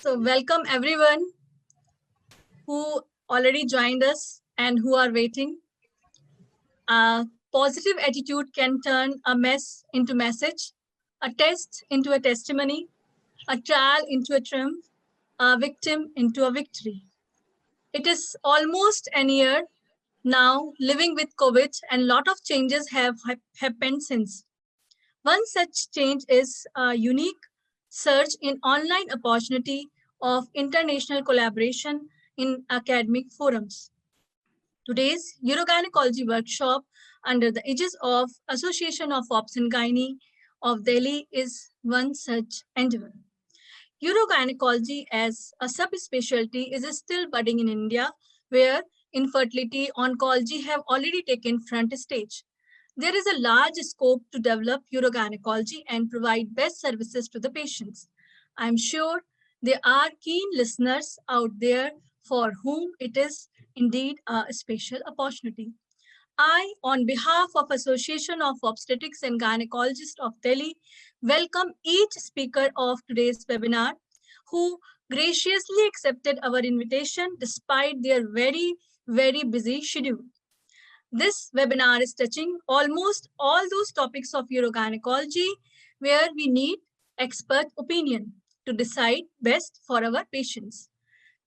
So welcome everyone who already joined us and who are waiting. A positive attitude can turn a mess into message, a test into a testimony, a trial into a triumph, a victim into a victory. It is almost an year now living with COVID, and a lot of changes have happened since. One such change is a unique surge in online opportunity of international collaboration in academic forums. Today's Urogynecology workshop under the aegis of Association of Obs and Gynae of Delhi is one such endeavor. Urogynecology as a subspecialty is still budding in India, where infertility oncology have already taken front stage. There is a large scope to develop urogynecology and provide best services to the patients. I'm sure there are keen listeners out there for whom it is indeed a special opportunity. I, on behalf of Association of Obstetrics and Gynecologists of Delhi, welcome each speaker of today's webinar who graciously accepted our invitation despite their very busy schedule. This webinar is touching almost all those topics of urogynecology where we need expert opinion to decide best for our patients.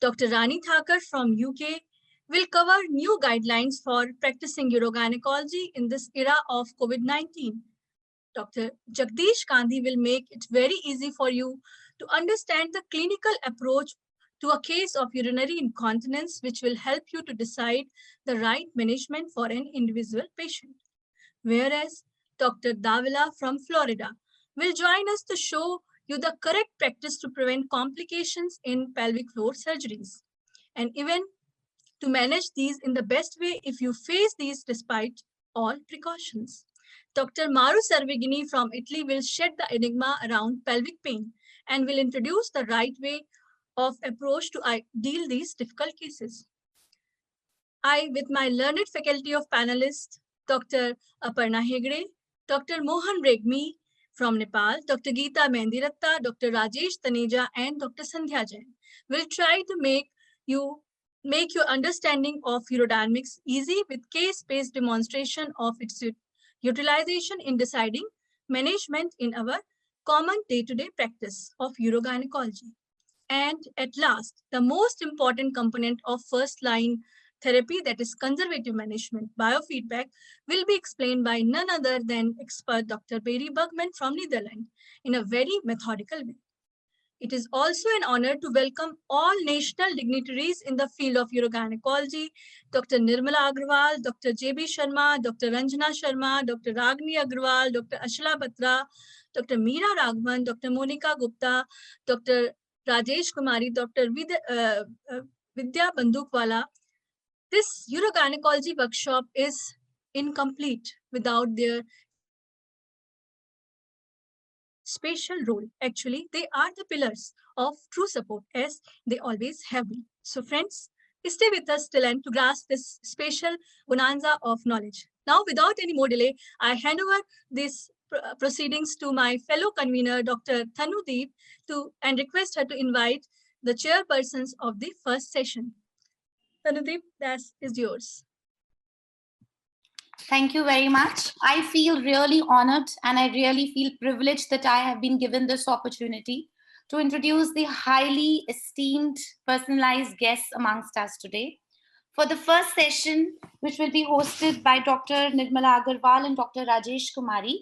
Dr. Rani Thakur from UK will cover new guidelines for practicing urogynecology in this era of COVID-19. Dr. Jagdish Gandhi will make it very easy for you to understand the clinical approach to a case of urinary incontinence, which will help you to decide the right management for an individual patient. Whereas Dr. Davila from Florida will join us to show you the correct practice to prevent complications in pelvic floor surgeries, and even to manage these in the best way if you face these despite all precautions. Dr. Maru Sarvigini from Italy will shed the enigma around pelvic pain and will introduce the right way of approach to deal these difficult cases. I, with my learned faculty of panelists, Dr. Aparna Hegde, Dr. Mohan Regmi from Nepal, Dr. Geeta Mendiratta, Dr. Rajesh Taneja, and Dr. Sandhya Jain, will try to make your understanding of urodynamics easy with case-based demonstration of its utilization in deciding management in our common day-to-day practice of urogynecology. And at last, the most important component of first-line therapy, that is conservative management, biofeedback, will be explained by none other than expert Dr. Barry Bugman from Netherlands in a very methodical way. It is also an honor to welcome all national dignitaries in the field of urogynecology, Dr. Nirmala Agrawal, Dr. J.B. Sharma, Dr. Ranjana Sharma, Dr. Ragini Agrawal, Dr. Ashla Batra, Dr. Meera Raghavan, Dr. Monica Gupta, Dr. Rajesh Kumari, Dr. Vidya Bandukwala. This urogynecology workshop is incomplete without their spatial role. Actually, they are the pillars of true support as they always have been. So friends, stay with us till end to grasp this spatial bonanza of knowledge. Now, without any more delay, I hand over these proceedings to my fellow convener, Dr. Thanudeep, and request her to invite the chairpersons of the first session. Thanudeep, that is yours. Thank you very much. I feel really honored and I really feel privileged that I have been given this opportunity to introduce the highly esteemed personalized guests amongst us today. For the first session, which will be hosted by Dr. Nirmala Agarwal and Dr. Rajesh Kumari,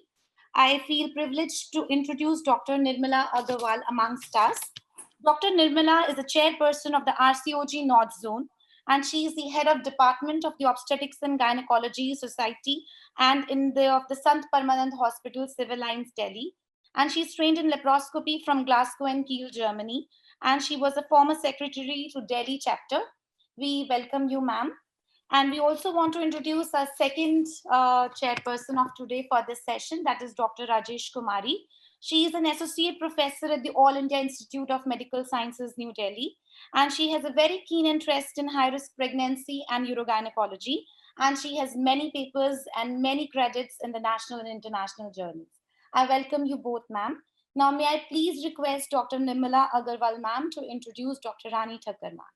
I feel privileged to introduce Dr. Nirmala Agarwal amongst us. Dr. Nirmala is the chairperson of the RCOG North Zone, and she is the head of Department of the Obstetrics and Gynecology Society and of the Sant Parmanand Hospital, Civil Lines, Delhi. And she's trained in laparoscopy from Glasgow and Kiel, Germany. And she was a former secretary to Delhi chapter. We welcome you, ma'am. And we also want to introduce our second chairperson of today for this session, that is Dr. Rajesh Kumari. She is an associate professor at the All India Institute of Medical Sciences, New Delhi. And she has a very keen interest in high-risk pregnancy and urogynecology. And she has many papers and many credits in the national and international journals. I welcome you both, ma'am. Now, may I please request Dr. Nimala Agarwal ma'am to introduce Dr. Rani Thakkar ma'am.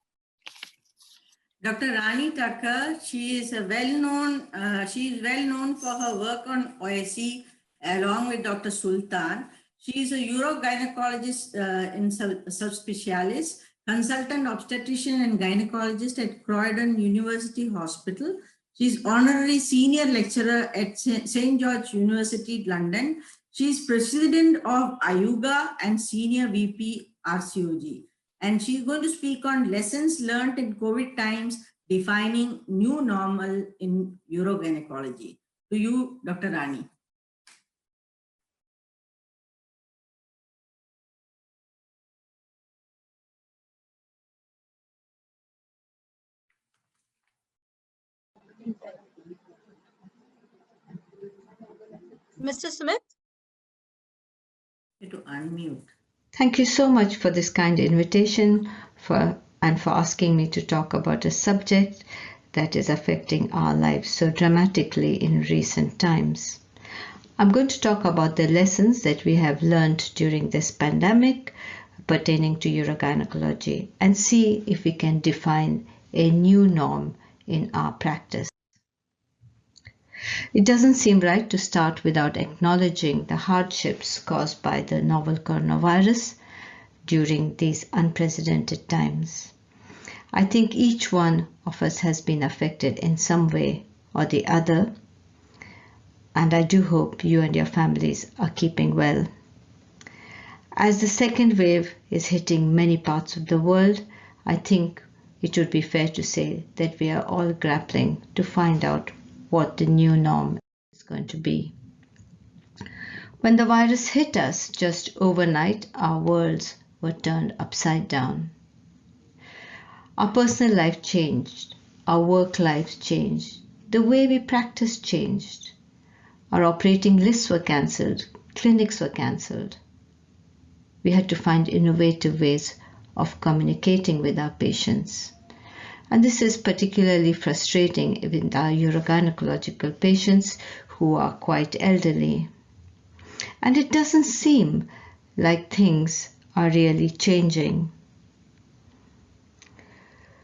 Dr. Rani Thakkar, she is well known for her work on OSE along with Dr. Sultan. She is a urogynecologist in subspecialist, consultant obstetrician and gynecologist at Croydon University Hospital. She is honorary senior lecturer at St. George University, London. She is president of IUGA and senior VP RCOG. And she's going to speak on lessons learned in COVID times, defining new normal in urogynecology. To you, Dr. Rani. Mr. Smith? To unmute. Thank you so much for this kind invitation and for asking me to talk about a subject that is affecting our lives so dramatically in recent times. I'm going to talk about the lessons that we have learned during this pandemic pertaining to urogynecology and see if we can define a new norm in our practice. It doesn't seem right to start without acknowledging the hardships caused by the novel coronavirus during these unprecedented times. I think each one of us has been affected in some way or the other, and I do hope you and your families are keeping well. As the second wave is hitting many parts of the world, I think it would be fair to say that we are all grappling to find out what the new norm is going to be. When the virus hit us just overnight, our worlds were turned upside down. Our personal life changed, our work lives changed, the way we practice changed. Our operating lists were cancelled, clinics were cancelled. We had to find innovative ways of communicating with our patients. And this is particularly frustrating with our urogynecological patients who are quite elderly. And it doesn't seem like things are really changing.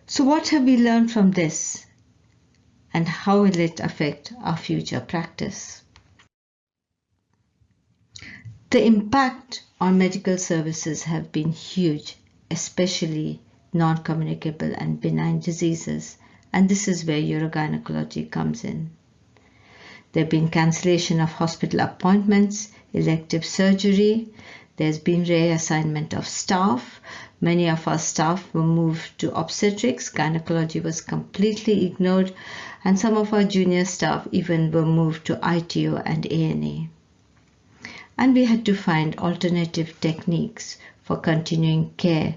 So what have we learned from this? And how will it affect our future practice? The impact on medical services have been huge, especially non-communicable and benign diseases, and this is where urogynecology comes in. There have been cancellation of hospital appointments, elective surgery, there's been reassignment of staff. Many of our staff were moved to obstetrics, gynecology was completely ignored, and some of our junior staff even were moved to ITO and A&E. And we had to find alternative techniques for continuing care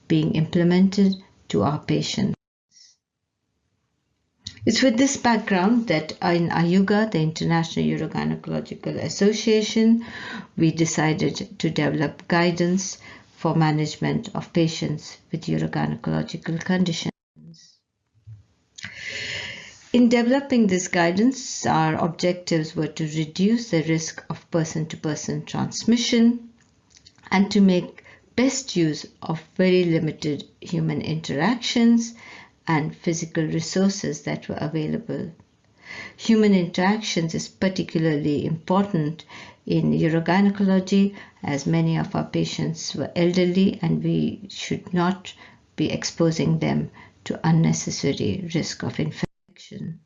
being implemented to our patients. It's with this background that in IUGA, the International Urogynecological Association, we decided to develop guidance for management of patients with urogynecological conditions. In developing this guidance, our objectives were to reduce the risk of person-to-person transmission and to make best use of very limited human interactions and physical resources that were available. Human interactions is particularly important in urogynecology as many of our patients were elderly and we should not be exposing them to unnecessary risk of infection.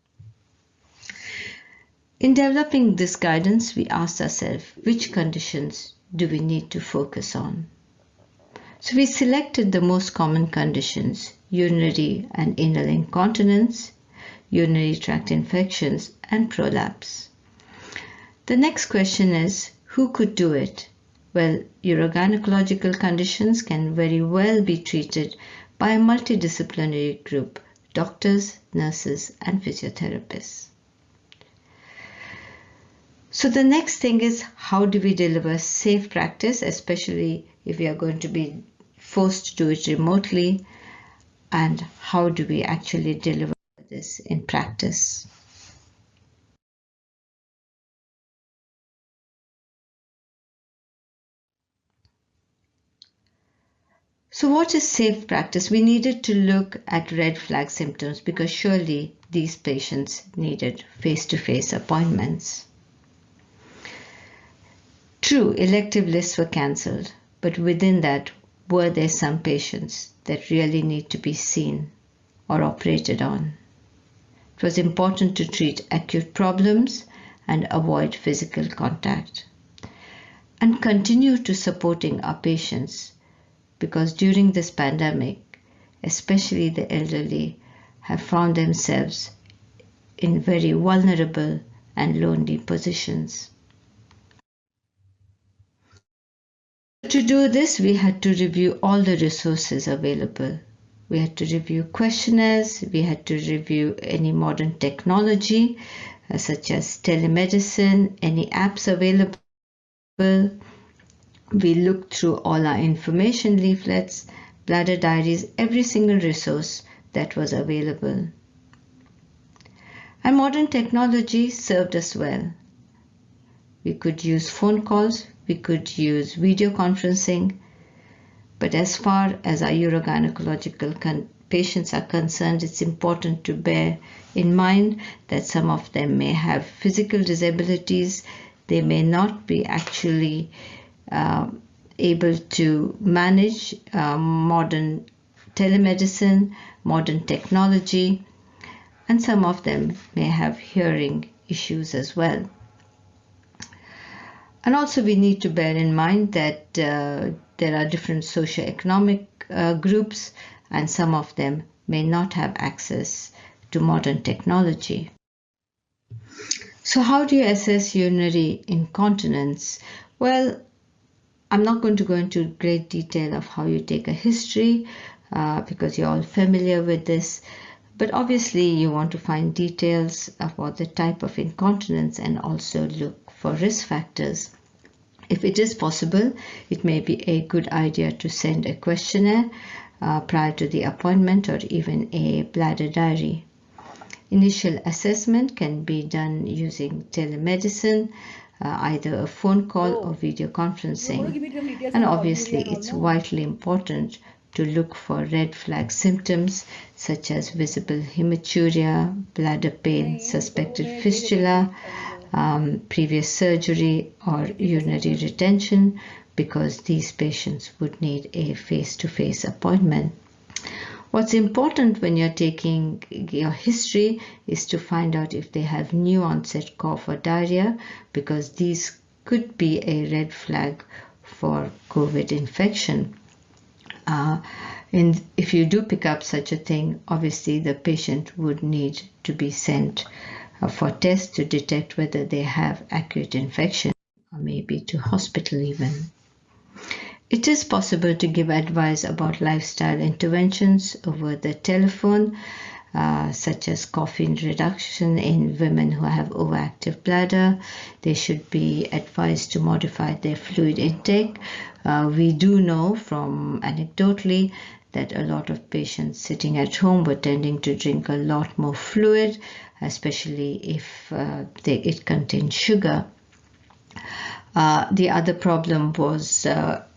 In developing this guidance, we asked ourselves, which conditions do we need to focus on? So we selected the most common conditions: urinary and anal incontinence, urinary tract infections, and prolapse. The next question is, who could do it? Well, urogynecological conditions can very well be treated by a multidisciplinary group: doctors, nurses, and physiotherapists. So the next thing is, how do we deliver safe practice, especially if we are going to be forced to do it remotely, and how do we actually deliver this in practice? So what is safe practice? We needed to look at red flag symptoms because surely these patients needed face-to-face appointments. True, elective lists were cancelled, but within that, were there some patients that really need to be seen or operated on? It was important to treat acute problems and avoid physical contact, and continue to supporting our patients, because during this pandemic, especially the elderly have found themselves in very vulnerable and lonely positions. To do this, we had to review all the resources available. We had to review questionnaires, we had to review any modern technology, such as telemedicine, any apps available. We looked through all our information leaflets, bladder diaries, every single resource that was available. And modern technology served us well. We could use phone calls, we could use video conferencing, but as far as our urogynecological patients are concerned, it's important to bear in mind that some of them may have physical disabilities. They may not be actually able to manage modern telemedicine, modern technology, and some of them may have hearing issues as well. And also we need to bear in mind that there are different socioeconomic groups, and some of them may not have access to modern technology. So how do you assess urinary incontinence? Well, I'm not going to go into great detail of how you take a history because you're all familiar with this. But obviously you want to find details about the type of incontinence and also look for risk factors. If it is possible, it may be a good idea to send a questionnaire prior to the appointment, or even a bladder diary. Initial assessment can be done using telemedicine, either a phone call or video conferencing. And obviously it's vitally important to look for red flag symptoms such as visible hematuria, bladder pain, suspected fistula, previous surgery, or urinary retention, because these patients would need a face-to-face appointment. What's important when you're taking your history is to find out if they have new onset cough or diarrhea, because these could be a red flag for COVID infection. And if you do pick up such a thing, obviously the patient would need to be sent for tests to detect whether they have acute infection, or maybe to hospital even. It is possible to give advice about lifestyle interventions over the telephone, such as caffeine reduction in women who have overactive bladder. They should be advised to modify their fluid intake. We do know from anecdotally that a lot of patients sitting at home were tending to drink a lot more fluid, especially if it contained sugar. The other problem was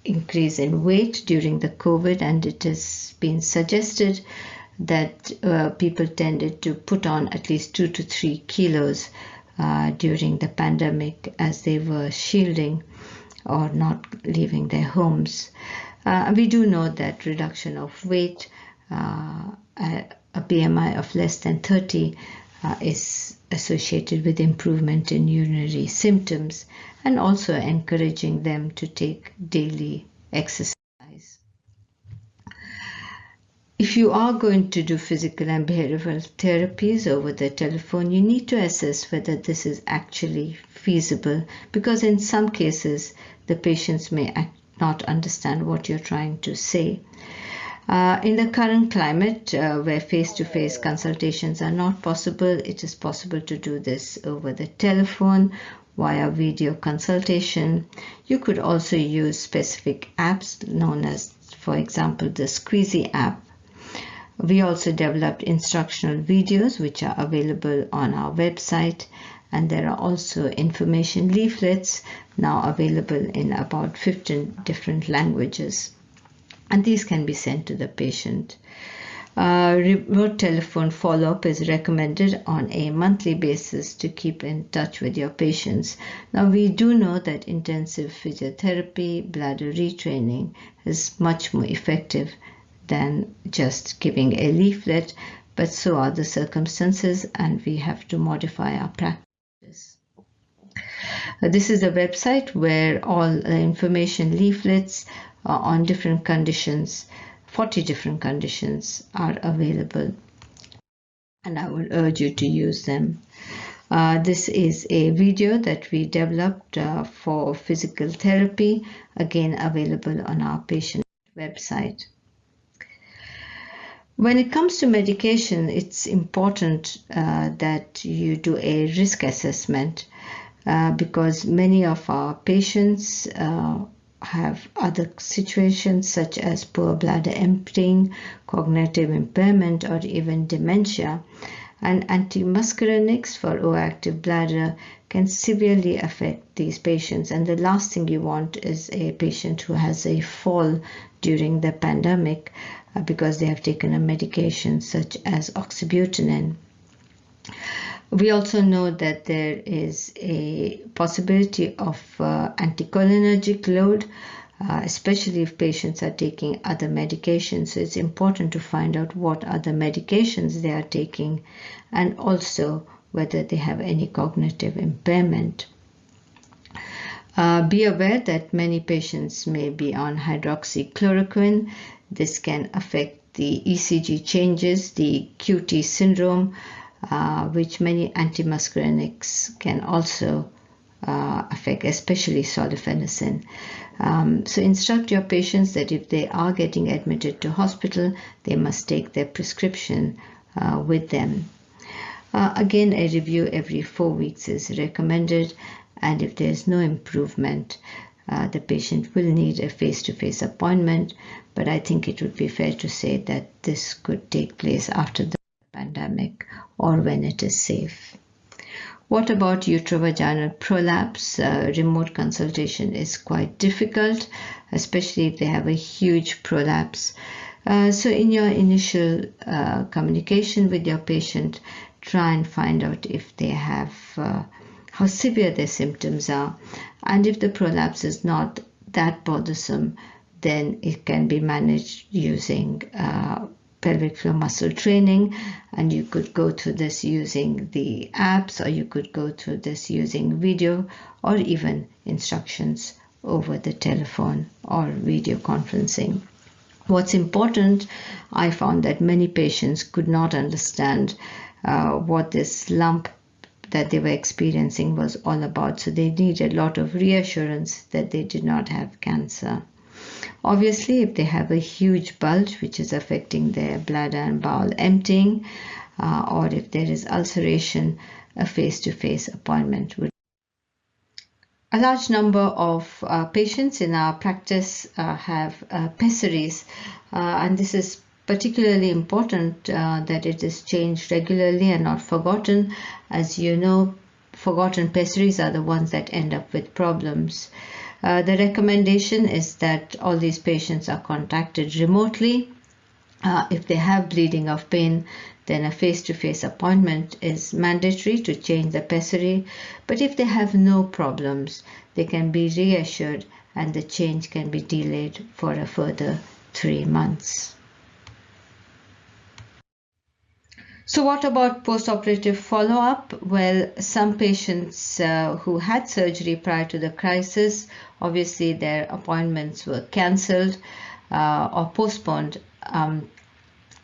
increase in weight during the COVID, and it has been suggested that people tended to put on at least 2 to 3 kilos during the pandemic as they were shielding or not leaving their homes. We do know that reduction of weight, a BMI of less than 30, is associated with improvement in urinary symptoms, and also encouraging them to take daily exercise. If you are going to do physical and behavioral therapies over the telephone, you need to assess whether this is actually feasible, because in some cases the patients may not understand what you're trying to say. In the current climate, where face-to-face consultations are not possible, it is possible to do this over the telephone via video consultation. You could also use specific apps known as, for example, the Squeezy app. We also developed instructional videos which are available on our website, and there are also information leaflets now available in about 15 different languages. and these can be sent to the patient. Remote telephone follow-up is recommended on a monthly basis to keep in touch with your patients. Now, we do know that intensive physiotherapy, bladder retraining is much more effective than just giving a leaflet, but so are the circumstances, and we have to modify our practice. This is a website where all information leaflets on different conditions, 40 different conditions, are available, and I would urge you to use them. This is a video that we developed for physical therapy, again available on our patient website. When it comes to medication, it's important that you do a risk assessment because many of our patients have other situations such as poor bladder emptying, cognitive impairment, or even dementia. And antimuscarinics for overactive bladder can severely affect these patients. And the last thing you want is a patient who has a fall during the pandemic because they have taken a medication such as oxybutynin. We also know that there is a possibility of anticholinergic load, especially if patients are taking other medications. So it's important to find out what other medications they are taking and also whether they have any cognitive impairment. Be aware that many patients may be on hydroxychloroquine. This can affect the ECG changes, the QT syndrome, which many antimuscarinics can also affect, especially sulfenacin. So instruct your patients that if they are getting admitted to hospital, they must take their prescription with them. Again, a review every 4 weeks is recommended, and if there is no improvement, the patient will need a face-to-face appointment, but I think it would be fair to say that this could take place after the pandemic or when it is safe. What about uterovaginal prolapse? Remote consultation is quite difficult, especially if they have a huge prolapse. So in your initial communication with your patient, try and find out if they have, how severe their symptoms are. And if the prolapse is not that bothersome, then it can be managed using pelvic floor muscle training, and you could go through this using the apps, or you could go through this using video or even instructions over the telephone or video conferencing. What's important, I found that many patients could not understand what this lump that they were experiencing was all about, so they need a lot of reassurance that they did not have cancer. Obviously, if they have a huge bulge which is affecting their bladder and bowel emptying, or if there is ulceration, a face-to-face appointment would. A large number of patients in our practice have pessaries, and this is particularly important that it is changed regularly and not forgotten. As you know, forgotten pessaries are the ones that end up with problems. The recommendation is that all these patients are contacted remotely. If they have bleeding or pain, then a face-to-face appointment is mandatory to change the pessary. But if they have no problems, they can be reassured and the change can be delayed for a further 3 months. So what about post-operative follow-up? Well, some patients who had surgery prior to the crisis, obviously their appointments were cancelled or postponed.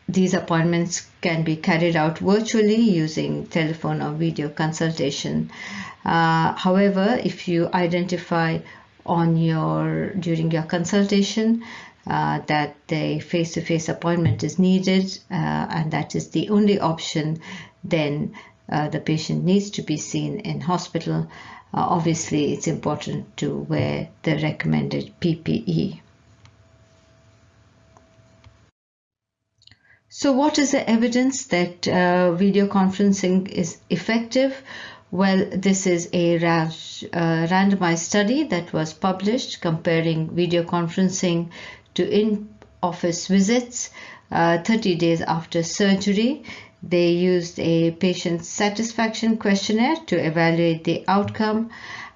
These appointments can be carried out virtually using telephone or video consultation. However, if you identify during your consultation that the face-to-face appointment is needed and that is the only option, then the patient needs to be seen in hospital. Obviously, it's important to wear the recommended PPE. So what is the evidence that video conferencing is effective? Well, this is a randomized study that was published comparing video conferencing to office visits 30 days after surgery. They used a patient satisfaction questionnaire to evaluate the outcome,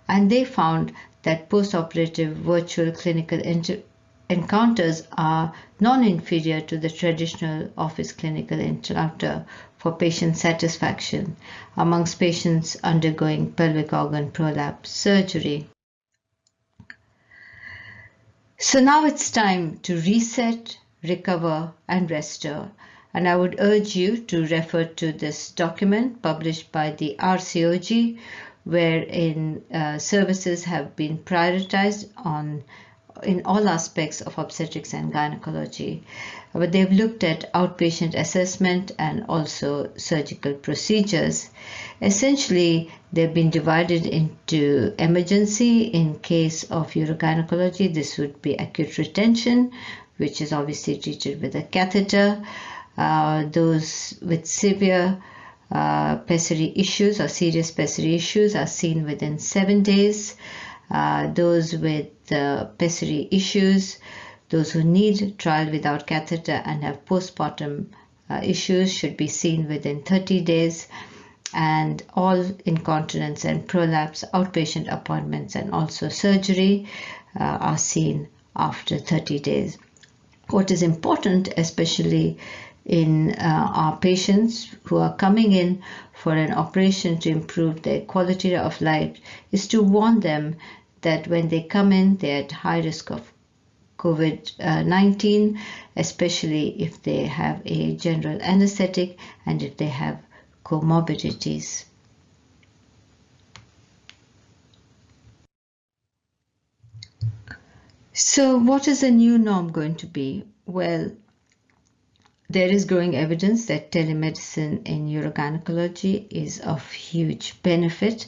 and they found that post-operative virtual clinical encounters are non-inferior to the traditional office clinical encounter for patient satisfaction amongst patients undergoing pelvic organ prolapse surgery. So now it's time to reset, recover, and restore. And I would urge you to refer to this document published by the RCOG, wherein services have been prioritized in all aspects of obstetrics and gynecology. But they've looked at outpatient assessment and also surgical procedures. Essentially, they've been divided into emergency. In case of urogynecology, this would be acute retention, which is obviously treated with a catheter. Those with severe pessary issues or serious pessary issues are seen within 7 days. Those with pessary issues, those who need trial without catheter and have postpartum issues should be seen within 30 days. And all incontinence and prolapse outpatient appointments and also surgery are seen after 30 days. What is important, especially in our patients who are coming in for an operation to improve their quality of life, is to warn them that when they come in, they're at high risk of COVID-19, especially if they have a general anesthetic and if they have comorbidities. So what is the new norm going to be? Well, there is growing evidence that telemedicine in urogynecology is of huge benefit.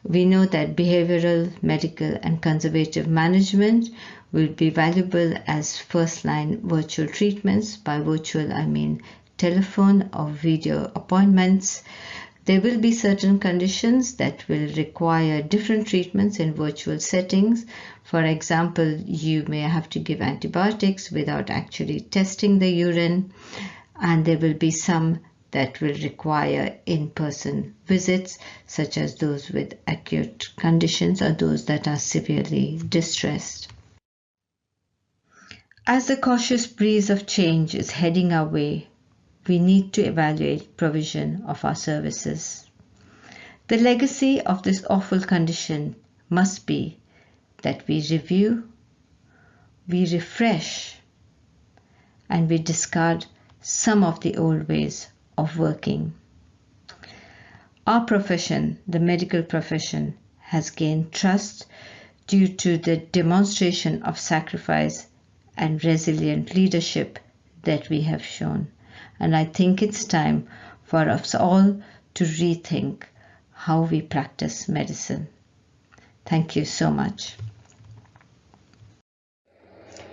We know that behavioral, medical, and conservative management will be valuable as first-line virtual treatments. By virtual, I mean telephone or video appointments. There will be certain conditions that will require different treatments in virtual settings. For example, you may have to give antibiotics without actually testing the urine, and there will be some that will require in-person visits, such as those with acute conditions or those that are severely distressed. As the cautious breeze of change is heading our way, we need to evaluate provision of our services. The legacy of this awful condition must be that we review, we refresh, and we discard some of the old ways of working. Our profession, the medical profession, has gained trust due to the demonstration of sacrifice and resilient leadership that we have shown. And I think it's time for us all to rethink how we practice medicine. Thank you so much.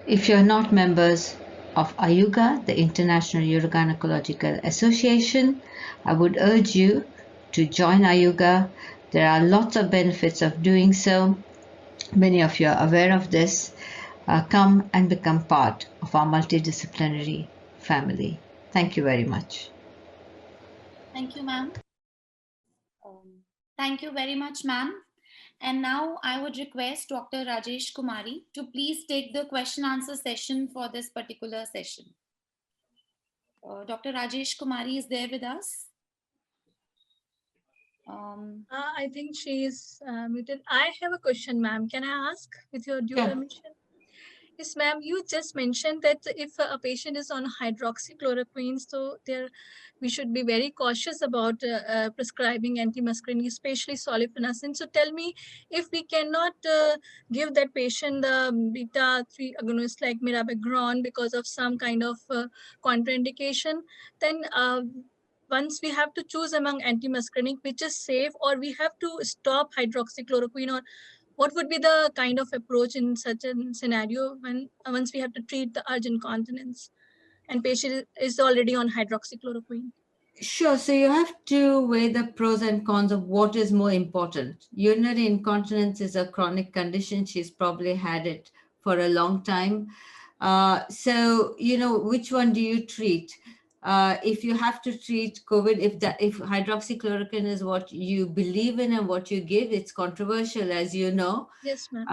If you're not members of IUGA, the International Urogynecological Association, I would urge you to join IUGA. There are lots of benefits of doing so. Many of you are aware of this. Come and become part of our multidisciplinary family. Thank you very much. Thank you, ma'am. Thank you very much, ma'am. And now I would request Dr. Rajesh Kumari to please take the question answer session for this particular session. Dr. Rajesh Kumari is there with us. I think she is muted. I have a question, ma'am. Can I ask with your due permission? Yes, ma'am. You just mentioned that if a patient is on hydroxychloroquine, so we should be very cautious about prescribing antimuscarinic, especially solifenacin. So tell me, if we cannot give that patient the beta-3 agonist like mirabegron because of some kind of contraindication, then once we have to choose among antimuscarinic, which is safe, or we have to stop hydroxychloroquine, or what would be the kind of approach in such a scenario when once we have to treat the urgent continence and patient is already on hydroxychloroquine? Sure. So you have to weigh the pros and cons of what is more important. Urinary incontinence is a chronic condition. She's probably had it for a long time. So, which one do you treat? If you have to treat COVID, if hydroxychloroquine is what you believe in and what you give, it's controversial, as you know. Yes, ma'am.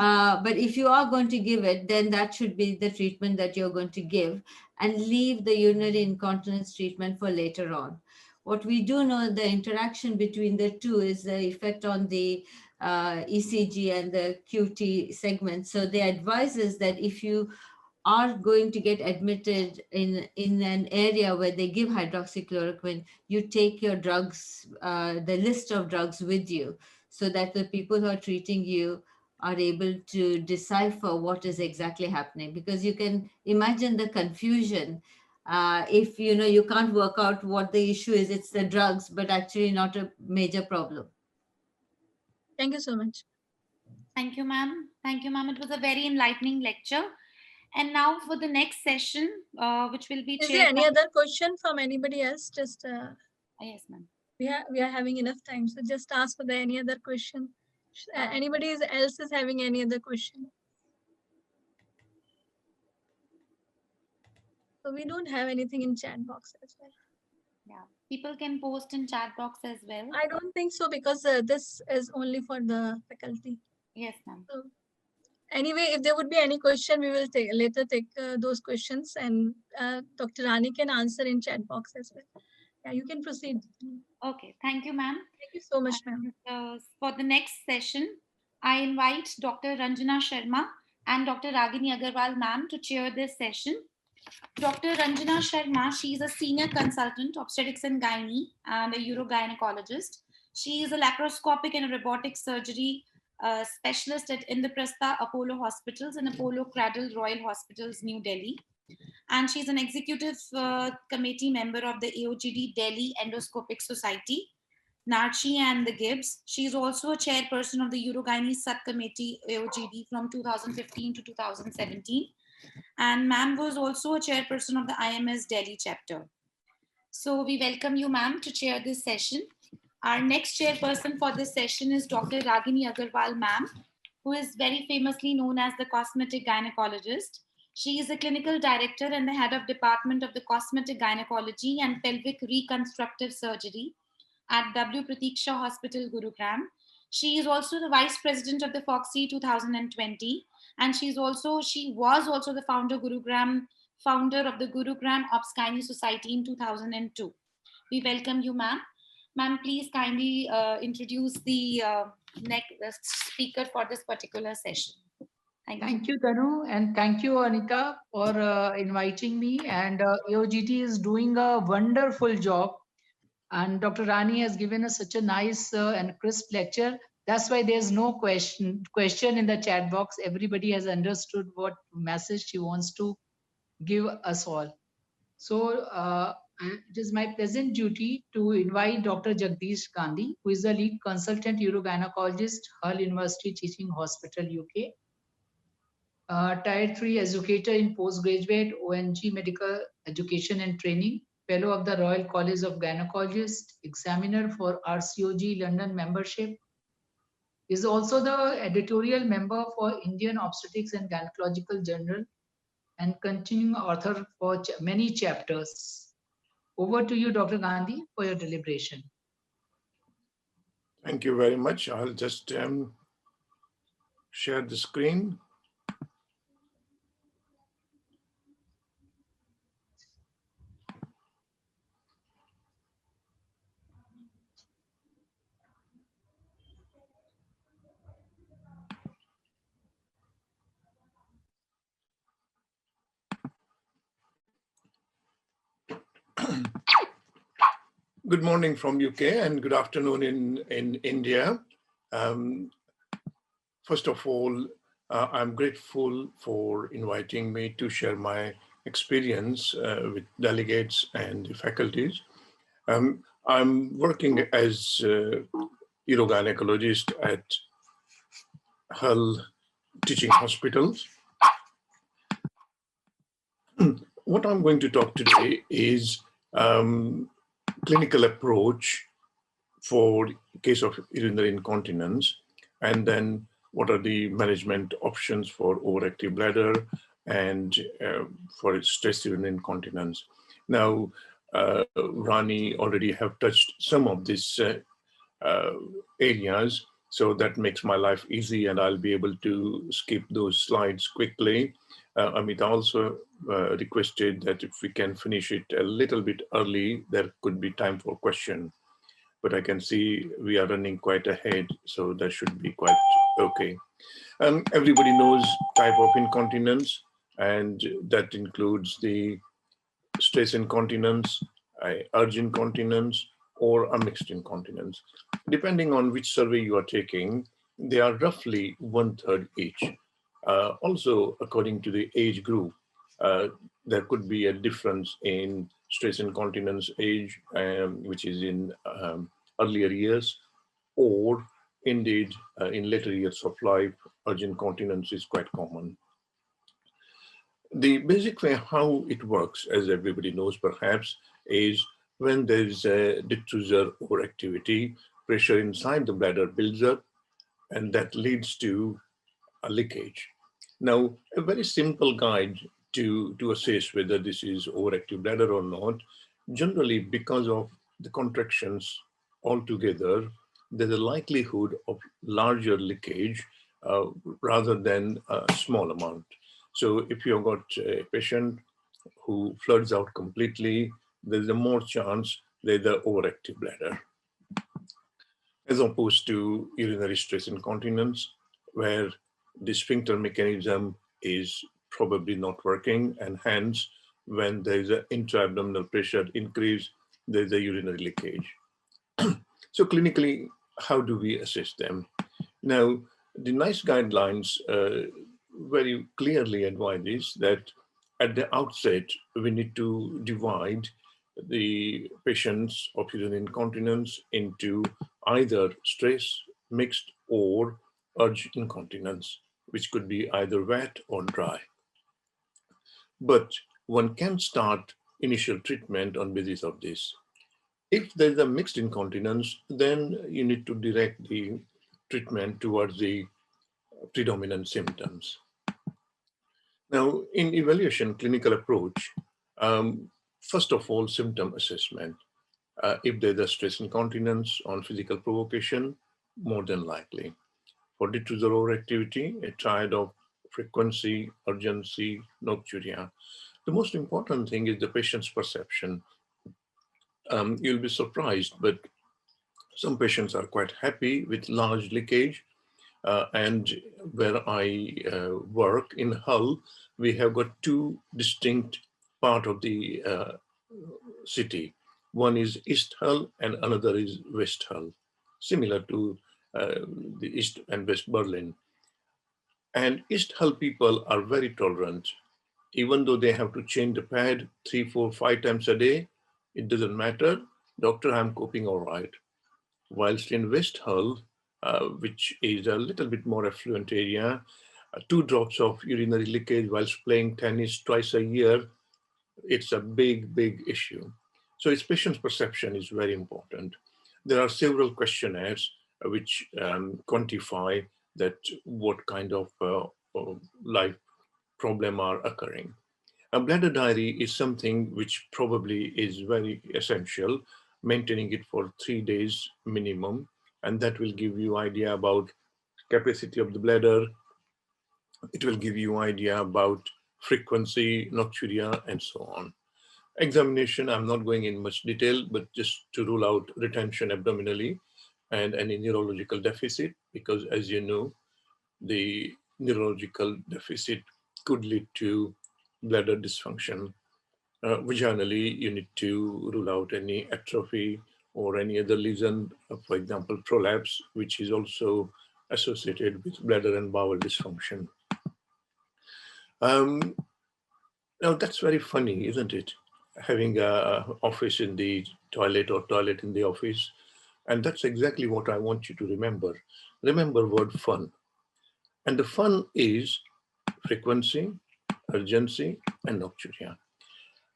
But if you are going to give it, then that should be the treatment that you're going to give, and leave the urinary incontinence treatment for later on. What we do know, the interaction between the two is the effect on the ECG and the QT segment. So they advise us that if you are going to get admitted in an area where they give hydroxychloroquine, you take your drugs, the list of drugs with you, so that the people who are treating you are able to decipher what is exactly happening. Because you can imagine the confusion if you can't work out what the issue is. It's the drugs, but actually not a major problem. Thank you so much. Thank you, ma'am. Thank you, ma'am. It was a very enlightening lecture. And now for the next session, which will be Is chaired there any by... other question from anybody else? Just Yes, ma'am. we are having enough time, so just ask for any other question. Anybody else is having any other question? So we don't have anything in chat box as well. Yeah, people can post in chat box as well. I don't think so, because this is only for the faculty. Yes, ma'am. So anyway, if there would be any question, we will later take those questions, and Dr. Rani can answer in chat box as well. Yeah, you can proceed. Okay, thank you, ma'am. Thank you so much, ma'am. For the next session, I invite Dr. Ranjana Sharma and Dr. Ragini Agarwal, ma'am, to chair this session. Dr. Ranjana Sharma, she is a senior consultant, obstetrics and gynae, and a urogynecologist. She is a laparoscopic and robotic surgery specialist at Indraprastha Apollo Hospitals and Apollo Cradle Royal Hospitals, New Delhi. And she's an executive committee member of the AOGD Delhi Endoscopic Society, NARCHI and the Gibbs. She is also a chairperson of the Urogynae Subcommittee AOGD from 2015 to 2017. And ma'am was also a chairperson of the IMS Delhi chapter. So we welcome you, ma'am, to chair this session. Our next chairperson for this session is Dr. Ragini Agarwal, ma'am, who is very famously known as the cosmetic gynecologist. She is a clinical director and the head of department of the cosmetic gynecology and pelvic reconstructive surgery at W. Pratiksha Hospital, Gurugram. She is also the vice president of the FOXY 2020, and she was also the founder of the Gurugram Obsgynae Society in 2002. We welcome you, ma'am. Ma'am, please kindly introduce the next speaker for this particular session. Thank you, Tanu, and thank you, Anita, for inviting me. And AOGT is doing a wonderful job. And Dr. Rani has given us such a nice and crisp lecture. That's why there's no question in the chat box. Everybody has understood what message she wants to give us all. So it is my pleasant duty to invite Dr. Jagdish Gandhi, who is the lead consultant urogynecologist, Hull University Teaching Hospital, UK. Tier 3 educator in postgraduate ONG medical education and training, fellow of the Royal College of Gynecologists, examiner for RCOG London membership, is also the editorial member for Indian Obstetrics and Gynecological Journal and continuing author for many chapters. Over to you, Dr. Gandhi, for your deliberation. Thank you very much. I'll just share the screen. Good morning from UK and good afternoon in India. First of all, I'm grateful for inviting me to share my experience with delegates and faculties. I'm working as a urogynecologist at Hull Teaching Hospitals. What I'm going to talk today is clinical approach for case of urinary incontinence, and then what are the management options for overactive bladder, and for stress urinary incontinence. Now, Rani already have touched some of these areas, so that makes my life easy and I'll be able to skip those slides quickly. Amit also requested that if we can finish it a little bit early, there could be time for question. But I can see we are running quite ahead, so that should be quite okay. Everybody knows type of incontinence, and that includes the stress incontinence, urge incontinence, or a mixed incontinence. Depending on which survey you are taking, they are roughly 1/3 each. Also, according to the age group, there could be a difference in stress incontinence age, which is in earlier years, or indeed in later years of life, urge incontinence is quite common. The basic way how it works, as everybody knows perhaps, is when there is a detrusor overactivity, pressure inside the bladder builds up, and that leads to a leakage. Now, a very simple guide to assess whether this is overactive bladder or not, generally because of the contractions altogether, there's a likelihood of larger leakage rather than a small amount. So if you've got a patient who floods out completely, there's a more chance they're the overactive bladder, as opposed to urinary stress incontinence, where the sphincter mechanism is probably not working, and hence, when there is an intra-abdominal pressure increase, there's a urinary leakage. So clinically, how do we assess them? Now, the NICE guidelines very clearly advises that at the outset, we need to divide the patients of urinary incontinence into either stress, mixed, or urge incontinence, which could be either wet or dry. But one can start initial treatment on basis of this. If there's a mixed incontinence, then you need to direct the treatment towards the predominant symptoms. Now, in evaluation clinical approach, first of all, symptom assessment. If there's a stress incontinence on physical provocation, more than likely. For detrusor overactivity, a triad of frequency, urgency, nocturia. The most important thing is the patient's perception. You'll be surprised, but some patients are quite happy with large leakage. And where I work in Hull, we have got two distinct part of the city. One is East Hull and another is West Hull, similar to the East and West Berlin. And East Hull people are very tolerant. Even though they have to change the pad 3, 4, 5 times a day, it doesn't matter. Doctor, I'm coping all right. Whilst in West Hull, which is a little bit more affluent area, 2 drops of urinary leakage whilst playing tennis twice a year, it's a big, big issue. So its patient's perception is very important. There are several questionnaires which quantify that what kind of life problem are occurring. A bladder diary is something which probably is very essential, maintaining it for 3 days minimum, and that will give you idea about capacity of the bladder. It will give you idea about frequency, nocturia, and so on. Examination, I'm not going in much detail, but just to rule out retention abdominally and any neurological deficit, because as you know, the neurological deficit could lead to bladder dysfunction. Vaginally, you need to rule out any atrophy or any other lesion, for example, prolapse, which is also associated with bladder and bowel dysfunction. Now that's very funny, isn't it? Having an office in the toilet or toilet in the office. And that's exactly what I want you to remember. Remember word fun. And the fun is frequency, urgency, and nocturia.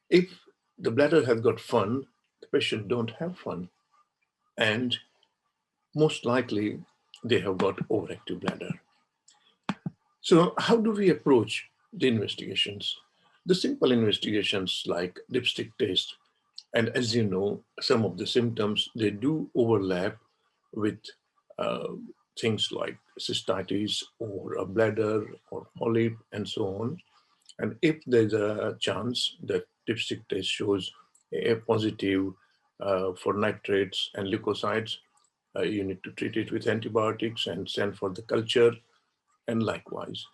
If the bladder has got fun, the patient don't have fun. And most likely they have got overactive bladder. So how do we approach The investigations. The simple investigations like dipstick test, and as you know, some of the symptoms, they do overlap with uh, things like cystitis or a bladder or polyp and so on. And if there's a chance that dipstick test shows a positive for nitrates and leukocytes, you need to treat it with antibiotics and send for the culture. And likewise,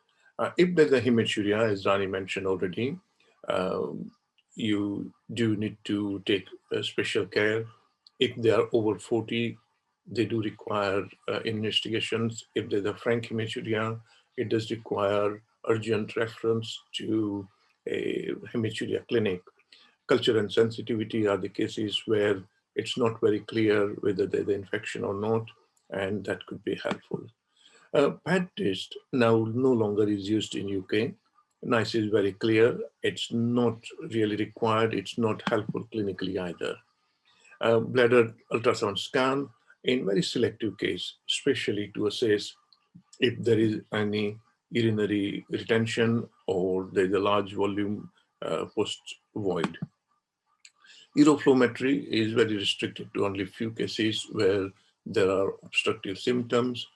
if there's a hematuria, as Rani mentioned already, um, you do need to take special care. If they are over 40, they do require investigations. If there's a frank hematuria, it does require urgent reference to a hematuria clinic. Culture and sensitivity are the cases where it's not very clear whether there's an infection or not, and that could be helpful. Pad test now no longer is used in UK. NICE is very clear. It's not really required. It's not helpful clinically either. Bladder ultrasound scan in very selective case, especially to assess if there is any urinary retention or there is a large volume post void. Uroflowmetry is very restricted to only few cases where there are obstructive symptoms,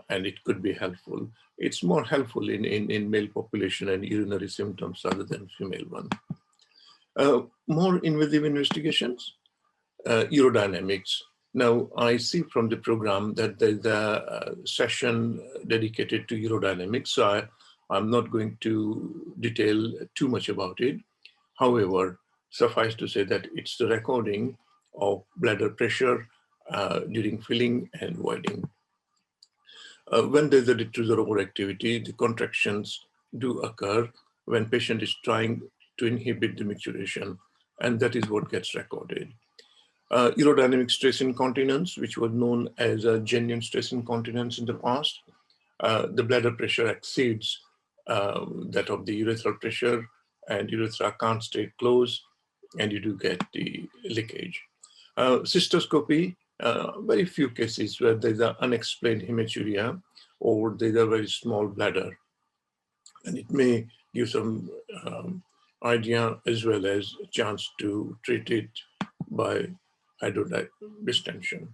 and it could be helpful. It's more helpful in male population and urinary symptoms rather than female one. More invasive investigations, urodynamics. Now, I see from the program that there's a session dedicated to urodynamics, so I'm not going to detail too much about it. However, suffice to say that it's the recording of bladder pressure during filling and voiding. When there's a detrusor overactivity, the contractions do occur when patient is trying to inhibit the micturition, and that is what gets recorded. Urodynamic stress incontinence, which was known as a genuine stress incontinence in the past, the bladder pressure exceeds that of the urethral pressure, and urethra can't stay closed, and you do get the leakage. Cystoscopy, very few cases where there's an unexplained hematuria or there's a very small bladder. And it may give some idea as well as a chance to treat it by hydrodistension.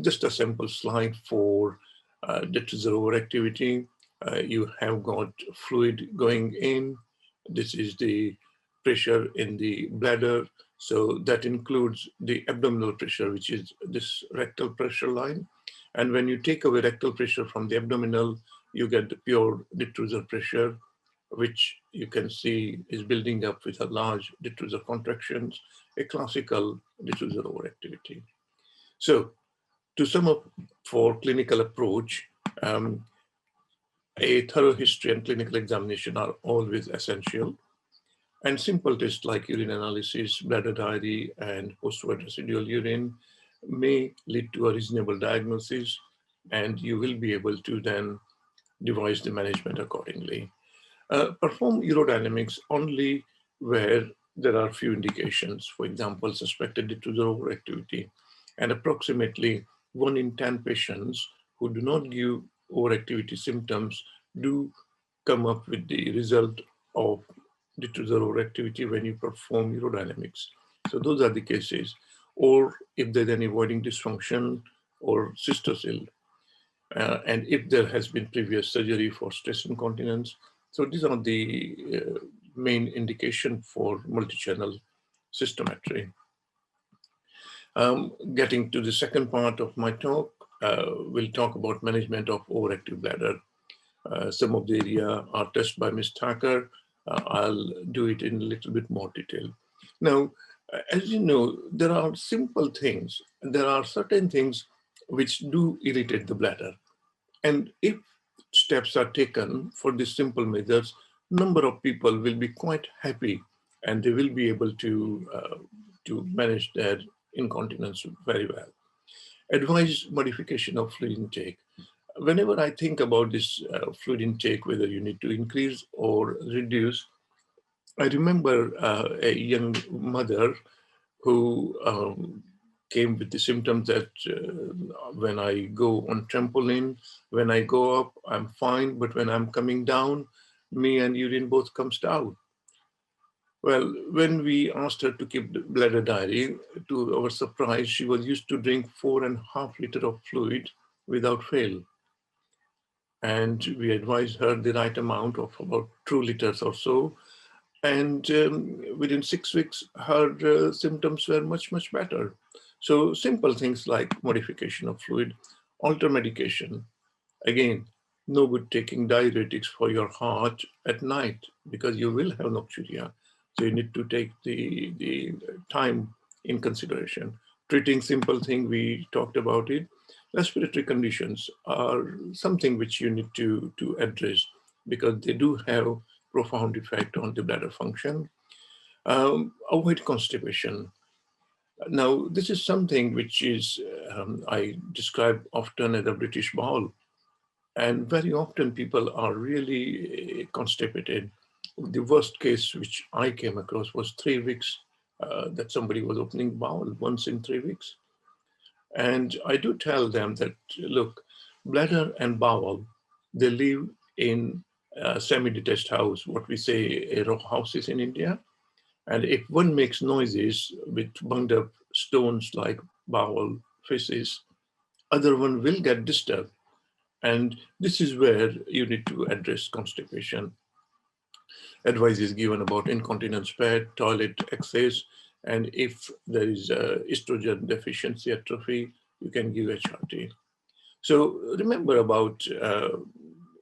Just a simple slide for detrusor overactivity. You have got fluid going in. This is the pressure in the bladder. So that includes the abdominal pressure, which is this rectal pressure line. And when you take away rectal pressure from the abdominal, you get the pure detrusor pressure, which you can see is building up with a large detrusor contractions, a classical detrusor overactivity. So to sum up for clinical approach, a thorough history and clinical examination are always essential. And simple tests like urine analysis, bladder diary, and post-void residual urine may lead to a reasonable diagnosis, and you will be able to then devise the management accordingly. Perform urodynamics only where there are few indications, for example, suspected detrusor overactivity, and approximately 1 in 10 patients who do not give overactivity symptoms do come up with the result of detrusor overactivity when you perform urodynamics. So those are the cases. Or if there's any voiding dysfunction or cystocele, and if there has been previous surgery for stress incontinence. So these are the main indication for multi-channel cystometry. Getting to the second part of my talk, we'll talk about management of overactive bladder. Some of the area are touched by Ms. Thacker. I'll do it in a little bit more detail. Now, as you know, there are simple things. There are certain things which do irritate the bladder. And if steps are taken for these simple measures, number of people will be quite happy and they will be able to manage their incontinence very well. Advised modification of fluid intake. Whenever I think about this fluid intake, whether you need to increase or reduce, I remember a young mother who came with the symptoms that when I go on trampoline, when I go up, I'm fine, but when I'm coming down, Me and urine both comes down. Well, when we asked her to keep the bladder diary, to our surprise, she was used to drink 4.5 liters of fluid without fail. And we advised her the right amount of about 2 liters or so. And within 6 weeks, her symptoms were much, much better. So simple things like modification of fluid, alter medication. Again, no good taking diuretics for your heart at night because you will have nocturia. So you need to take the time in consideration. Treating simple thing, we talked about it. Respiratory conditions are something which you need to address because they do have profound effect on the bladder function. Avoid constipation. Now, this is something which is, I describe often as a British bowel. And very often people are really constipated. The worst case which I came across was 3 weeks that somebody was opening bowel once in 3 weeks. And I do tell them that, look, bladder and bowel, they live in a semi-detached house, what we say a row houses in India. And if one makes noises with bunged up stones like bowel, feces, other one will get disturbed. And this is where you need to address constipation. Advice is given about incontinence pad, toilet access, and if there is estrogen deficiency atrophy, you can give HRT. So remember about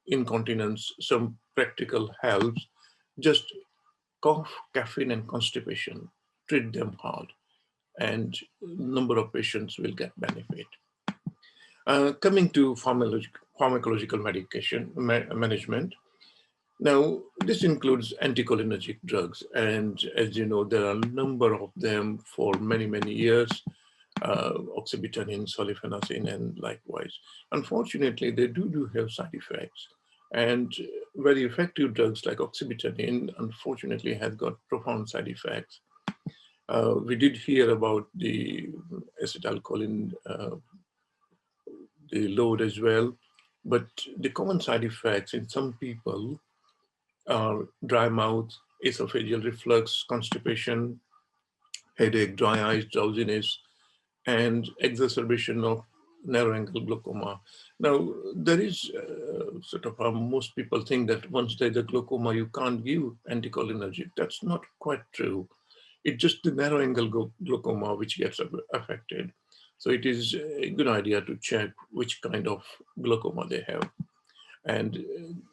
incontinence, some practical helps. Just cough, caffeine, and constipation. Treat them hard, and number of patients will get benefit. Coming to pharmacological medication management. Now, this includes anticholinergic drugs, and as you know, there are a number of them for many, many years, oxybutynin, sulfasalazine, and likewise. Unfortunately, they do have side effects, and very effective drugs like oxybutynin, unfortunately, have got profound side effects. We did hear about the acetylcholine, the load as well, but the common side effects in some people dry mouth, esophageal reflux, constipation, headache, dry eyes, drowsiness, and exacerbation of narrow angle glaucoma. Now, there is sort of most people think that once there's a glaucoma, you can't give anticholinergic. That's not quite true. It's just the narrow angle glaucoma which gets affected. So it is a good idea to check which kind of glaucoma they have. And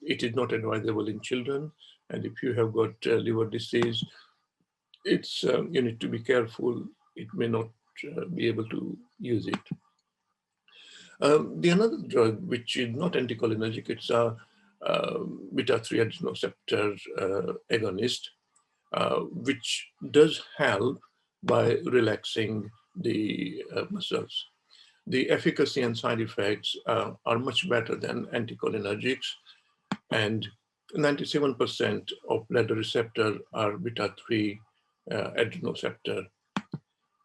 it is not advisable in children. And if you have got liver disease, it's you need to be careful. It may not be able to use it. The another drug which is not anticholinergic, it's a beta-3 adrenoceptor agonist, which does help by relaxing the muscles. The efficacy and side effects are much better than anticholinergics, and 97% of bladder receptor are beta-3 adrenoceptor.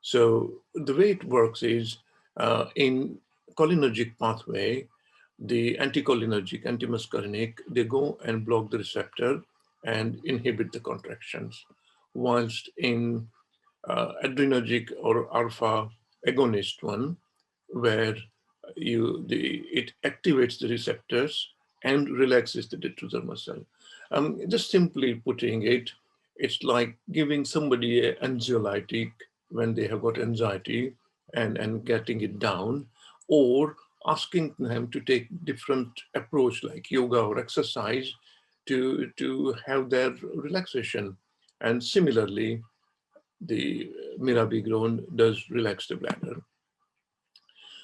So the way it works is in cholinergic pathway, the anticholinergic, antimuscarinic, they go and block the receptor and inhibit the contractions. Whilst in adrenergic or alpha agonist one, where it activates the receptors and relaxes the detrusor muscle. Just simply putting it, it's like giving somebody an anxiolytic when they have got anxiety and getting it down, or asking them to take different approach like yoga or exercise to have their relaxation. And similarly, the mirabegron does relax the bladder.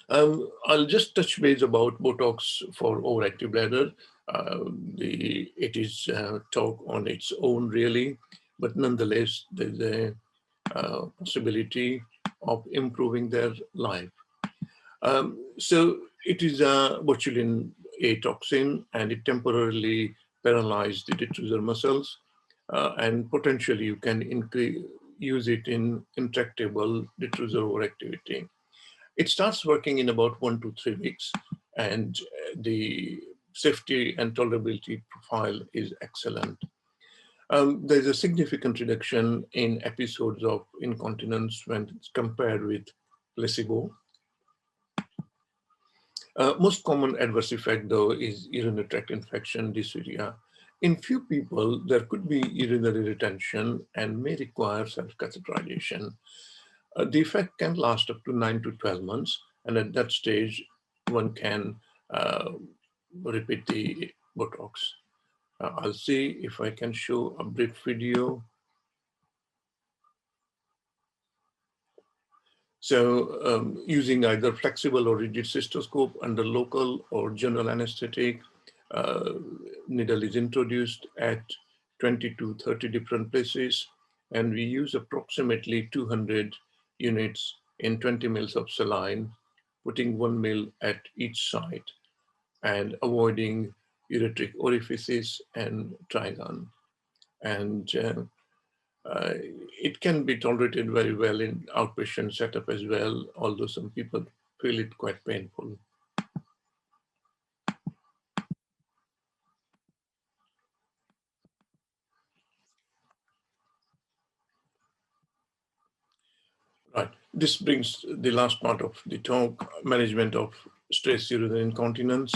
I'll just touch base about Botox for overactive bladder. It is talk on its own really, but nonetheless, there's a possibility of improving their life. So it is a botulinum A toxin, and it temporarily paralyzes the detrusor muscles, and potentially you can use it in intractable detrusor overactivity. It starts working in about 1 to 3 weeks, and the safety and tolerability profile is excellent. There's a significant reduction in episodes of incontinence when it's compared with placebo. Most common adverse effect, though, is urinary tract infection, dysuria. In few people, there could be urinary retention and may require self-catheterization. The effect can last up to 9 to 12 months, and at that stage, one can repeat the Botox. I'll see if I can show a brief video. So using either flexible or rigid cystoscope under local or general anesthetic, needle is introduced at 20 to 30 different places, and we use approximately 200 units in 20 mils of saline, putting 1 mil at each site and avoiding ureteric orifices and trigon. And it can be tolerated very well in outpatient setup as well, although some people feel it quite painful. Right. This brings the last part of the talk, management of stress urinary incontinence.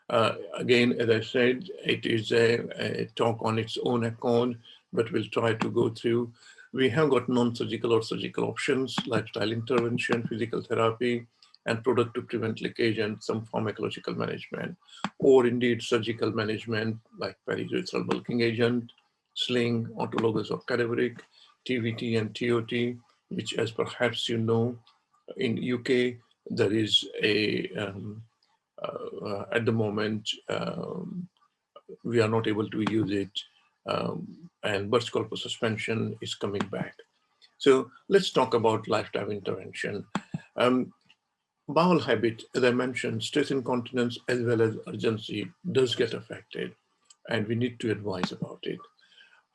Again, as I said, it is a talk on its own accord, but we'll try to go through. We have got non-surgical or surgical options, lifestyle intervention, physical therapy, and product to prevent leakage and some pharmacological management, or indeed surgical management like periurethral bulking agent, sling, autologous or cadaveric, TVT and TOT, which, as perhaps you know, in UK, there is a, at the moment, we are not able to use it, and Burst corpus suspension is coming back. So let's talk about lifetime intervention. Bowel habit, as I mentioned, stress incontinence as well as urgency does get affected, and we need to advise about it.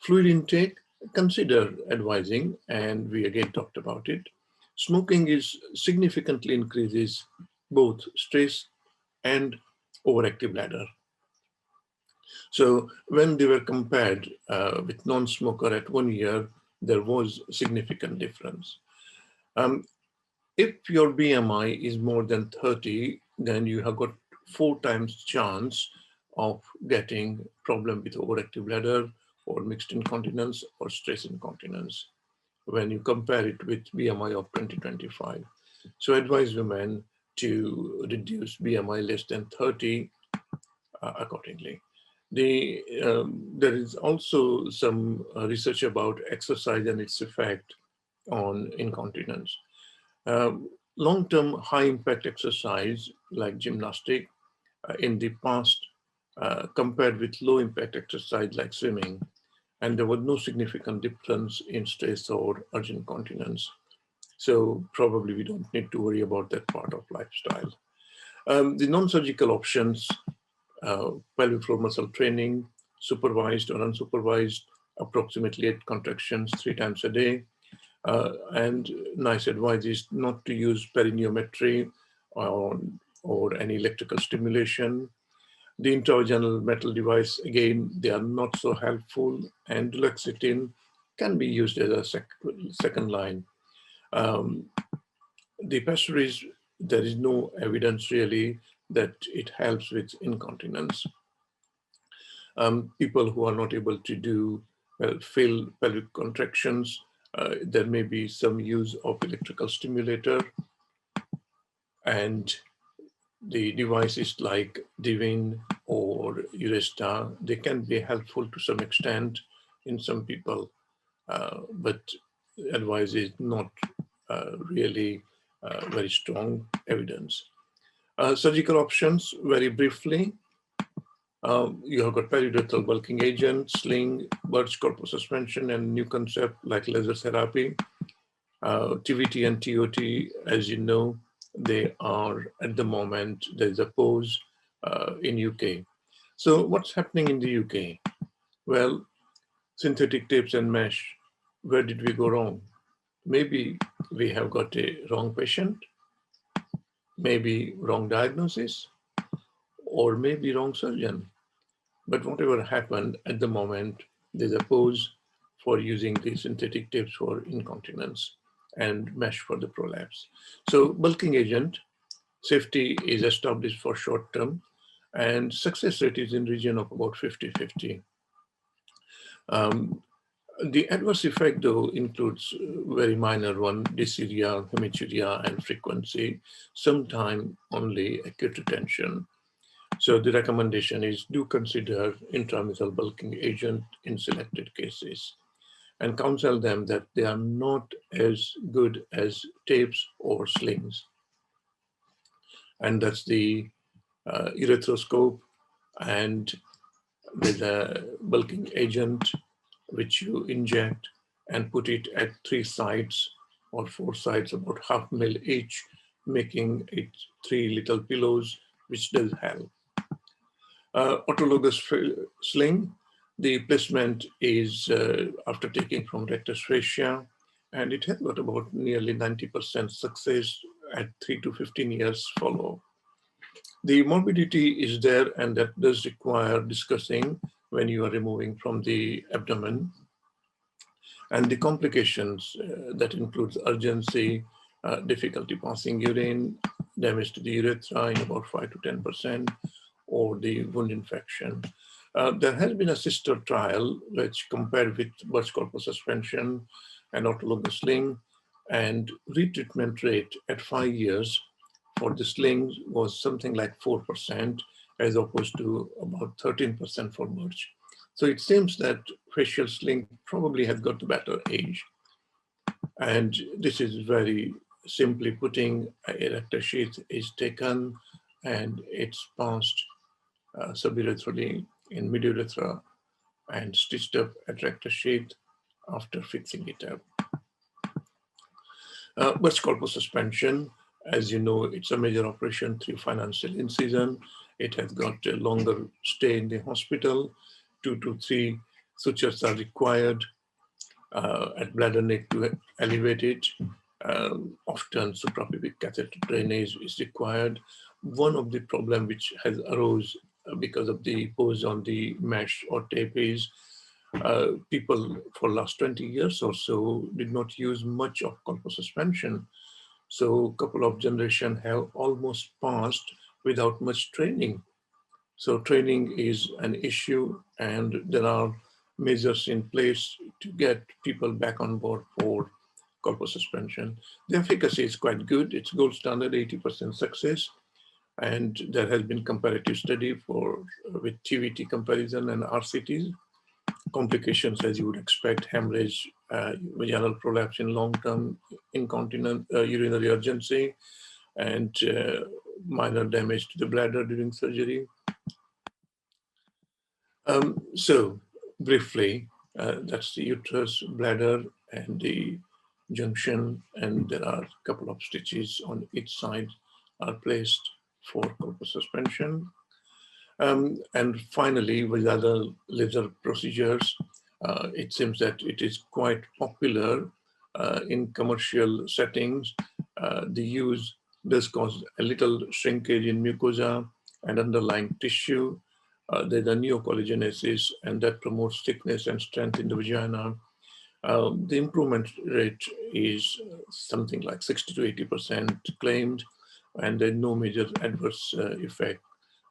Fluid intake, consider advising, and we again talked about it. Smoking is significantly increases both stress and overactive bladder. So when they were compared with non-smoker at 1 year, there was significant difference. If your BMI is more than 30, then you have got 4 times chance of getting problem with overactive bladder or mixed incontinence or stress incontinence when you compare it with BMI of 20-25. So advise women to reduce BMI less than 30 accordingly. There is also some research about exercise and its effect on incontinence. Long-term high-impact exercise like gymnastic in the past compared with low-impact exercise like swimming, and there was no significant difference in stress or urgent incontinence. So probably we don't need to worry about that part of lifestyle. The non-surgical options, pelvic floor muscle training, supervised or unsupervised, approximately 8 contractions 3 times a day. And nice advice is not to use perineometry or any electrical stimulation. The intravaginal metal device, again, they are not so helpful, and duloxetine can be used as a second line. The pessaries, there is no evidence really that it helps with incontinence. People who are not able to do fill pelvic contractions, there may be some use of electrical stimulator, and the devices like Divin or Uresta, they can be helpful to some extent in some people, but advice is not really very strong evidence. Surgical options, very briefly, you have got periurethral bulking agent, sling, Burst corpus suspension, and new concept like laser therapy. TVT and TOT, as you know, they are at the moment, there's a pause in UK. So what's happening in the UK? Well, synthetic tapes and mesh, where did we go wrong? Maybe we have got a wrong patient, maybe wrong diagnosis, or maybe wrong surgeon. But whatever happened at the moment, there's a pause for using the synthetic tips for incontinence and mesh for the prolapse. So bulking agent, safety is established for short term, and success rate is in region of about 50-50. The adverse effect, though, includes very minor one, dysuria, hematuria, and frequency, sometime only acute retention. So the recommendation is do consider intramethal bulking agent in selected cases and counsel them that they are not as good as tapes or slings. And that's the erythroscope and with a bulking agent which you inject and put it at 3 sides or 4 sides, about 0.5 ml each, making it 3 little pillows, which does help. Autologous sling, the placement is after taking from rectus fascia, and it has got about nearly 90% success at 3 to 15 years follow. The morbidity is there, and that does require discussing when you are removing from the abdomen. And the complications that includes urgency, difficulty passing urine, damage to the urethra in about 5 to 10%, or the wound infection. There has been a sister trial which compared with burst corpus suspension and autologous sling, and retreatment rate at 5 years for the slings was something like 4% as opposed to about 13% for burst. So it seems that facial sling probably has got a better age. And this is very simply putting, a rectus sheath is taken and it's passed suburethral in mid-urethra and stitched up at rectus sheath after fixing it up. Burst corpus suspension, as you know, it's a major operation through financial incision. It has got a longer stay in the hospital. 2 to 3 sutures are required at bladder neck to elevate it. Often suprapubic catheter drainage is required. One of the problem which has arose because of the pose on the mesh or tape is people for last 20 years or so did not use much of corpus suspension. So a couple of generations have almost passed without much training. So training is an issue, and there are measures in place to get people back on board for corpus suspension. The efficacy is quite good. It's gold standard, 80% success. And there has been comparative study for with TVT comparison and RCTs. Complications, as you would expect, hemorrhage, vaginal prolapse in long-term incontinent, urinary urgency, and minor damage to the bladder during surgery. So briefly, that's the uterus, bladder, and the junction, and there are a couple of stitches on each side are placed for corpus suspension. And finally, with other laser procedures, it seems that it is quite popular in commercial settings. The use does cause a little shrinkage in mucosa and underlying tissue. There's a neocollagenesis, and that promotes thickness and strength in the vagina. The improvement rate is something like 60 to 80% claimed, and there's no major adverse effect.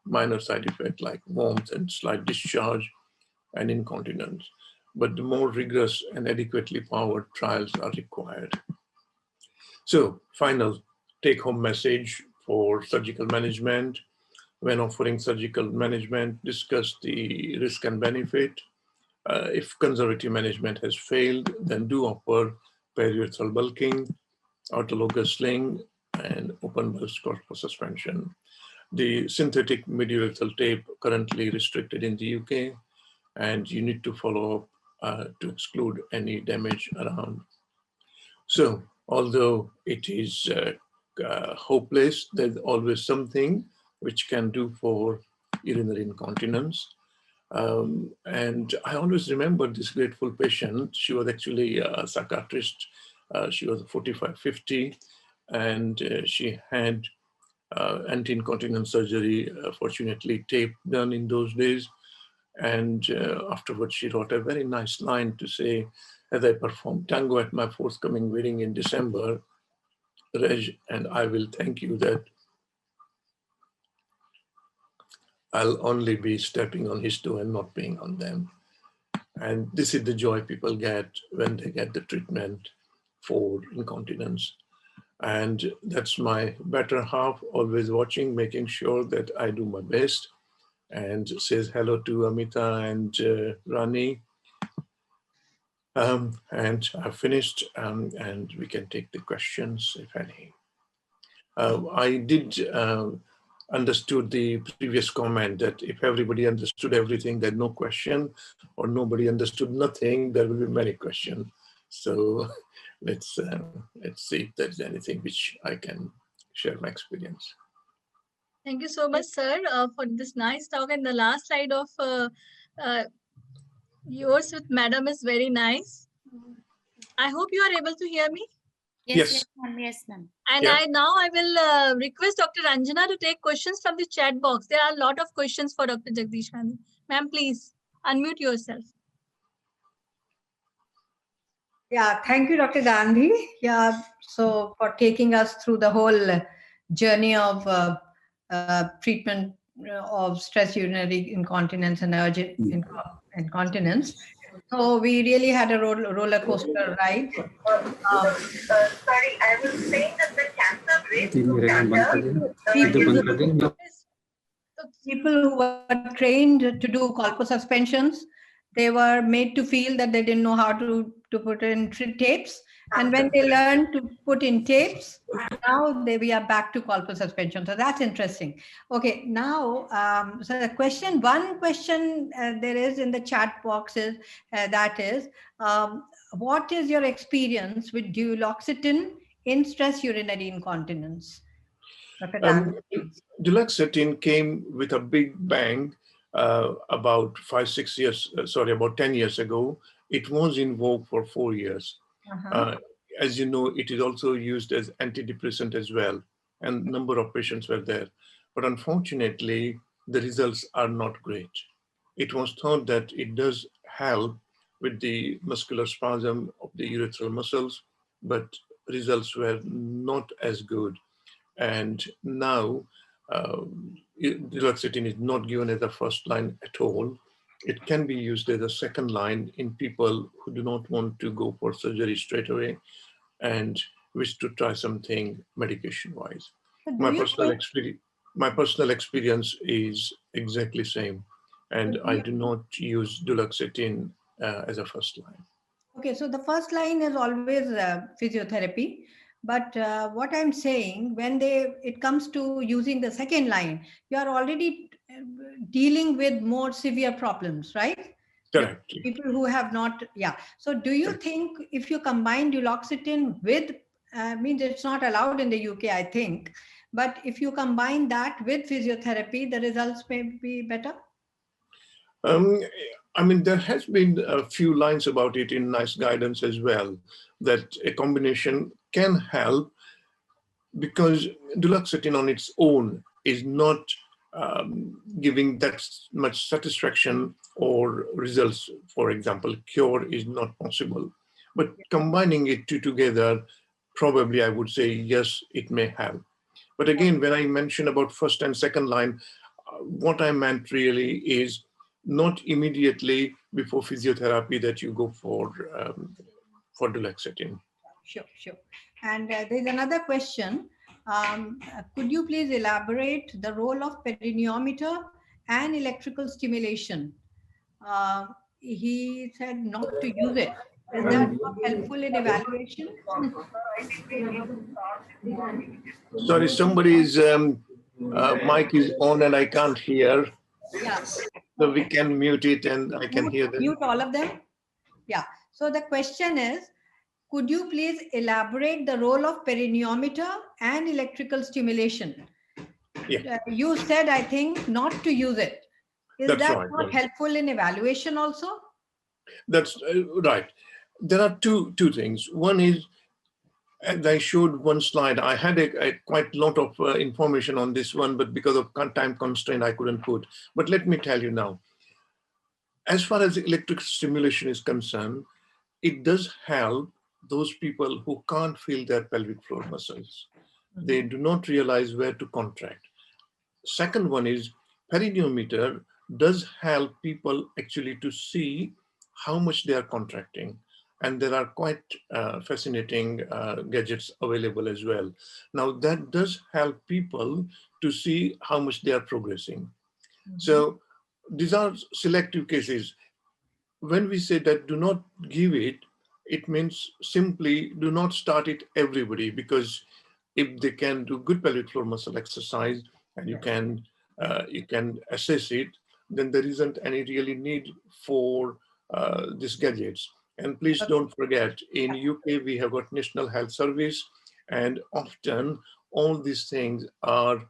Minor side effect like warmth and slight discharge and incontinence. But the more rigorous and adequately powered trials are required. So, final take-home message for surgical management. When offering surgical management, discuss the risk and benefit. If conservative management has failed, then do offer periurethral bulking, autologous sling, and open burst corpus suspension. The synthetic mid-urethral tape currently restricted in the UK, and you need to follow up to exclude any damage around. So, although it is hopeless, there's always something which can do for urinary incontinence. And I always remember this grateful patient. She was actually a psychiatrist. She was 45, 50, and she had anti-incontinence surgery, fortunately tape done in those days. And afterwards, she wrote a very nice line to say, as I perform tango at my forthcoming wedding in December, Reg and I will thank you that I'll only be stepping on his toe and not being on them. And this is the joy people get when they get the treatment for incontinence. And that's my better half, always watching, making sure that I do my best, and says hello to Amita and Rani. And I've finished, and we can take the questions, if any. I did understood the previous comment that if everybody understood everything, there's no question, or nobody understood nothing, there will be many questions. So let's see if there's anything which I can share my experience. Thank you so much, sir, for this nice talk. And the last slide of yours with Madam is very nice. I hope you are able to hear me. Yes. Yes, ma'am. And Yeah. I will request Dr. Anjana to take questions from the chat box. There are a lot of questions for Dr. Jagdish Gandhi. Ma'am, please unmute yourself. Yeah, thank you, Dr. Gandhi. Yeah, so for taking us through the whole journey of treatment of stress urinary incontinence and urgent incontinence. So we really had a roller coaster ride. Sorry, I was saying that the cancer rate People who were trained to do colpo suspensions, they were made to feel that they didn't know how to put in tapes. And when they learned to put in tapes, now we are back to colpo suspension. So that's interesting. Okay, now, so the one question there is in the chat box is, that is, what is your experience with duloxetine in stress urinary incontinence? Dr. Gandhi, please. Duloxetine came with a big bang about 10 years ago. It was in vogue for 4 years. As you know, it is also used as antidepressant as well, and number of patients were there. But unfortunately, the results are not great. It was thought that it does help with the muscular spasm of the urethral muscles, but results were not as good. And now, duloxetine is not given as a first line at all. It can be used as a second line in people who do not want to go for surgery straight away and wish to try something medication-wise. My personal experience is exactly same, and I do not use duloxetine as a first line. Okay, so the first line is always physiotherapy. But what I'm saying, when it comes to using the second line, you are already dealing with more severe problems, right? Correct. People who have not, yeah. So do you think if you combine duloxetine with, means it's not allowed in the UK, I think, but if you combine that with physiotherapy, the results may be better? I mean, there has been a few lines about it in NICE guidance as well, that a combination can help, because duloxetine on its own is not giving that much satisfaction or results. For example, cure is not possible. But combining it two together, probably I would say, yes, it may help. But again, when I mention about first and second line, what I meant really is not immediately before physiotherapy that you go for duloxetine. Sure. And there's another question. Could you please elaborate the role of perineometer and electrical stimulation? He said not to use it. Is that not helpful in evaluation? Sorry, somebody's mic is on and I can't hear. Yeah. So we can mute it and I can hear them. Mute all of them? Yeah. So the question is, could you please elaborate the role of perineometer and electrical stimulation? Yeah. You said, I think, not to use it. Is That's that right, not right. helpful in evaluation also? That's right. There are two things. One is And I showed one slide. I had a quite lot of information on this one, but because of time constraint, I couldn't put. But let me tell you now, as far as electric stimulation is concerned, it does help those people who can't feel their pelvic floor muscles. They do not realize where to contract. Second one is peridiometer does help people actually to see how much they are contracting. And there are quite fascinating gadgets available as well. Now that does help people to see how much they are progressing. So these are selective cases. When we say that do not give it, it means simply do not start it everybody, because if they can do good pelvic floor muscle exercise and you can assess it, then there isn't any really need for these gadgets. And please don't forget, in UK we have got National Health Service, and often all these things are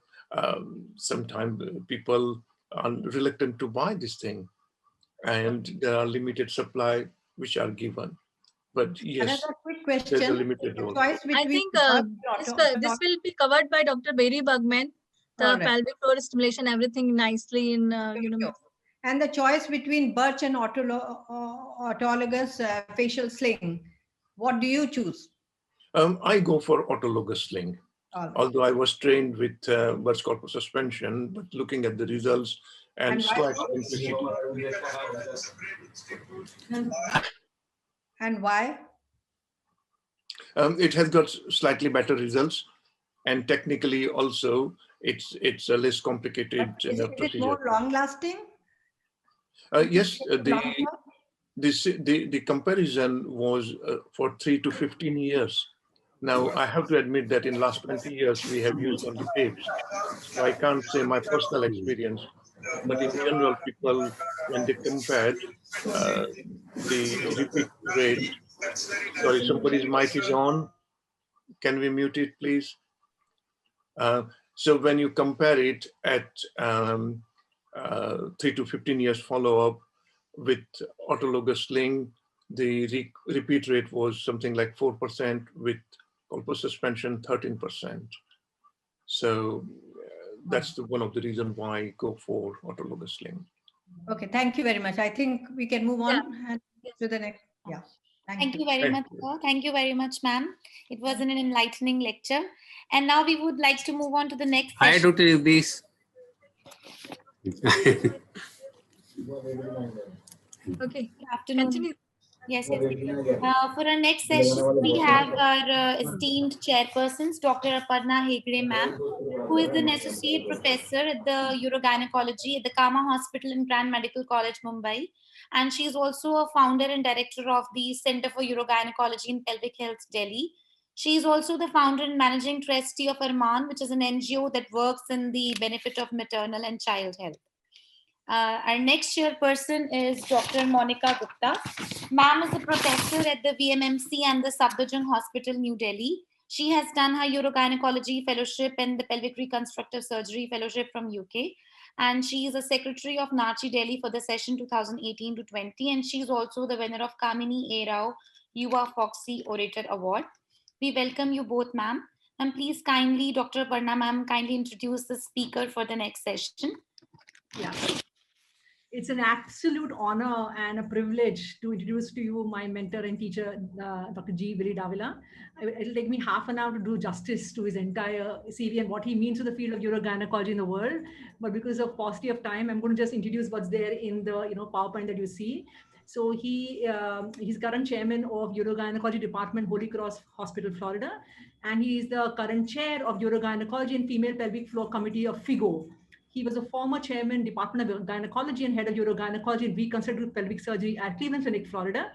sometimes people are reluctant to buy this thing, and there are limited supply which are given. But yes, Another quick there's a question. limited The role. choice I between think this will be covered by Dr. Berry Bugman, the All right. pelvic floor stimulation, everything nicely in and the choice between birch and autologous facial sling. What do you choose? I go for autologous sling. Although I was trained with Birch corpus suspension, but looking at the results and slight simplicity. And why? It has got slightly better results, and technically also it's a less complicated Is it procedure. more long lasting? Yes, the comparison was for 3 to 15 years. Now, I have to admit that in last 20 years, we have used only tapes. So I can't say my personal experience, but in general, people, when they compared the repeat rate, sorry, somebody's mic is on. Can we mute it, please? So when you compare it at 3 to 15 years follow-up with autologous sling, the repeat rate was something like 4%, with corpus suspension 13%. So that's one of the reasons why I go for autologous sling. Okay, thank you very much. I think we can move on to the next. Yeah. Thank you very much, sir. Thank you very much, ma'am. It was an enlightening lecture. And now we would like to move on to the next Hi, session. Dr. Yugdis. Okay. Good afternoon. Continue. Yes. For our next session, we have our esteemed chairpersons, Dr. Aparna Hegde, ma'am, who is an associate professor at the Urogynaecology at the Kama Hospital in Grand Medical College, Mumbai. And she is also a founder and director of the Center for Urogynaecology in Pelvic Health, Delhi. She is also the founder and managing trustee of Arman, which is an NGO that works in the benefit of maternal and child health. Our next chairperson is Dr. Monica Gupta. Ma'am is a professor at the VMMC and the Safdarjung Hospital, New Delhi. She has done her Urogynecology Fellowship and the Pelvic Reconstructive Surgery Fellowship from UK. And she is a secretary of Nachi Delhi for the session 2018 to 20. And she's also the winner of Kamini A. Rao Yuva Foxy Orator Award. We welcome you both, ma'am. And please kindly, Dr. Aparna, ma'am, kindly introduce the speaker for the next session. Yeah. It's an absolute honor and a privilege to introduce to you my mentor and teacher, Dr. G. Billy Davila. It'll take me half an hour to do justice to his entire CV and what he means to the field of urogynecology in the world. But because of paucity of time, I'm going to just introduce what's there in the PowerPoint that you see. So he's current chairman of Urogynecology Department, Holy Cross Hospital, Florida. And he is the current chair of Urogynecology and Female Pelvic Floor Committee of FIGO. He was a former chairman, Department of Gynecology and head of Urogynecology and Reconstructive Pelvic Surgery at Cleveland Clinic, Florida,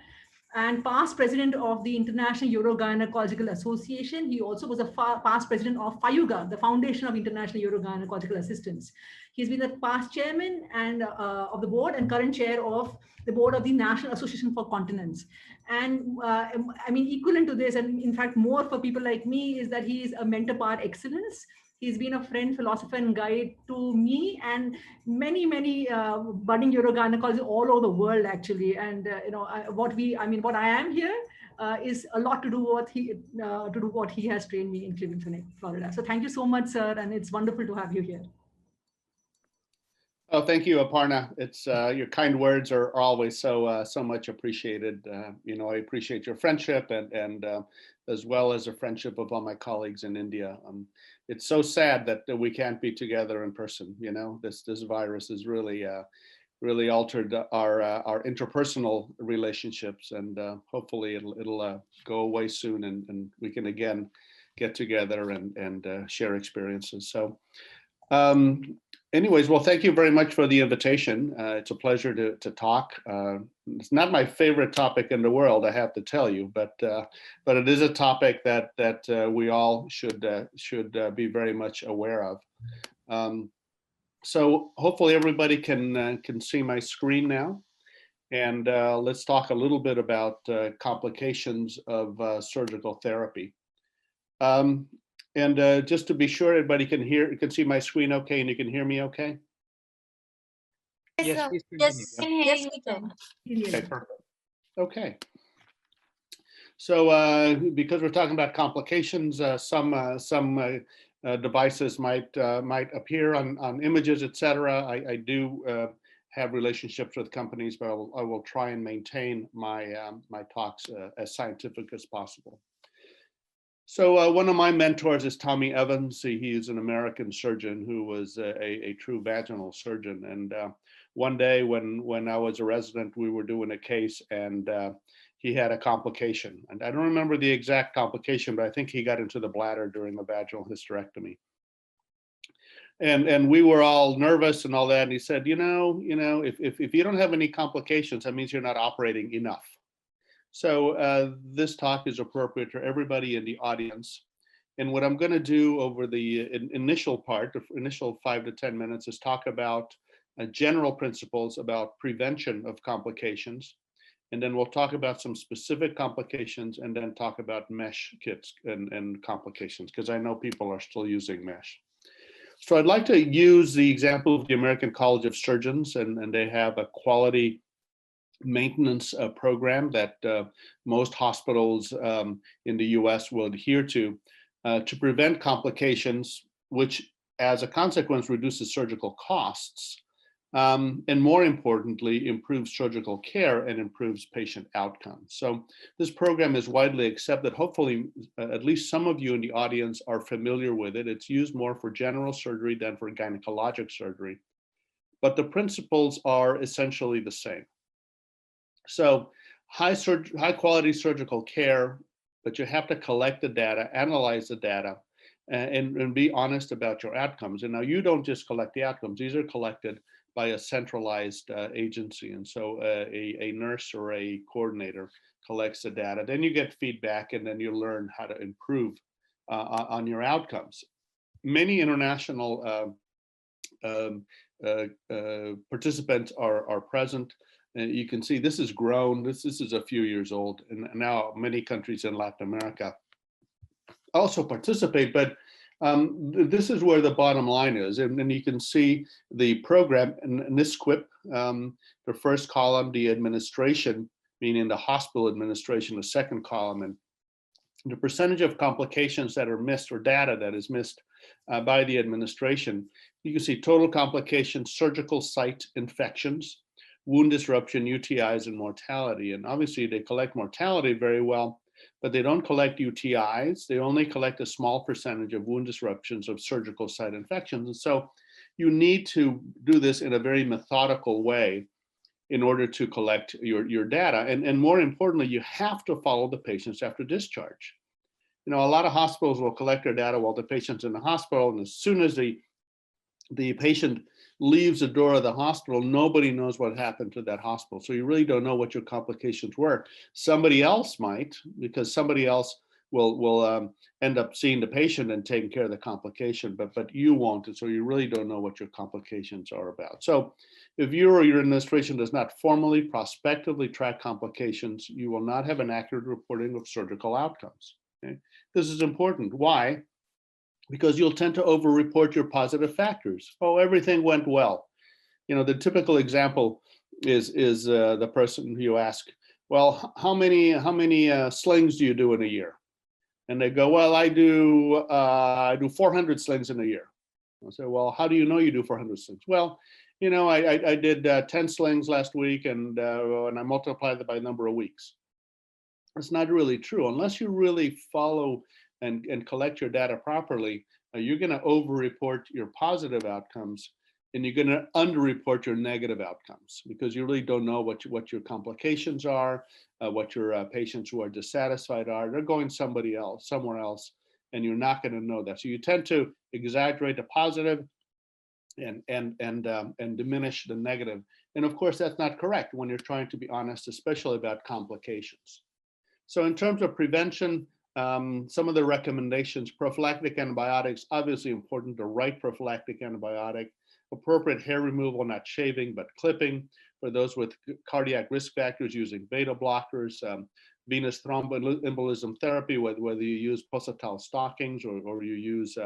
and past president of the International Urogynecological Association. He also was a past president of FIUGA, the Foundation of International Urogynecological Assistance. He's been the past chairman and of the board and current chair of the board of the National Association for Continence. And I mean, equivalent to this, and in fact, more for people like me, is that he is a mentor par excellence. He's been a friend, philosopher, and guide to me and many budding urogynecologists all over the world, actually. And what I am here, is a lot to do what he has trained me in Cleveland, Florida. So thank you so much, sir, and it's wonderful to have you here. Oh, thank you, Aparna. It's your kind words are always so much appreciated. I appreciate your friendship and as well as the friendship of all my colleagues in India. It's so sad that we can't be together in person. This virus has really altered our interpersonal relationships, and hopefully it'll go away soon, and we can again get together and share experiences. So. Anyways, well, thank you very much for the invitation. It's a pleasure to talk. It's not my favorite topic in the world, I have to tell you, but it is a topic that we all should be very much aware of. So hopefully everybody can see my screen now, and let's talk a little bit about complications of surgical therapy. And just to be sure everybody can see my screen okay, and you can hear me okay? Yes, Yes, yes, we can. Okay, perfect. Okay. So because we're talking about complications, some devices might appear on images, etc. I do have relationships with companies, but I will try and maintain my my talks as scientific as possible. So one of my mentors is Tommy Evans. He is an American surgeon who was a true vaginal surgeon. And one day when I was a resident, we were doing a case, and he had a complication. And I don't remember the exact complication, but I think he got into the bladder during the vaginal hysterectomy. And we were all nervous and all that. And he said, if you don't have any complications, that means you're not operating enough. So this talk is appropriate for everybody in the audience. And what I'm going to do over the initial part, the initial 5 to 10 minutes, is talk about general principles about prevention of complications. And then we'll talk about some specific complications, and then talk about mesh kits and complications, because I know people are still using mesh. So I'd like to use the example of the American College of Surgeons, and they have a quality maintenance program that most hospitals in the US will adhere to prevent complications, which as a consequence reduces surgical costs, and more importantly, improves surgical care and improves patient outcomes. So this program is widely accepted. Hopefully, at least some of you in the audience are familiar with it. It's used more for general surgery than for gynecologic surgery, but the principles are essentially the same. So high quality surgical care, but you have to collect the data, analyze the data, and be honest about your outcomes. And now you don't just collect the outcomes, these are collected by a centralized agency. And so a nurse or a coordinator collects the data, then you get feedback, and then you learn how to improve on your outcomes. Many international participants are present. And you can see this has grown. This is a few years old, and now many countries in Latin America also participate. But this is where the bottom line is, and you can see the program in this quip. The first column, the administration, meaning the hospital administration. The second column, and the percentage of complications that are missed, or data that is missed by the administration. You can see total complications, surgical site infections, wound disruption, UTIs, and mortality. And obviously they collect mortality very well, but they don't collect UTIs. They only collect a small percentage of wound disruptions, of surgical site infections. And so you need to do this in a very methodical way in order to collect your data. And more importantly, you have to follow the patients after discharge. A lot of hospitals will collect their data while the patient's in the hospital, and as soon as the patient leaves the door of the hospital, nobody knows what happened to that hospital. So you really don't know what your complications were. Somebody else might, because somebody else will end up seeing the patient and taking care of the complication, but you won't. And so you really don't know what your complications are about. So if you or your administration does not formally, prospectively track complications, you will not have an accurate reporting of surgical outcomes. Okay? This is important. Why? Because you'll tend to over-report your positive factors. Oh, everything went well. The typical example is the person you ask, well, how many slings do you do in a year? And they go, well, I do 400 slings in a year. I say, well, how do you know you do 400 slings? Well, you know, I did 10 slings last week, and I multiplied it by the number of weeks. It's not really true. Unless you really follow and collect your data properly, you're going to over-report your positive outcomes, and you're going to under-report your negative outcomes, because you really don't know what your complications are, what your patients who are dissatisfied are. They're going somewhere else, and you're not going to know that. So you tend to exaggerate the positive and diminish the negative. And of course, that's not correct when you're trying to be honest, especially about complications. So in terms of prevention, some of the recommendations: prophylactic antibiotics, obviously important, the right prophylactic antibiotic, appropriate hair removal, not shaving, but clipping. For those with cardiac risk factors, using beta blockers, venous thromboembolism therapy, whether you use pulsatile stockings or you use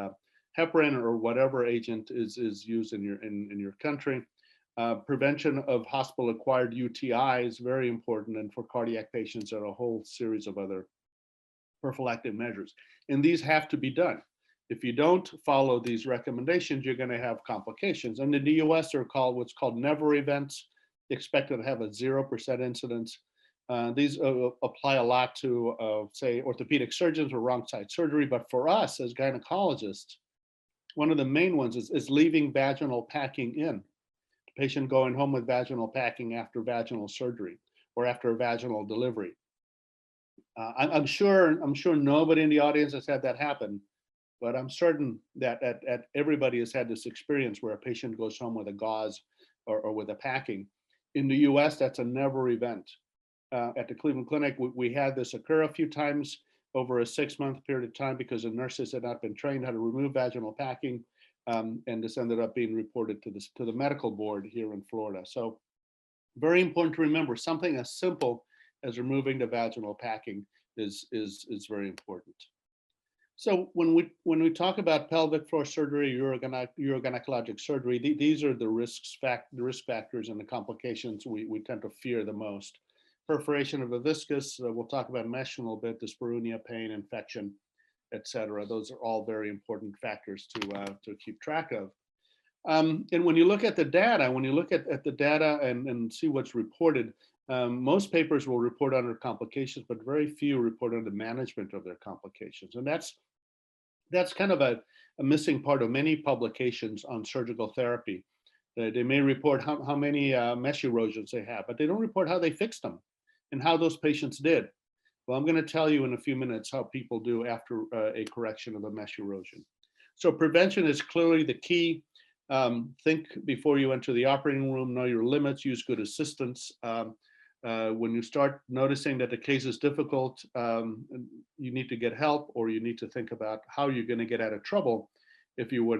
heparin or whatever agent is used in your country. Prevention of hospital-acquired UTI is very important, and for cardiac patients, there are a whole series of other prophylactic measures, and these have to be done. If you don't follow these recommendations, you're going to have complications. And in the US, they're called what's called never events, expected to have a 0% incidence. These apply a lot to, say, orthopedic surgeons or wrong side surgery, but for us as gynecologists, one of the main ones is leaving vaginal packing in. Patient going home with vaginal packing after vaginal surgery or after a vaginal delivery. I'm sure nobody in the audience has had that happen, but I'm certain that everybody has had this experience where a patient goes home with a gauze or with a packing. In the US, that's a never event. At the Cleveland Clinic, we had this occur a few times over a 6-month period of time because the nurses had not been trained how to remove vaginal packing. And this ended up being reported to the medical board here in Florida. So very important to remember, something as simple as removing the vaginal packing is very important. So when we talk about pelvic floor surgery, urogynecologic surgery, these are the risk factors and the complications we tend to fear the most. Perforation of the viscus, we'll talk about mesh in a little bit, dyspareunia, pain, infection, etc. Those are all very important factors to keep track of. And when you look at the data, and see what's reported, most papers will report under complications, but very few report on the management of their complications. And that's kind of a missing part of many publications on surgical therapy. They may report how many mesh erosions they have, but they don't report how they fixed them and how those patients did. Well, I'm going to tell you in a few minutes how people do after a correction of a mesh erosion. So prevention is clearly the key. Think before you enter the operating room, know your limits, use good assistance. When you start noticing that the case is difficult, you need to get help, or you need to think about how you're going to get out of trouble if you were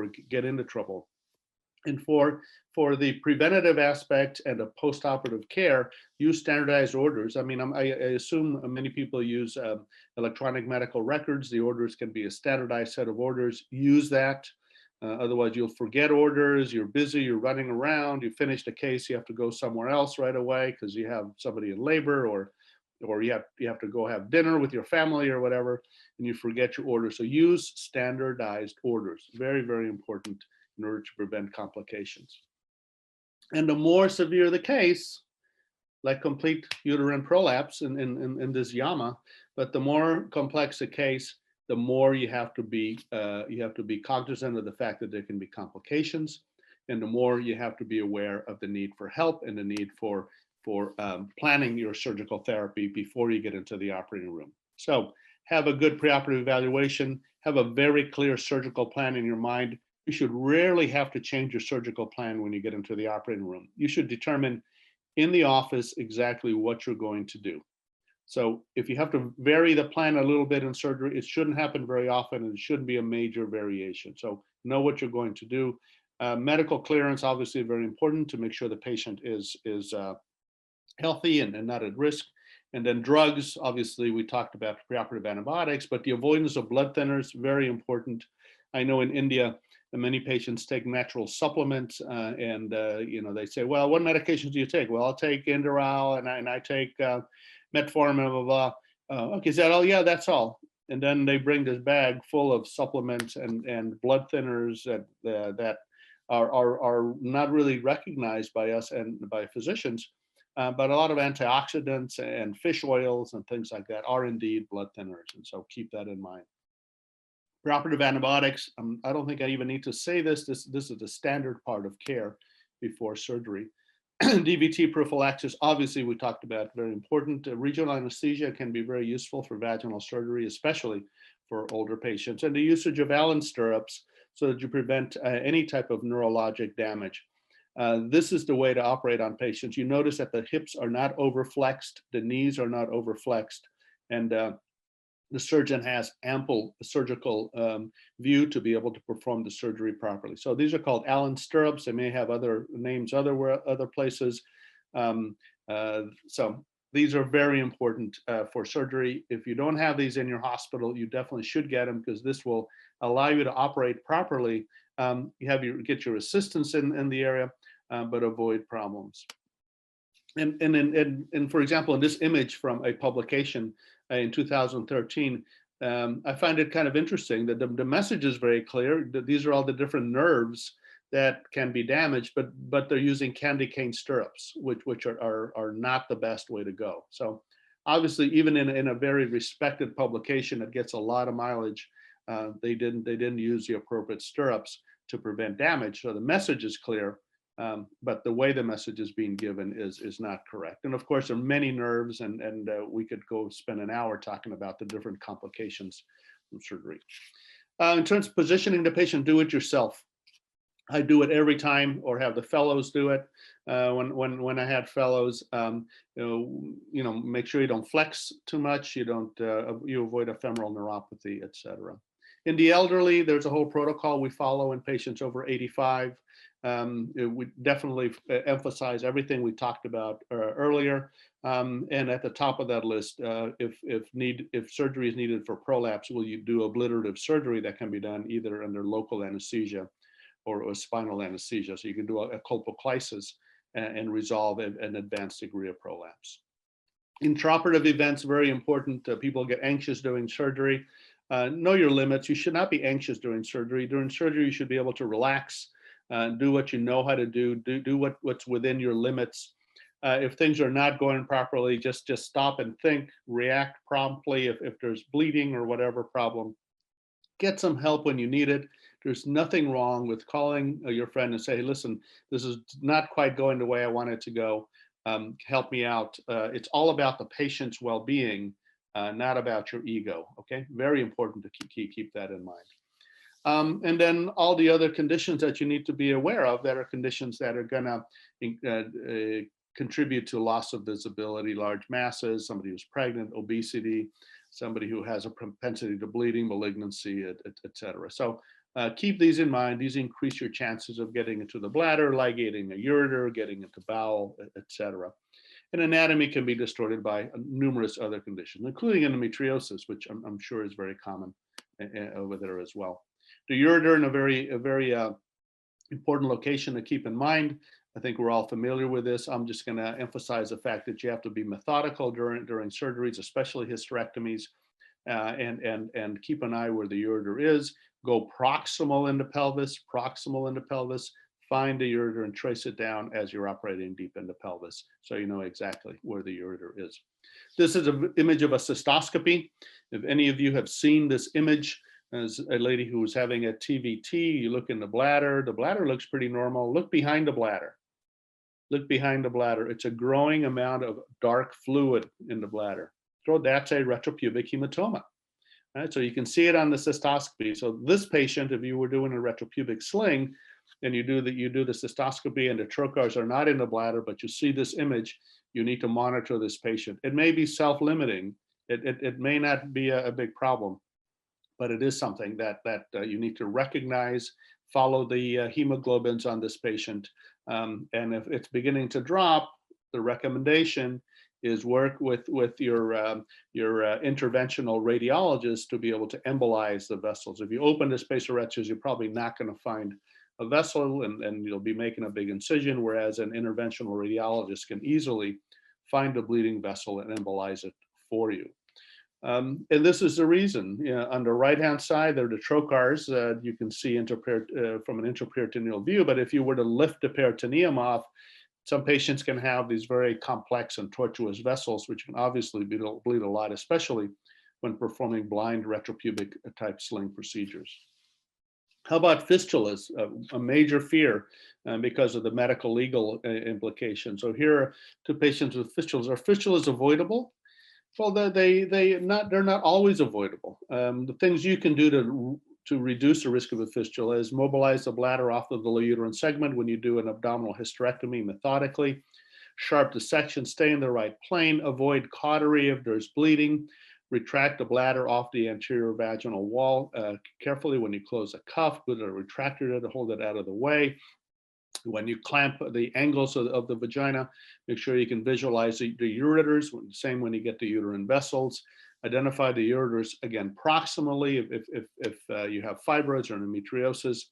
to get into trouble. And for the preventative aspect and the post-operative care, use standardized orders. I mean, I assume many people use electronic medical records. The orders can be a standardized set of orders. Use that. Otherwise, you'll forget orders. You're busy. You're running around. You finish the case. You have to go somewhere else right away because you have somebody in labor, or you have to go have dinner with your family or whatever, and you forget your order. So use standardized orders. Very, very important in order to prevent complications. And the more severe the case, like complete uterine prolapse in this YAMA, but the more complex the case, the more you have to be cognizant of the fact that there can be complications, and the more you have to be aware of the need for help and the need for planning your surgical therapy before you get into the operating room. So have a good preoperative evaluation, have a very clear surgical plan in your mind. You should rarely have to change your surgical plan when you get into the operating room. You should determine in the office exactly what you're going to do. So if you have to vary the plan a little bit in surgery, it shouldn't happen very often, and it shouldn't be a major variation. So know what you're going to do. Medical clearance, obviously very important to make sure the patient is healthy and not at risk. And then drugs, obviously we talked about preoperative antibiotics, but the avoidance of blood thinners, very important. I know in India, And many patients take natural supplements, and they say, well, what medications do you take? Well, I'll take Inderal, and I take metformin, blah, blah, blah. Okay, is that all? Yeah, that's all. And then they bring this bag full of supplements and blood thinners that are not really recognized by us and by physicians. But a lot of antioxidants and fish oils and things like that are indeed blood thinners. And so keep that in mind. Preoperative antibiotics, I don't think I even need to say this. This is the standard part of care before surgery. DVT prophylaxis, obviously we talked about, very important. Regional anesthesia can be very useful for vaginal surgery, especially for older patients. And the usage of Allen stirrups so that you prevent any type of neurologic damage. This is the way to operate on patients. You notice that the hips are not overflexed, the knees are not overflexed, and the surgeon has ample surgical view to be able to perform the surgery properly. So these are called Allen stirrups. They may have other names other places. So these are very important for surgery. If you don't have these in your hospital, you definitely should get them, because this will allow you to operate properly. You get your assistance in the area, but avoid problems. And for example, in this image from a publication in 2013, I find it kind of interesting that the message is very clear that these are all the different nerves that can be damaged, but they're using candy cane stirrups, which are not the best way to go. So obviously, even in a very respected publication that gets a lot of mileage, they didn't use the appropriate stirrups to prevent damage. So the message is clear, but the way the message is being given is not correct. And of course, there are many nerves, and we could go spend an hour talking about the different complications from surgery. In terms of positioning the patient, do it yourself. I do it every time, or have the fellows do it. When I had fellows, make sure you don't flex too much. You avoid ephemeral neuropathy, etc. In the elderly, there's a whole protocol we follow in patients over 85. We definitely emphasize everything we talked about earlier. And at the top of that list, if surgery is needed for prolapse, will you do obliterative surgery that can be done either under local anesthesia or spinal anesthesia. So you can do a colpoclysis and resolve an advanced degree of prolapse. Intraoperative events, very important. People get anxious during surgery. Know your limits. You should not be anxious during surgery. During surgery, you should be able to relax, do what you know how to do what's within your limits. If things are not going properly, just stop and think, react promptly if there's bleeding or whatever problem. Get some help when you need it. There's nothing wrong with calling your friend and say, hey, listen, this is not quite going the way I want it to go. Help me out. It's all about the patient's well-being, not about your ego. Okay, very important to keep that in mind. And then all the other conditions that you need to be aware of that are conditions that are going to contribute to loss of visibility, large masses, somebody who's pregnant, obesity, somebody who has a propensity to bleeding, malignancy, etc. So keep these in mind. These increase your chances of getting into the bladder, ligating a ureter, getting into bowel, etc. And anatomy can be distorted by numerous other conditions, including endometriosis, which I'm sure is very common over there as well. The ureter in a very important location to keep in mind. I think we're all familiar with this. I'm just going to emphasize the fact that you have to be methodical during surgeries, especially hysterectomies, and keep an eye where the ureter is. Go proximal in the pelvis, find the ureter and trace it down as you're operating deep in the pelvis, so you know exactly where the ureter is. This is an image of a cystoscopy. If any of you have seen this image, as a lady who was having a TVT, you look in the bladder looks pretty normal. Look behind the bladder. It's a growing amount of dark fluid in the bladder. So that's a retropubic hematoma. Right? So you can see it on the cystoscopy. So this patient, if you were doing a retropubic sling, and you do the cystoscopy and the trocars are not in the bladder, but you see this image, you need to monitor this patient. It may be self-limiting. It may not be a big problem, but it is something that you need to recognize, follow the hemoglobins on this patient. And if it's beginning to drop, the recommendation is work with your interventional radiologist to be able to embolize the vessels. If you open the spacer retinas, you're probably not going to find a vessel, and you'll be making a big incision, whereas an interventional radiologist can easily find a bleeding vessel and embolize it for you. And this is the reason. On the right-hand side, there are the trocars. You can see from an intraperitoneal view, but if you were to lift the peritoneum off, some patients can have these very complex and tortuous vessels, which can obviously bleed a lot, especially when performing blind retropubic type sling procedures. How about fistulas? A major fear because of the medical legal implications. So here are two patients with fistulas. Are fistulas avoidable? Well, they're not always avoidable. The things you can do to reduce the risk of a fistula is mobilize the bladder off of the low uterine segment when you do an abdominal hysterectomy methodically, sharp dissection, stay in the right plane, avoid cautery if there's bleeding, retract the bladder off the anterior vaginal wall carefully when you close a cuff, put a retractor to hold it out of the way. When you clamp the angles of the vagina, make sure you can visualize the ureters, same when you get the uterine vessels. Identify the ureters, again, proximally if you have fibroids or endometriosis.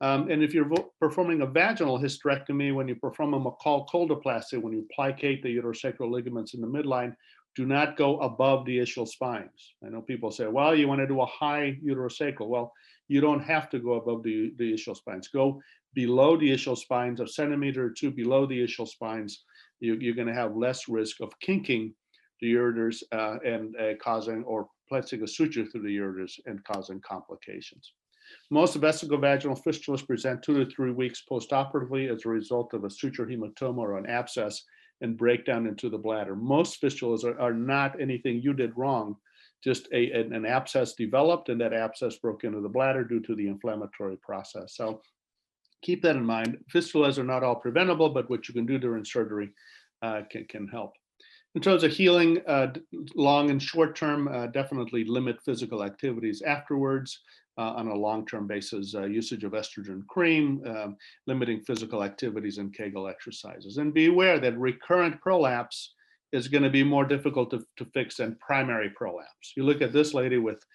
And if you're performing a vaginal hysterectomy, when you perform a McCall-Coldoplasty, when you plicate the uterosacral ligaments in the midline, do not go above the ischial spines. I know people say, well, you want to do a high uterosacral. Well, you don't have to go above the ischial spines. Go below the ischial spines, a centimeter or two below the ischial spines. You're going to have less risk of kinking the ureters and causing or placing a suture through the ureters and causing complications. Most vesicovaginal fistulas present 2 to 3 weeks postoperatively as a result of a suture hematoma or an abscess and break down into the bladder. Most fistulas are not anything you did wrong, just an abscess developed, and that abscess broke into the bladder due to the inflammatory process. So keep that in mind. Fistulas are not all preventable, but what you can do during surgery can help. In terms of healing, long and short term, definitely limit physical activities afterwards on a long-term basis, usage of estrogen cream, limiting physical activities and Kegel exercises. And be aware that recurrent prolapse is going to be more difficult to fix than primary prolapse. You look at this lady with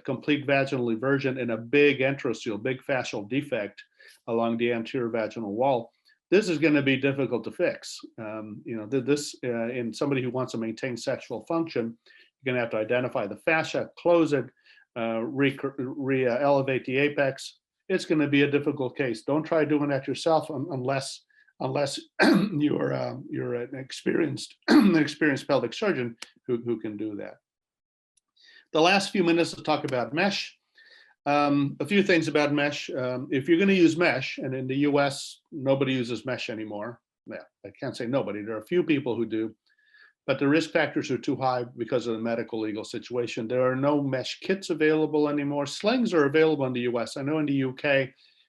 complete vaginal eversion and a big enterocele, big fascial defect along the anterior vaginal wall. This is going to be difficult to fix. In somebody who wants to maintain sexual function, you're going to have to identify the fascia, close it, elevate the apex. It's going to be a difficult case. Don't try doing that yourself unless you're an experienced pelvic surgeon who can do that. The last few minutes to talk about mesh. A few things about mesh. If you're going to use mesh, and in the US, nobody uses mesh anymore. Yeah, I can't say nobody. There are a few people who do, but the risk factors are too high because of the medical legal situation. There are no mesh kits available anymore. Slings are available in the US. I know in the UK,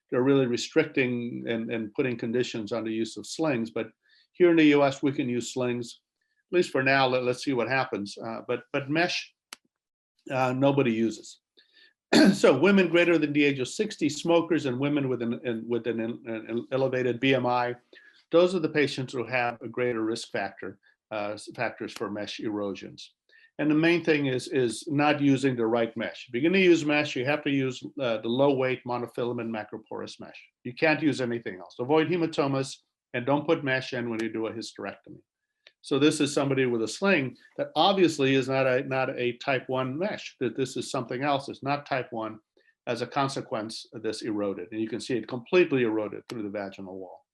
they're really restricting and putting conditions on the use of slings, but here in the US, we can use slings, at least for now. Let's see what happens. But mesh, nobody uses. So women greater than the age of 60, smokers, and women with an elevated BMI, those are the patients who have a greater risk factors for mesh erosions. And the main thing is not using the right mesh. If you're going to use mesh, you have to use the low weight monofilament macroporous mesh. You can't use anything else. Avoid hematomas and don't put mesh in when you do a hysterectomy. So this is somebody with a sling that obviously is not a type 1 mesh, that this is something else. It's not type 1. As a consequence, this eroded. And you can see it completely eroded through the vaginal wall.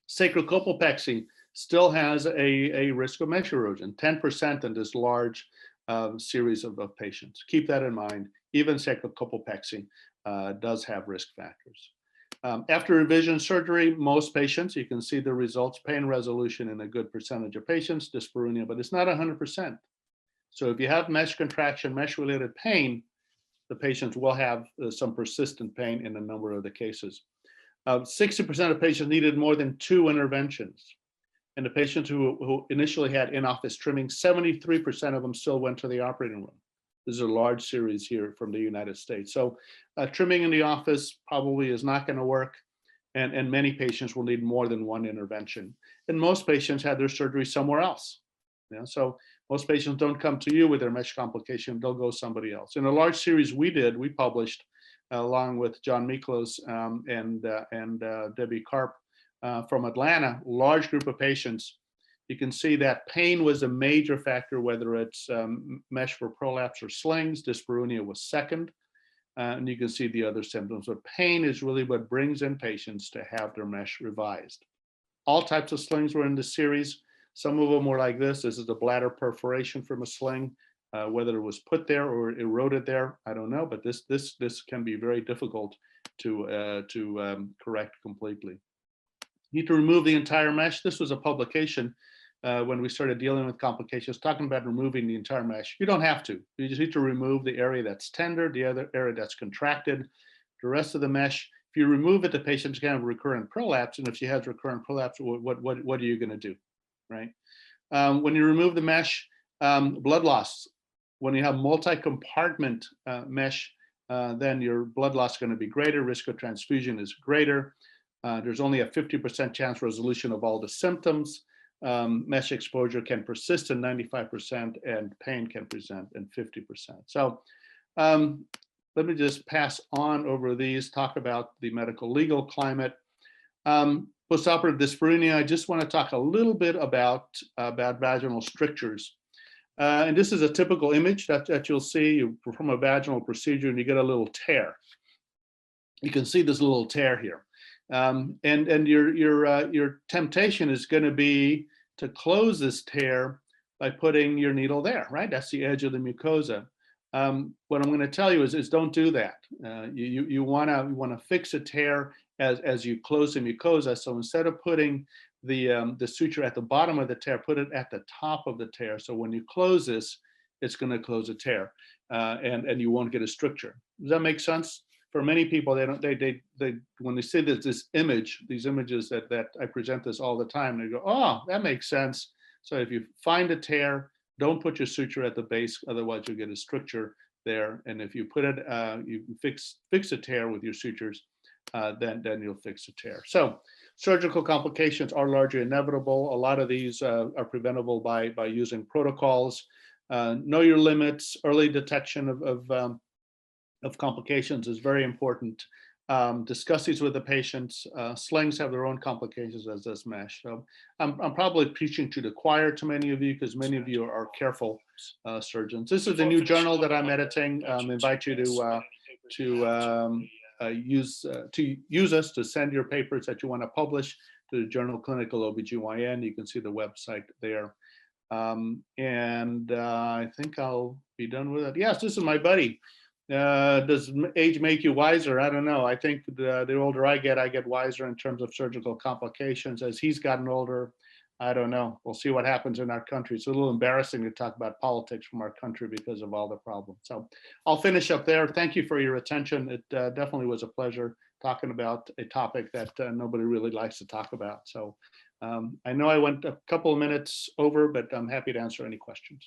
Sacrocolpopexy still has a risk of mesh erosion, 10% in this large series of patients. Keep that in mind. Even sacrocolpopexy does have risk factors. After revision surgery, most patients, you can see the results, pain resolution in a good percentage of patients, dyspareunia, but it's not 100%. So if you have mesh contraction, mesh-related pain, the patients will have some persistent pain in a number of the cases. 60% of patients needed more than 2 interventions. And the patients who initially had in-office trimming, 73% of them still went to the operating room. This is a large series here from the United States. So trimming in the office probably is not going to work. And many patients will need more than 1 intervention. And most patients had their surgery somewhere else. So most patients don't come to you with their mesh complication, they'll go somebody else. In a large series we published along with John Miklos and Debbie Karp from Atlanta, large group of patients. You can see that pain was a major factor, whether it's mesh for prolapse or slings. Dyspareunia was second. And you can see the other symptoms. But pain is really what brings in patients to have their mesh revised. All types of slings were in the series. Some of them were like this. This is a bladder perforation from a sling. Whether it was put there or eroded there, I don't know. But this can be very difficult to correct completely. You need to remove the entire mesh. This was a publication when we started dealing with complications, talking about removing the entire mesh. You don't have to. You just need to remove the area that's tender, the other area that's contracted, the rest of the mesh. If you remove it, the patient's going to have recurrent prolapse, and if she has recurrent prolapse, what are you going to do, right? When you remove the mesh, blood loss. When you have multi-compartment mesh, then your blood loss is going to be greater. Risk of transfusion is greater. There's only a 50% chance resolution of all the symptoms. Mesh exposure can persist in 95% and pain can present in 50%. So let me just pass on over these, talk about the medical legal climate. Postoperative dyspareunia, I just want to talk a little bit about vaginal strictures. And this is a typical image that you'll see. You perform a vaginal procedure and you get a little tear. You can see this little tear here. And your temptation is going to be to close this tear by putting your needle there, right? That's the edge of the mucosa. What I'm going to tell you is don't do that. You want to fix a tear as you close the mucosa. So instead of putting the suture at the bottom of the tear, put it at the top of the tear. So when you close this, it's going to close a tear, and you won't get a stricture. Does that make sense? For many people, when they see this image, these images that I present this all the time, they go, oh, that makes sense. So if you find a tear, don't put your suture at the base, otherwise you'll get a stricture there. And if you put it, you fix a tear with your sutures, then you'll fix a tear. So surgical complications are largely inevitable. A lot of these are preventable by using protocols. Know your limits. Early detection of complications is very important. Discuss these with the patients. Slings have their own complications, as does mesh. So I'm probably preaching to the choir to many of you, because many of you are careful surgeons. This is the new journal that I'm editing. Invite you to use us to send your papers that you want to publish to the journal Clinical OBGYN. You can see the website there. And I think I'll be done with it. Yes, this is my buddy. Does age make you wiser? I don't know. I think the older I get wiser in terms of surgical complications. As he's gotten older, I don't know. We'll see what happens in our country. It's a little embarrassing to talk about politics from our country because of all the problems. So I'll finish up there. Thank you for your attention. It definitely was a pleasure talking about a topic that nobody really likes to talk about. So I know I went a couple of minutes over, but I'm happy to answer any questions.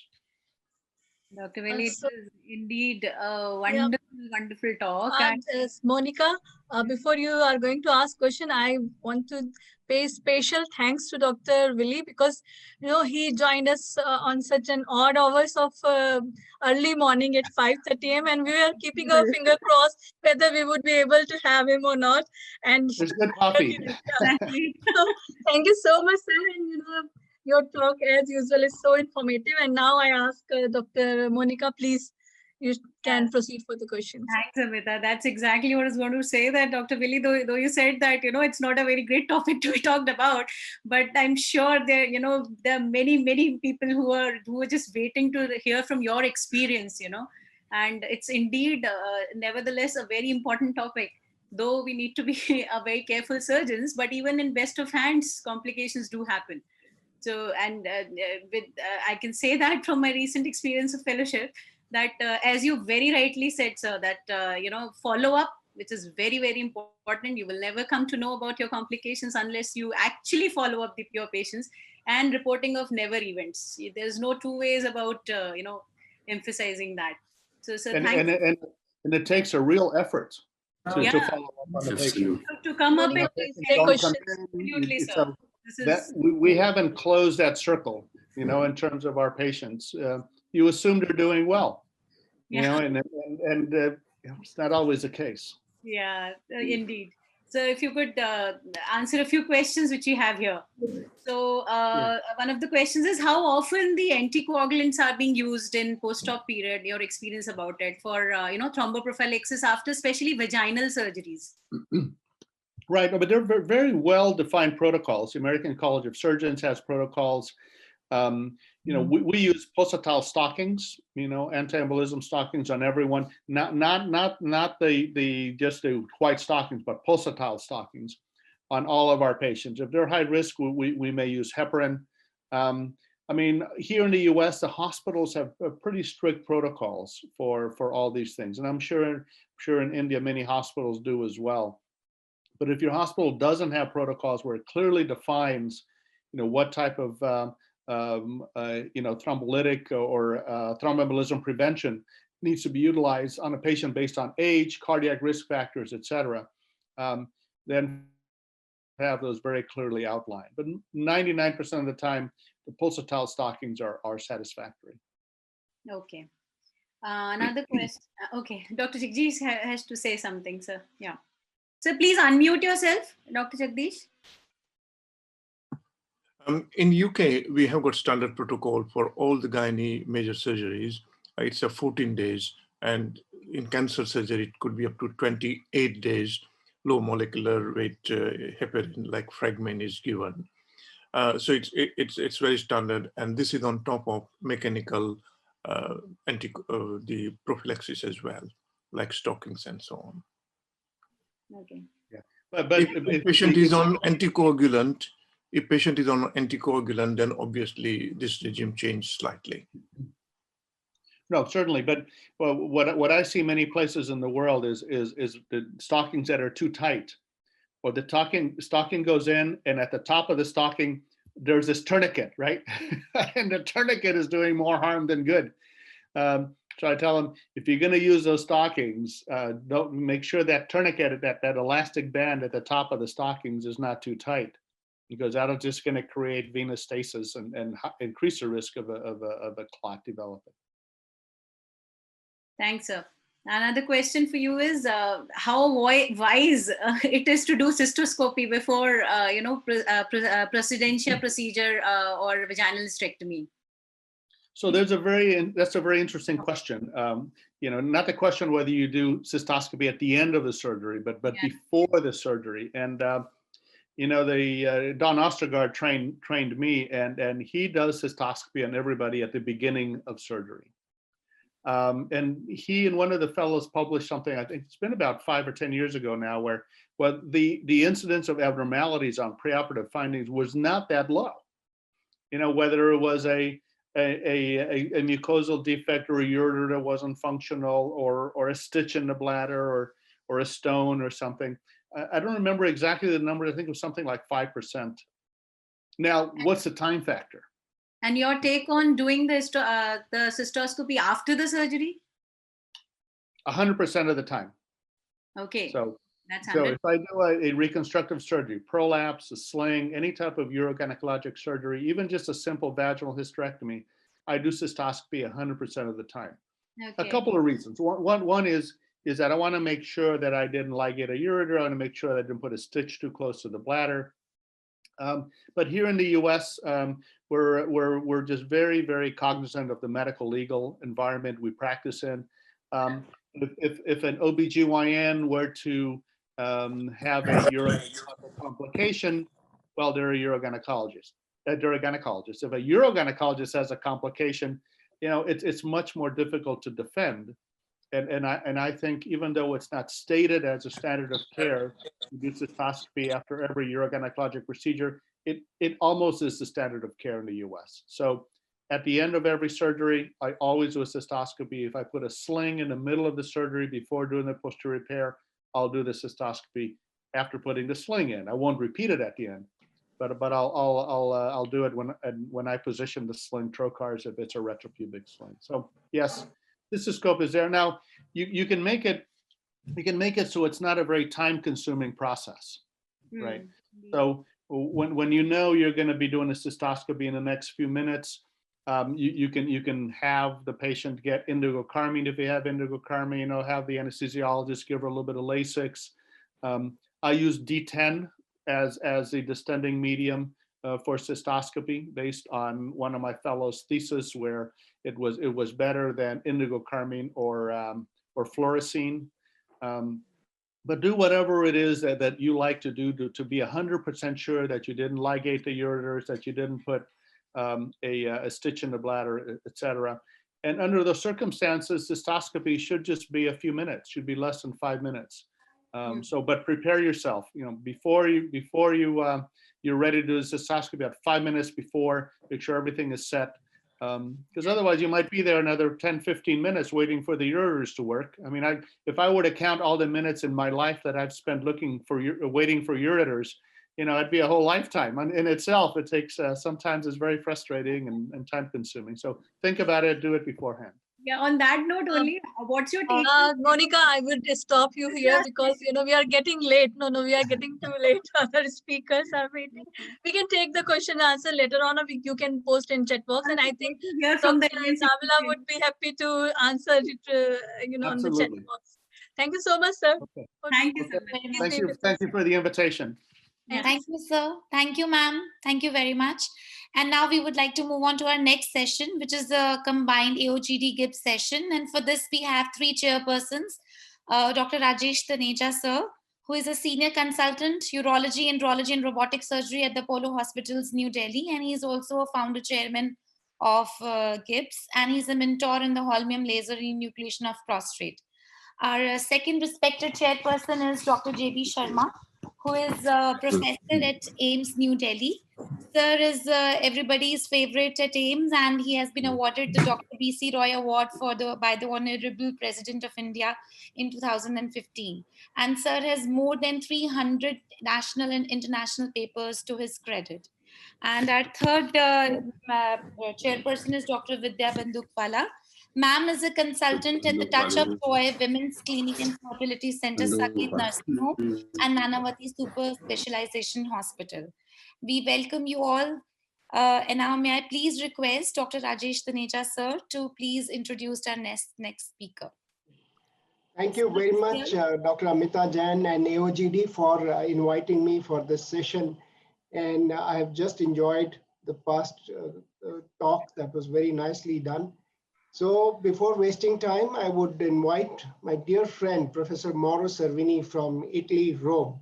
Dr. Willie, it So- was indeed a wonderful talk. And Monica, before you are going to ask question, I want to pay special thanks to Dr. Willie, because he joined us on such an odd hours of early morning at 5:30 a.m. and we were keeping our finger crossed whether we would be able to have him or not. And There's good coffee. So, thank you so much, sir. And your talk, as usual, is so informative. And now I ask Dr. Monica, please, you can proceed for the questions. thanks, Amita. That's exactly what I was going to say, that Dr. Willie, though you said that, it's not a very great topic to be talked about, but I'm sure there are many people who are just waiting to hear from your experience, and it's indeed, nevertheless, a very important topic. Though we need to be a very careful surgeons, but even in best of hands, complications do happen. So, and I can say that from my recent experience of fellowship, that as you very rightly said, sir, that follow up, which is very, very important. You will never come to know about your complications unless you actually follow up with your patients, and reporting of never events. There's no two ways about emphasizing that. So thank you. And it takes a real effort to Yeah. follow up on the patient. To come up Monica, with please these take Don't questions. come in, Absolutely, it's sir. a this that is we haven't closed that circle, you know, in terms of our patients. You assume they're doing well, you know, and it's not always the case. yeah, indeed. So if you could answer a few questions which you have here. So one of the questions is how often the anticoagulants are being used in post-op period, your experience about it for, thromboprophylaxis after especially vaginal surgeries. Right, but they're very well-defined protocols. The American College of Surgeons has protocols. We use pulsatile stockings, anti-embolism stockings on everyone. Not the just the white stockings, but pulsatile stockings on all of our patients. If they're high risk, we may use heparin. Here in the U.S., the hospitals have pretty strict protocols for all these things, and I'm sure in India many hospitals do as well. But if your hospital doesn't have protocols where it clearly defines, what type of thrombolytic or thromboembolism prevention needs to be utilized on a patient based on age, cardiac risk factors, et cetera, then have those very clearly outlined. But 99% of the time, the pulsatile stockings are satisfactory. Okay. Another question. Okay, Dr. Jagdish has to say something, sir. Yeah. So please unmute yourself, Dr. Jagdish. In UK, we have got standard protocol for all the gynae major surgeries. It's a 14 days, and in cancer surgery, it could be up to 28 days. Low molecular weight heparin like fragment is given. So it's very standard, and this is on top of mechanical the prophylaxis as well, like stockings and so on. Okay. Yeah, but if patient is on anticoagulant, then obviously this regime changed slightly. No, certainly, but what I see many places in the world is the stockings that are too tight, or the stocking goes in, and at the top of the stocking there's this tourniquet, right? And the tourniquet is doing more harm than good. So I tell them, if you're going to use those stockings, don't make sure that tourniquet, that elastic band at the top of the stockings is not too tight, because that'll just going to create venous stasis and increase the risk of a clot developing. Thanks, sir. Another question for you is how wise it is to do cystoscopy before, procedentia procedure or vaginal hysterectomy. So that's a very interesting question. Not the question whether you do cystoscopy at the end of the surgery, but before the surgery. And Don Ostergaard trained me, and he does cystoscopy on everybody at the beginning of surgery. And he and one of the fellows published something, I think it's been about 5 or 10 years ago now, where the incidence of abnormalities on preoperative findings was not that low. Whether it was a mucosal defect or a ureter that wasn't functional, or a stitch in the bladder, or a stone or something. I don't remember exactly the number. I think it was something like 5%. Now, what's the time factor? And your take on doing the cystoscopy after the surgery? 100% of the time. Okay. So that's if I do a reconstructive surgery, prolapse, a sling, any type of urogynecologic surgery, even just a simple vaginal hysterectomy, I do cystoscopy 100% of the time. Okay. A couple of reasons. One is that I want to make sure that I didn't ligate a ureter. I want to make sure that I didn't put a stitch too close to the bladder. But here in the U.S., we're just very, very cognizant of the medical legal environment we practice in. If an OBGYN were to have a urogynecologic complication, well, they're a urogynecologist. They're a gynecologist. If a urogynecologist has a complication, it's much more difficult to defend. And I think, even though it's not stated as a standard of care to do cystoscopy after every urogynecologic procedure, it almost is the standard of care in the US. So at the end of every surgery, I always do a cystoscopy. If I put a sling in the middle of the surgery before doing the posterior repair, I'll do the cystoscopy after putting the sling in. I won't repeat it at the end, but I'll do it when I position the sling trocars if it's a retropubic sling. So yes, cystoscope is there. Now you can make it so it's not a very time-consuming process, right? So when you know you're going to be doing a cystoscopy in the next few minutes, you can have the patient get indigo-carmine if you have indigo-carmine, have the anesthesiologist give her a little bit of Lasix. I use D10 as a distending medium for cystoscopy based on one of my fellows' thesis where it was better than indigo-carmine or fluorescein. But do whatever it is that you like to do to be 100% sure that you didn't ligate the ureters, that you didn't put a stitch in the bladder, etc. And under the circumstances, cystoscopy should just be a few minutes, should be less than 5 minutes. But prepare yourself, before you're ready to do the cystoscopy, about 5 minutes before, make sure everything is set. Because otherwise you might be there another 10, 15 minutes waiting for the ureters to work. I mean, if I were to count all the minutes in my life that I've spent waiting for ureters, it'd be a whole lifetime in itself. It takes, sometimes it's very frustrating and time consuming. So think about it, do it beforehand. Yeah, on that note only, what's your take? Monica, I would stop you here because we are getting late. No, we are getting too late. Other speakers are waiting. We can take the question answer later on, or you can post in chat box. And I think Dr. Davila would be happy to answer it, on the chat box. Thank you so much, sir. Okay. Thank you. Thank you for the invitation. Yeah. Thank you, sir. Thank you, ma'am. Thank you very much. And now we would like to move on to our next session, which is a combined AOGD GIBS session. And for this, we have 3 chairpersons. Dr. Rajesh Taneja, sir, who is a senior consultant, urology, andrology, and robotic surgery at the Apollo Hospitals, New Delhi. And he's also a founder chairman of GIBS. And he's a mentor in the holmium laser enucleation of prostate. Our second respected chairperson is Dr. J.B. Sharma, who is a professor at AIIMS, New Delhi. Sir is everybody's favorite at AIIMS, and he has been awarded the Dr. B.C. Roy Award by the Honorable President of India in 2015. And Sir has more than 300 national and international papers to his credit. And our third chairperson is Dr. Vidya Bandukpala. Ma'am is a consultant at the Touch of Joy Women's Clinic and Fertility Center, Saket Nursing Home, and Nanavati Super Specialization Hospital. We welcome you all. And now may I please request Dr. Rajesh Taneja, sir, to please introduce our next speaker. Thank you very much, Dr. Amita Jain and AOGD for inviting me for this session. And I have just enjoyed the past talk that was very nicely done. So before wasting time, I would invite my dear friend, Professor Mauro Servini from Italy, Rome.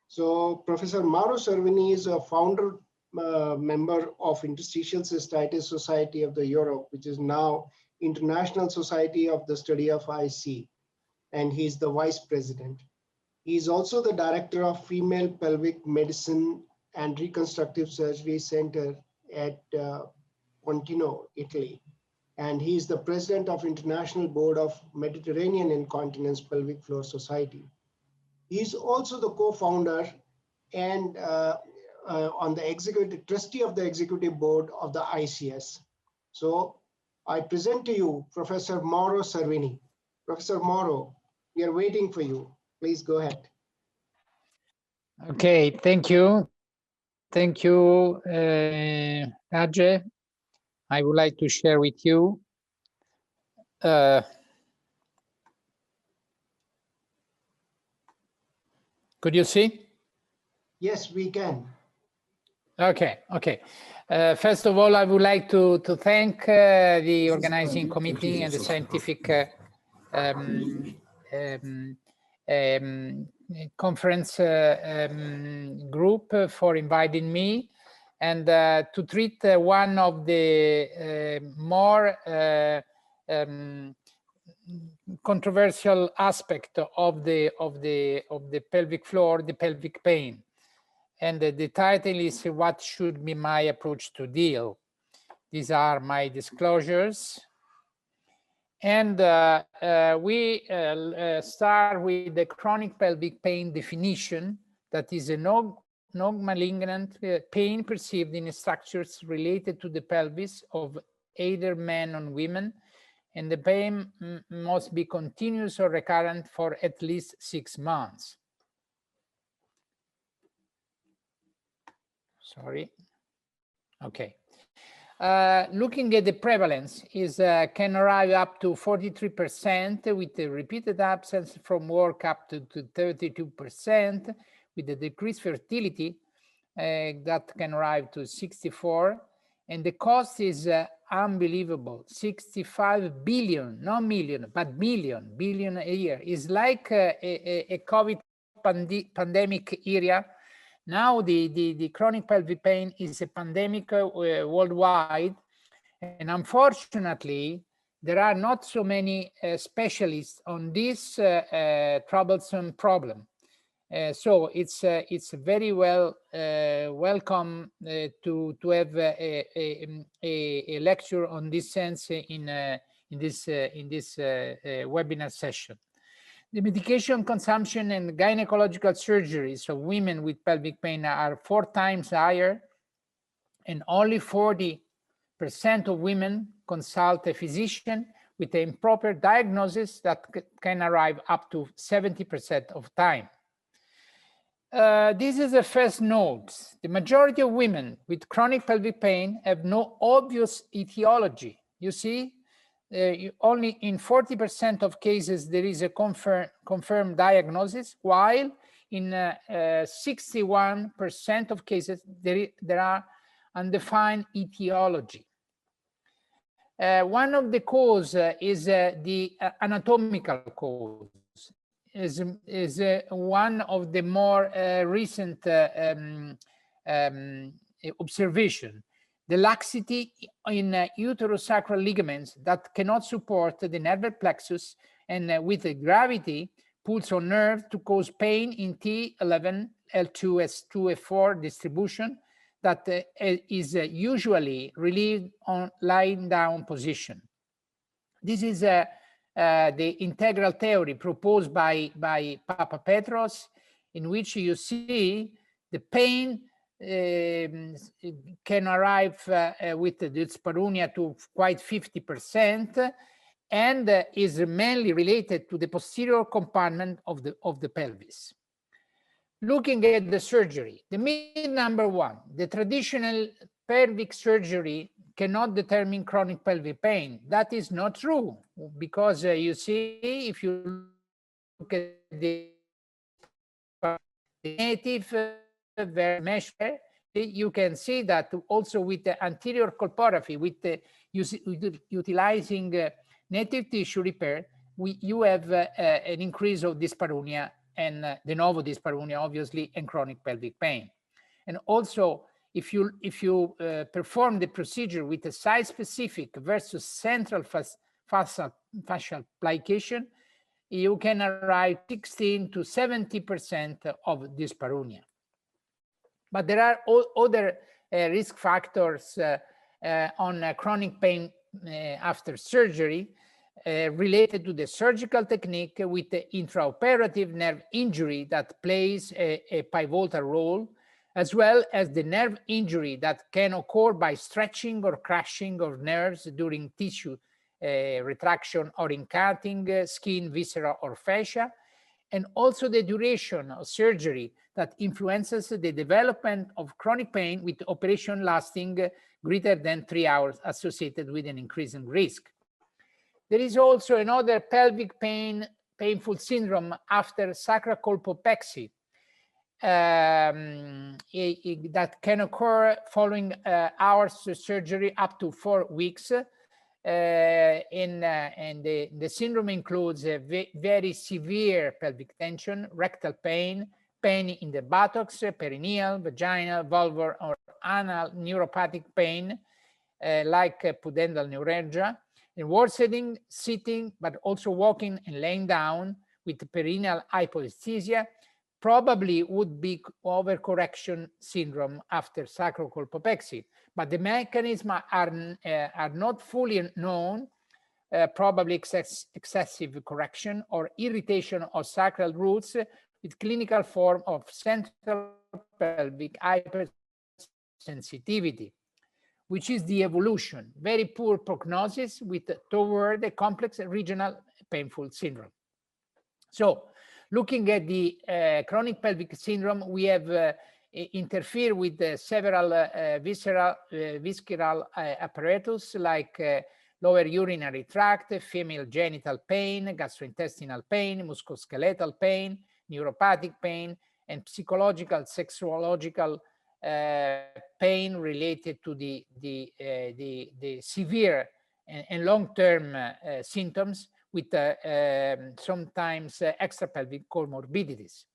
So Professor Mauro Servini is a founder member of Interstitial Cystitis Society of the Europe, which is now International Society of the Study of IC, and he's the vice president. He's also the director of Female Pelvic Medicine and Reconstructive Surgery Center at Pontino, Italy. And he is the president of International Board of Mediterranean Incontinence Pelvic Floor Society. He's also the co-founder and on the executive trustee of the executive board of the ICS. So I present to you Professor Mauro Servini. Professor Mauro, we are waiting for you. Please go ahead. Okay, thank you. Thank you, Ajay. I would like to share with you could you see? Yes, we can. Okay. First of all, I would like to thank the organizing committee and the scientific conference group for inviting me and to treat one of the more controversial aspect of the pelvic floor, the pelvic pain. And the title is "What Should Be My Approach to Deal?" These are my disclosures. And we start with the chronic pelvic pain definition, that is a non-malignant pain perceived in structures related to the pelvis of either men or women, and the pain must be continuous or recurrent for at least 6 months. Sorry. Okay. Looking at the prevalence can arrive up to 43% with the repeated absence from work up to 32%, with the decreased fertility that can arrive to 64%, and the cost is unbelievable, 65 billion, not million, but billion a year. It's like a COVID pandemic era. Now the chronic pelvic pain is a pandemic worldwide, and unfortunately, there are not so many specialists on this troublesome problem. So it's very welcome to have a lecture on this sense in this webinar session. The medication consumption and gynecological surgeries of women with pelvic pain are 4 times higher, and only 40% of women consult a physician with an improper diagnosis that can arrive up to 70% of time. This is the first note. The majority of women with chronic pelvic pain have no obvious etiology. You see, only in 40% of cases there is a confirmed diagnosis, while in 61% of cases there are undefined etiology. One of the cause is the anatomical cause. Is one of the more recent observation. The laxity in uterosacral ligaments that cannot support the nerve plexus, and with the gravity pulls on nerve to cause pain in T11, L2, S2, F4 distribution that is usually relieved on lying down position. This is the integral theory proposed by Papa Petros, in which you see the pain can arrive with the dyspareunia to quite 50%, and is mainly related to the posterior compartment of the pelvis. Looking at the surgery, the myth number 1, the traditional pelvic surgery cannot determine chronic pelvic pain. That is not true, because you see, if you look at the native measure, you can see that also with the anterior colporrhaphy, with the utilizing native tissue repair, you have an increase of dyspareunia and de novo dyspareunia, obviously, and chronic pelvic pain. And also, if you perform the procedure with a site-specific versus central fascial plication, you can arrive 16 to 70% of dyspareunia. But there are other risk factors on chronic pain after surgery related to the surgical technique, with the intraoperative nerve injury that plays a pivotal role, as well as the nerve injury that can occur by stretching or crushing of nerves during tissue retraction, or in cutting skin, viscera, or fascia, and also the duration of surgery that influences the development of chronic pain, with operation lasting greater than 3 hours, associated with an increasing risk. There is also another pelvic painful syndrome after sacrocolpopexy that can occur following hours of surgery up to 4 weeks. And the syndrome includes a very severe pelvic tension, rectal pain, pain in the buttocks, perineal, vaginal, vulvar, or anal neuropathic pain, like pudendal neuralgia, and worsening sitting, but also walking and laying down with perineal hypoesthesia, probably would be overcorrection syndrome after sacrocolpopexy. But the mechanisms are not fully known, probably excessive correction or irritation of sacral roots with clinical form of central pelvic hypersensitivity, which is the evolution, very poor prognosis toward a complex regional painful syndrome. So, looking at the chronic pelvic syndrome, we have interfere with several visceral apparatus like lower urinary tract, female genital pain, gastrointestinal pain, musculoskeletal pain, neuropathic pain, and psychological, sexuological pain related to the severe and long-term symptoms with sometimes extrapelvic comorbidities.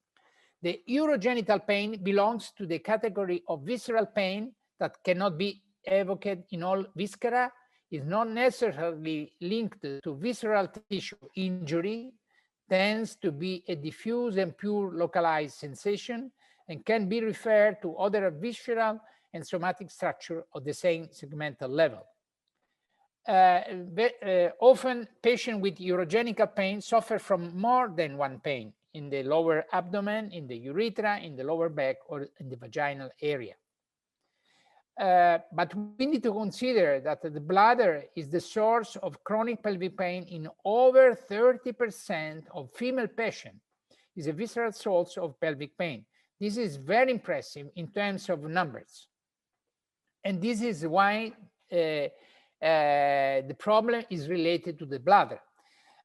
The urogenital pain belongs to the category of visceral pain that cannot be evoked in all viscera, is not necessarily linked to visceral tissue injury, tends to be a diffuse and pure localized sensation, and can be referred to other visceral and somatic structure of the same segmental level. Often patients with urogenital pain suffer from more than one pain in the lower abdomen, in the urethra, in the lower back, or in the vaginal area. But we need to consider that the bladder is the source of chronic pelvic pain in over 30% of female patients. Is a visceral source of pelvic pain. This is very impressive in terms of numbers. And this is why the problem is related to the bladder.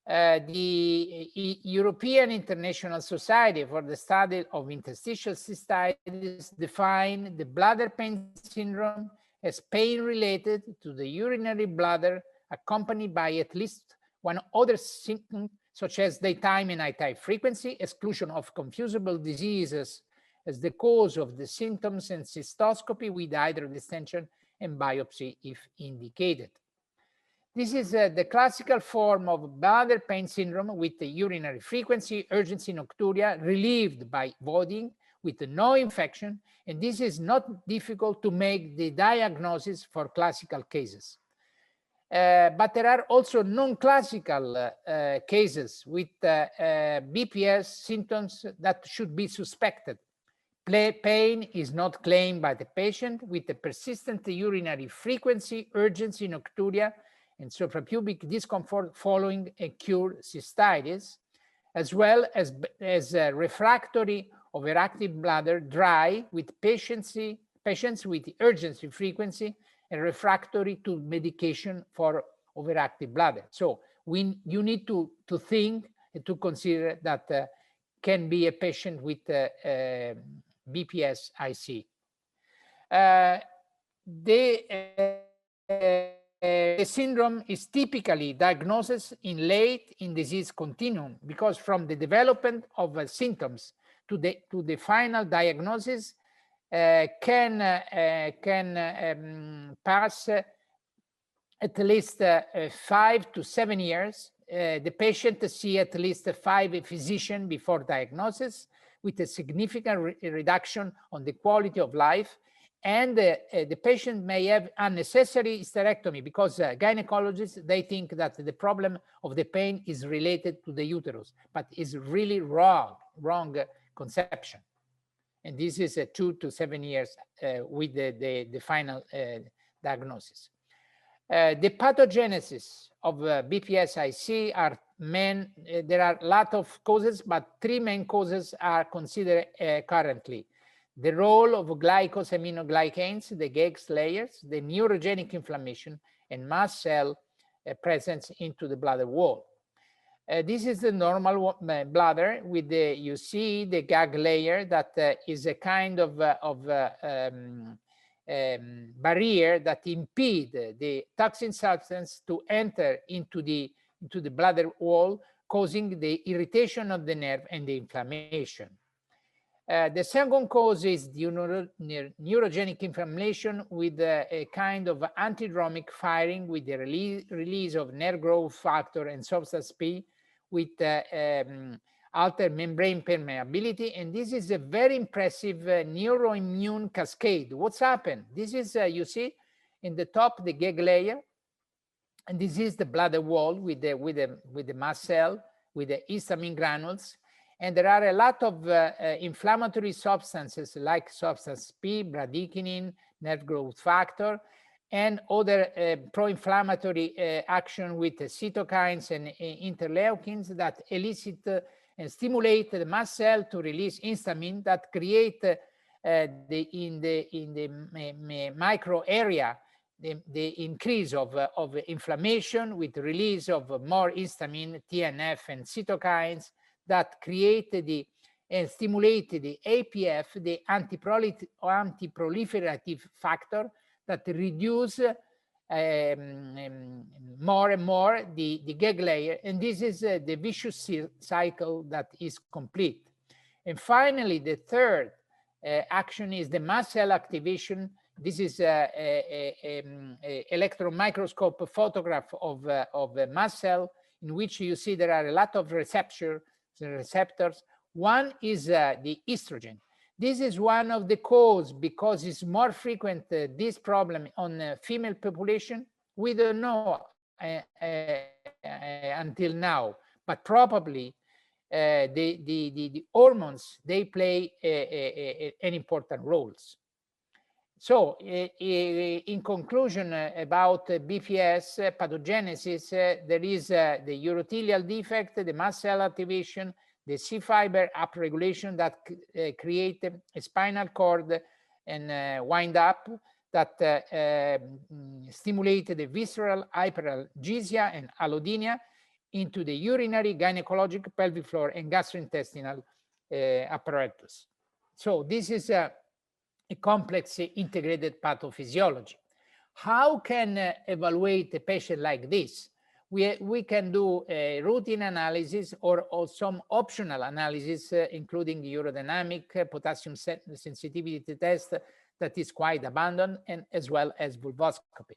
The European International Society for the Study of Interstitial Cystitis define the bladder pain syndrome as pain related to the urinary bladder accompanied by at least one other symptom, such as daytime and nighttime frequency, exclusion of confusable diseases as the cause of the symptoms, and cystoscopy with hydrodistension and biopsy if indicated. This is the classical form of bladder pain syndrome with the urinary frequency, urgency, nocturia, relieved by voiding with no infection, and this is not difficult to make the diagnosis for classical cases. But there are also non-classical cases with BPS symptoms that should be suspected. Pain is not claimed by the patient with a persistent urinary frequency, urgency, nocturia, and suprapubic discomfort following acute cystitis, as well as refractory overactive bladder dry with patients with urgency frequency and refractory to medication for overactive bladder. So you need to think and to consider that can be a patient with BPS-IC. The syndrome is typically diagnosed in late in disease continuum because from the development of symptoms to the final diagnosis can pass at least 5 to 7 years. The patient see at least 5 physicians before diagnosis with a significant reduction on the quality of life. And the patient may have unnecessary hysterectomy because gynecologists, they think that the problem of the pain is related to the uterus, but is really wrong conception. And this is 2 to 7 years with the final diagnosis. The pathogenesis of BPS-IC are there are a lot of causes, but 3 main causes are considered currently. The role of glycosaminoglycans, the GEGS layers, the neurogenic inflammation, and mast cell presence into the bladder wall. This is the normal bladder with you see the GAG layer that is a kind of barrier that impede the toxin substance to enter into the bladder wall, causing the irritation of the nerve and the inflammation. The second cause is the neurogenic inflammation with a kind of antidromic firing with the release of nerve growth factor and substance P with altered membrane permeability. And this is a very impressive neuroimmune cascade. What's happened? This is, you see, in the top, the GEG layer. And this is the bladder wall with the mast cell, with the histamine granules. And there are a lot of inflammatory substances like substance P, bradykinin, nerve growth factor, and other pro-inflammatory action with cytokines and interleukins that elicit and stimulate the mast cell to release histamine that create in the micro area, the increase of inflammation with release of more histamine, TNF, and cytokines that create and stimulate the APF, the antiproliferative factor that reduce more and more the gag layer, and this is the vicious cycle that is complete. And finally, the third action is the mast cell activation. This is a electron microscope photograph of a mast cell in which you see there are a lot of receptors. One is the estrogen. This is one of the cause because it's more frequent, this problem on female population. We don't know until now, but probably the hormones, they play an important roles. So in conclusion about BPS pathogenesis, there is the urothelial defect, the mast cell activation, the C fiber upregulation that create a spinal cord and wind up that stimulate the visceral hyperalgesia and allodynia into the urinary, gynecologic, pelvic floor, and gastrointestinal apparatus. So this is a complex integrated pathophysiology. How can evaluate a patient like this? We can do a routine analysis or some optional analysis, including urodynamic, potassium sensitivity test that is quite abundant, and as well as vulvoscopy.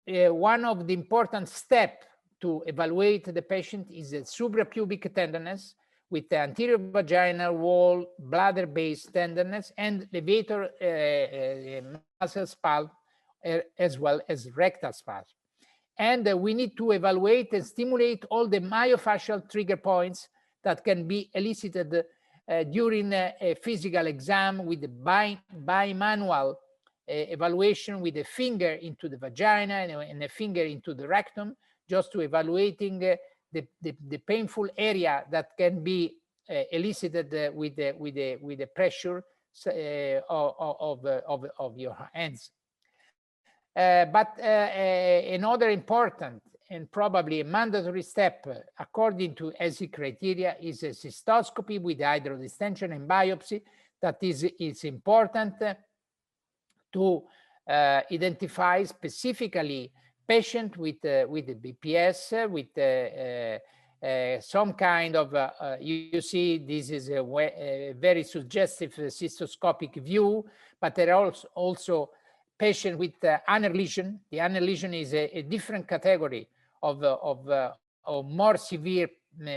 One of the important steps to evaluate the patient is a suprapubic tenderness with the anterior vaginal wall, bladder-based tenderness, and levator muscle spasm, as well as rectal spasm. And we need to evaluate and stimulate all the myofascial trigger points that can be elicited during a physical exam with the bimanual evaluation with a finger into the vagina and a finger into the rectum, just to evaluating the painful area that can be elicited with the pressure of your hands. But another important and probably a mandatory step according to ESI criteria is a cystoscopy with hydrodistension and biopsy. That is important to identify specifically patient with the BPS, with some kind of, you see, this is a very suggestive cystoscopic view, but there are also patients with anal lesion. The anal lesion is a different category of more severe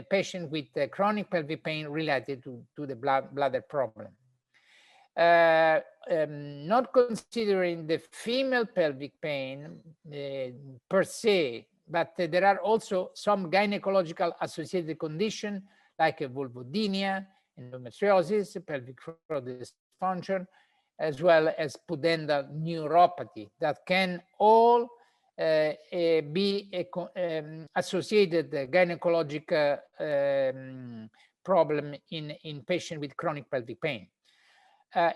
patient with chronic pelvic pain related to the bladder problem. Not considering the female pelvic pain per se, but there are also some gynecological associated conditions like vulvodynia, endometriosis, pelvic floor dysfunction, as well as pudendal neuropathy that can all be associated gynecologic problem in patients with chronic pelvic pain.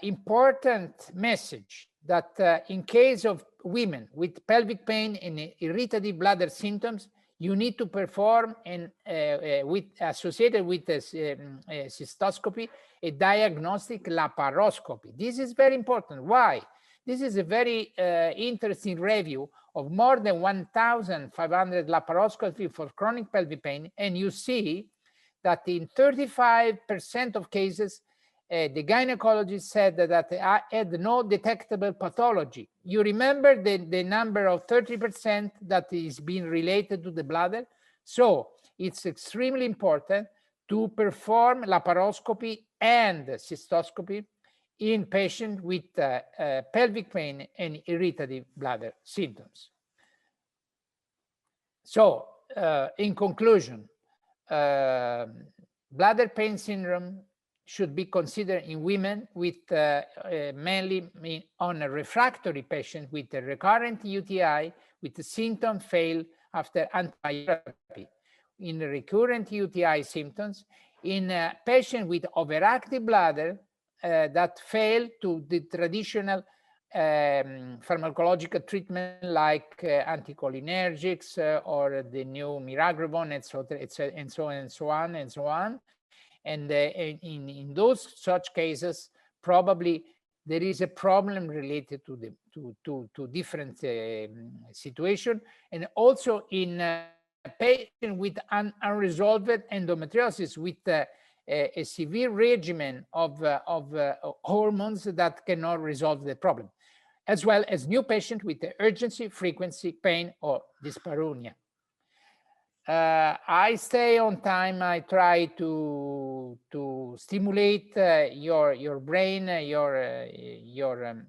Important message that in case of women with pelvic pain and irritative bladder symptoms, you need to perform and associated with cystoscopy, a diagnostic laparoscopy. This is very important. Why? This is a very interesting review of more than 1,500 laparoscopy for chronic pelvic pain, and you see that in 35% of cases, the gynecologist said that I had no detectable pathology. You remember the number of 30% that is being related to the bladder? So it's extremely important to perform laparoscopy and cystoscopy in patients with pelvic pain and irritative bladder symptoms. So in conclusion, bladder pain syndrome should be considered in women with mainly on a refractory patient with a recurrent UTI with the symptom fail after antibiotic. In recurrent UTI symptoms, in a patient with overactive bladder that fail to the traditional pharmacological treatment like anticholinergics or the new miragripone, and so on and so on and so on. And in those such cases, probably there is a problem related to the to different situation, and also in patient with unresolved endometriosis with a severe regimen of hormones that cannot resolve the problem, as well as new patient with urgency, frequency, pain, or dyspareunia. I stay on time. I try to stimulate your brain, your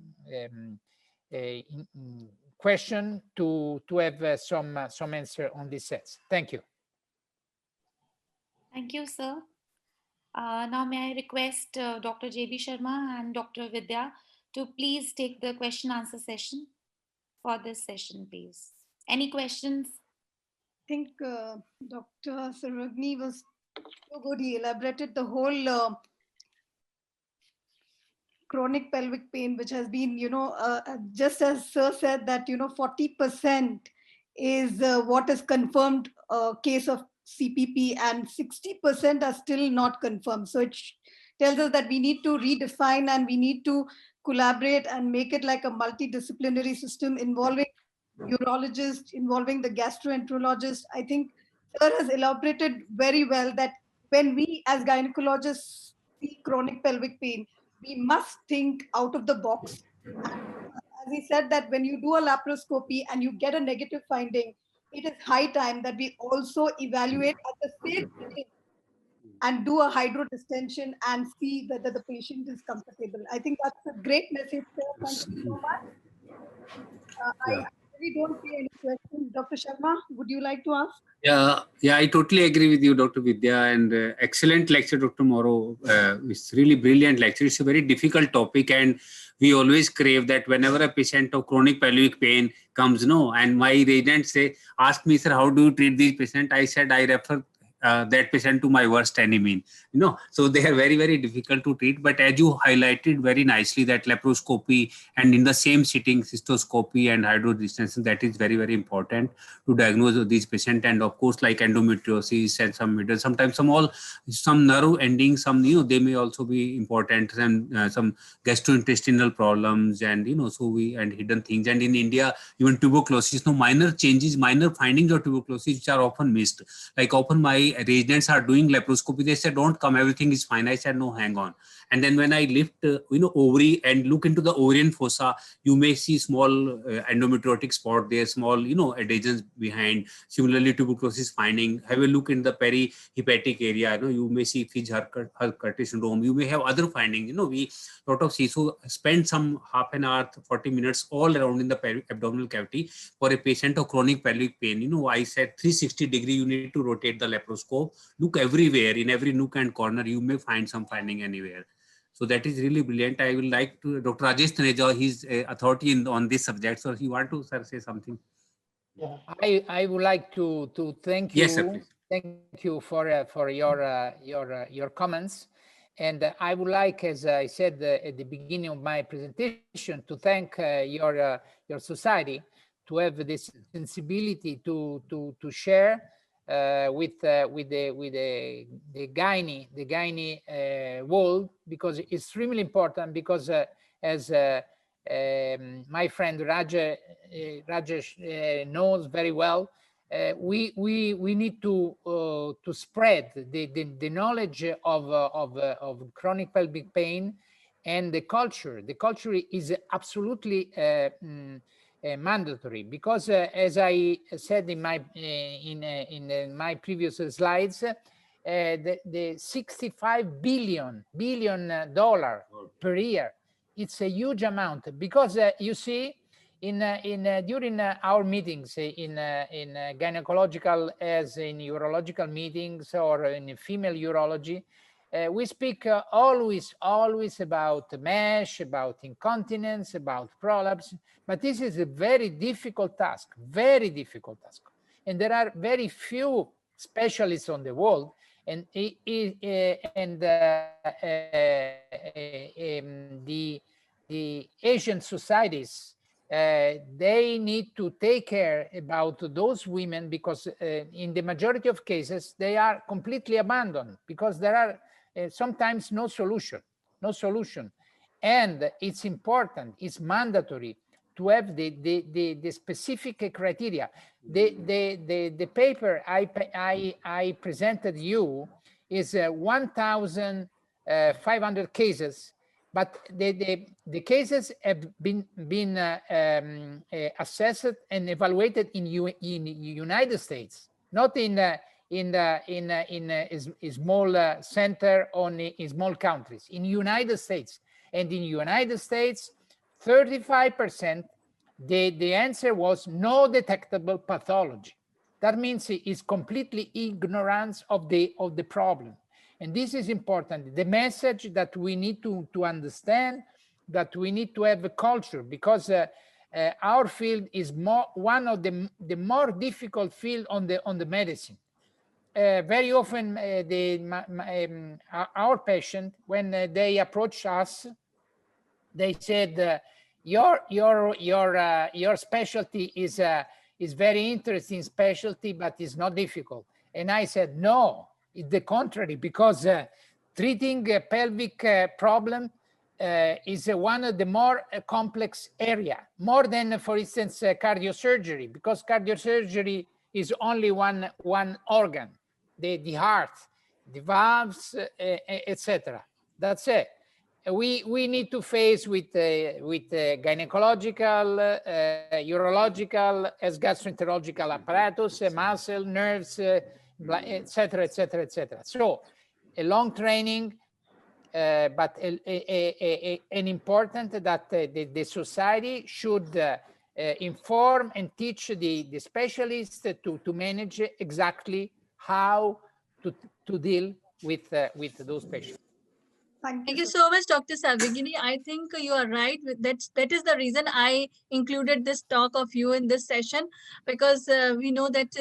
question to have some answer on this sense. Thank you. Thank you, sir. Now may I request Dr. J.B. Sharma and Dr. Vidya to please take the question answer session for this session, please. Any questions? I think Dr. Sarojini was so good. He elaborated the whole chronic pelvic pain, which has been, just as Sir said that, 40% is what is confirmed case of CPP, and 60% are still not confirmed. So it tells us that we need to redefine and we need to collaborate and make it like a multidisciplinary system involving urologists, involving the gastroenterologist. I think Sir has elaborated very well that when we as gynecologists see chronic pelvic pain, we must think out of the box. And as he said, that when you do a laparoscopy and you get a negative finding, it is high time that we also evaluate at the same sitting and do a hydrodistension and see whether the patient is comfortable. I think that's a great message, sir. Thank you so much. I really don't see any questions. Dr. Sharma, would you like to ask? Yeah, I totally agree with you, Dr. Vidya, and excellent lecture, Dr. Moro. It's really brilliant lecture. It's a very difficult topic, and we always crave that whenever a patient of chronic pelvic pain comes, and my residents ask me, sir, how do you treat this patient? I said, I refer that patient to my worst enemy. So they are very, very difficult to treat. But as you highlighted very nicely, that laparoscopy and in the same sitting cystoscopy and hydrodistension, that is very, very important to diagnose these patients. And of course, like endometriosis and sometimes some nerve endings, they may also be important, and some gastrointestinal problems, and and hidden things. And in India, even tuberculosis, minor changes, minor findings of tuberculosis which are often missed. Like often my residents are doing laparoscopy, they said, don't come, everything is fine. I said, no, hang on. And then when I lift ovary and look into the ovarian fossa, you may see small endometriotic spot there, small adhesions behind. Similarly, tuberculosis finding. Have a look in the perihepatic area, you may see Fitch-Hurkert syndrome. You may have other findings. We lot of see. So spend some half an hour, 40 minutes all around in the abdominal cavity for a patient of chronic pelvic pain. I said 360 degree, you need to rotate the laparoscope. Look everywhere, in every nook and corner, you may find some finding anywhere. So that is really brilliant. I will like to, Dr. Rajesh Taneja, he's authority on this subject. So if you want to, sir, say something. Yeah. I would like to thank you. Yes, sir, please. Thank you for your comments. And I would like, as I said at the beginning of my presentation, to thank your society to have this sensibility to share with the gynae world, because it's extremely important. Because as my friend Rajesh knows very well, we need to spread the knowledge of chronic pelvic pain and the culture. The culture is absolutely mandatory, because as I said in my previous slides, the $65 billion per year, it's a huge amount. Because you see, during our meetings in gynecological, as in urological meetings or in female urology, we speak always about mesh, about incontinence, about prolapse. But this is a very difficult task, and there are very few specialists on the world. and the Asian societies, they need to take care about those women, because in the majority of cases they are completely abandoned, because there are sometimes no solution. And it's important, it's mandatory to have the specific criteria. The paper I presented you is 1,500 cases, but the cases have been assessed and evaluated in United States, not in small center or in small countries, in United States. And in United States, 35%, the answer was no detectable pathology. That means it's completely ignorance of the problem. And this is important. The message that we need to understand, that we need to have a culture, because our field is one of the more difficult field on the medicine. Very often, our patient, when they approach us, they said, your specialty is very interesting specialty, but it's not difficult. And I said, no, it's the contrary, because treating a pelvic problem is one of the more complex area, more than, for instance, cardiosurgery, because cardiosurgery is only one organ, the heart, the valves, etc. That's it. We need to face with gynecological, urological, as gastroenterological apparatus, muscle, nerves, etc., etc., etc. So a long training, but an important that the society should inform and teach the specialists to manage exactly how to deal with those patients. Thank you so much, Dr. Savigini. I think you are right. That is the reason I included this talk of you in this session, because we know that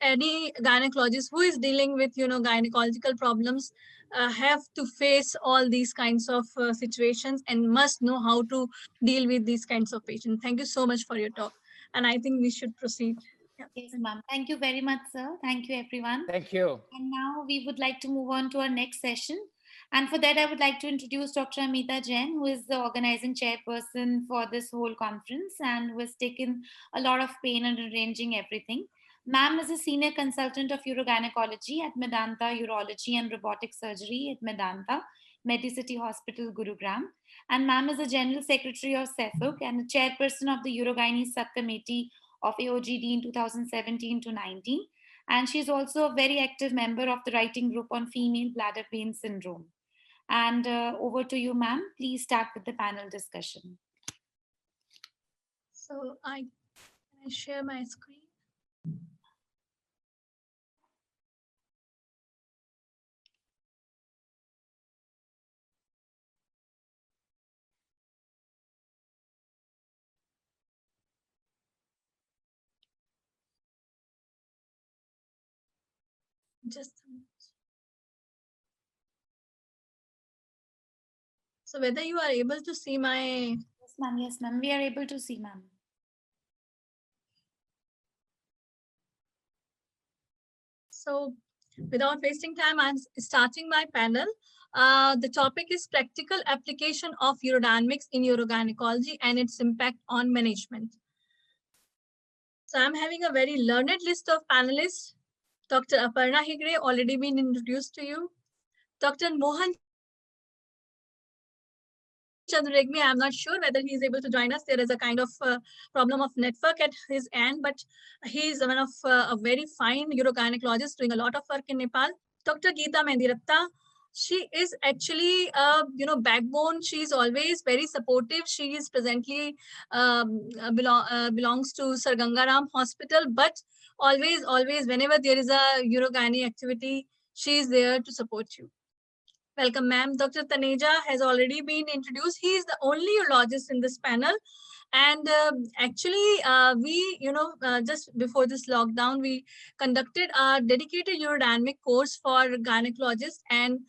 any gynecologist who is dealing with gynecological problems have to face all these kinds of situations and must know how to deal with these kinds of patients. Thank you so much for your talk, and I think we should proceed. Yeah. Yes, ma'am. Thank you very much, sir. Thank you, everyone. Thank you. And now we would like to move on to our next session. And for that, I would like to introduce Dr. Amita Jain, who is the organizing chairperson for this whole conference and who has taken a lot of pain in arranging everything. Ma'am is a senior consultant of urogynecology at Medanta Urology and Robotic Surgery at Medanta, Medicity Hospital, Gurugram. And ma'am is the general secretary of CEFUG and the chairperson of the Urogynae subcommittee of AOGD in 2017 to 19. And she's also a very active member of the writing group on female bladder pain syndrome. And over to you, ma'am. Please start with the panel discussion. So can I share my screen? Just a minute. So whether you are able to see my... Yes, ma'am. Yes, ma'am. We are able to see, ma'am. So without wasting time, I'm starting my panel. The topic is practical application of urodynamics in urogynecology and its impact on management. So I'm having a very learned list of panelists. Dr. Aparna Hegde, already been introduced to you. Dr. Mohan Chandraregmi, I'm not sure whether he is able to join us. There is a kind of problem of network at his end, but he is one of a very fine urogynecologist doing a lot of work in Nepal. Dr. Geeta Mendiratta, she is actually backbone. She is always very supportive. She is presently belongs to Sir Gangaram Hospital, but always whenever there is a urogyne activity, she is there to support you. Welcome, ma'am. Dr. Taneja has already been introduced. He is the only urologist in this panel. And actually, just before this lockdown, we conducted a dedicated urodynamic course for gynecologists, and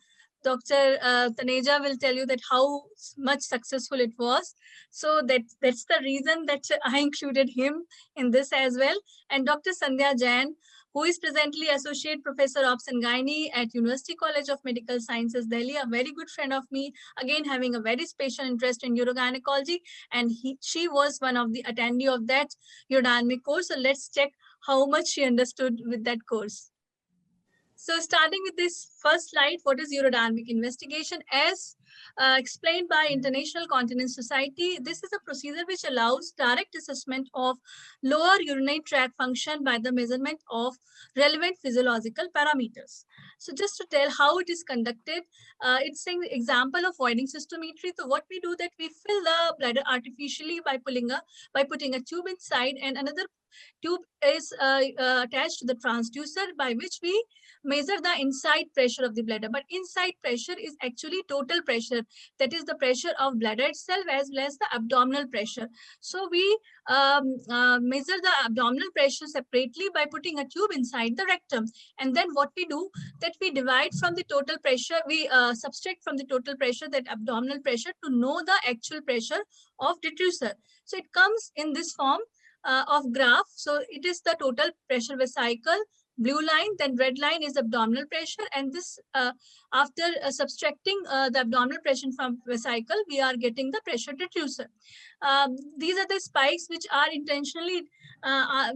Dr. Taneja will tell you that how much successful it was. So that's the reason that I included him in this as well. And Dr. Sandhya Jain, who is presently Associate Professor of Gynae at University College of Medical Sciences, Delhi, a very good friend of me, again having a very special interest in urogynecology, and she was one of the attendee of that urodynamic course. So let's check how much she understood with that course. So starting with this first slide, what is urodynamic investigation? As explained by International Continence Society, this is a procedure which allows direct assessment of lower urinary tract function by the measurement of relevant physiological parameters. So just to tell how it is conducted, it's an example of voiding cystometry. So what we do that we fill the bladder artificially by putting a tube inside, and another tube is attached to the transducer by which we measure the inside pressure of the bladder. But inside pressure is actually total pressure. That is the pressure of bladder itself as well as the abdominal pressure. So we measure the abdominal pressure separately by putting a tube inside the rectum. And then what we do that we divide from the total pressure, we subtract from the total pressure that abdominal pressure to know the actual pressure of detrusor. So it comes in this form of graph. So it is the total pressure vesicle, blue line, then red line is abdominal pressure, and this after subtracting the abdominal pressure from vesicle, we are getting the pressure detrusor. These are the spikes which are intentionally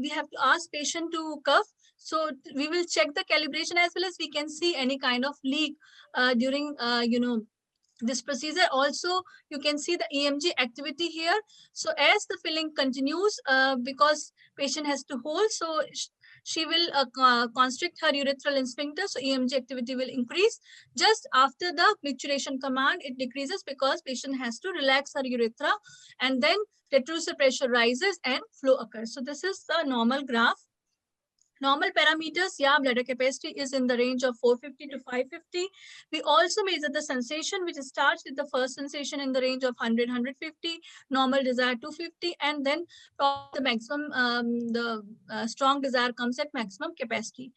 we have to ask patient to cuff. So we will check the calibration as well as we can see any kind of leak during this procedure. Also, you can see the EMG activity here. So as the filling continues, because patient has to hold, so she will constrict her urethral sphincter, so EMG activity will increase. Just after the micturition command, it decreases because patient has to relax her urethra, and then detrusor pressure rises and flow occurs. So this is the normal graph. Normal parameters, yeah, bladder capacity is in the range of 450 to 550. We also measure the sensation, which starts with the first sensation in the range of 100, 150, normal desire 250, and then the maximum, strong desire comes at maximum capacity.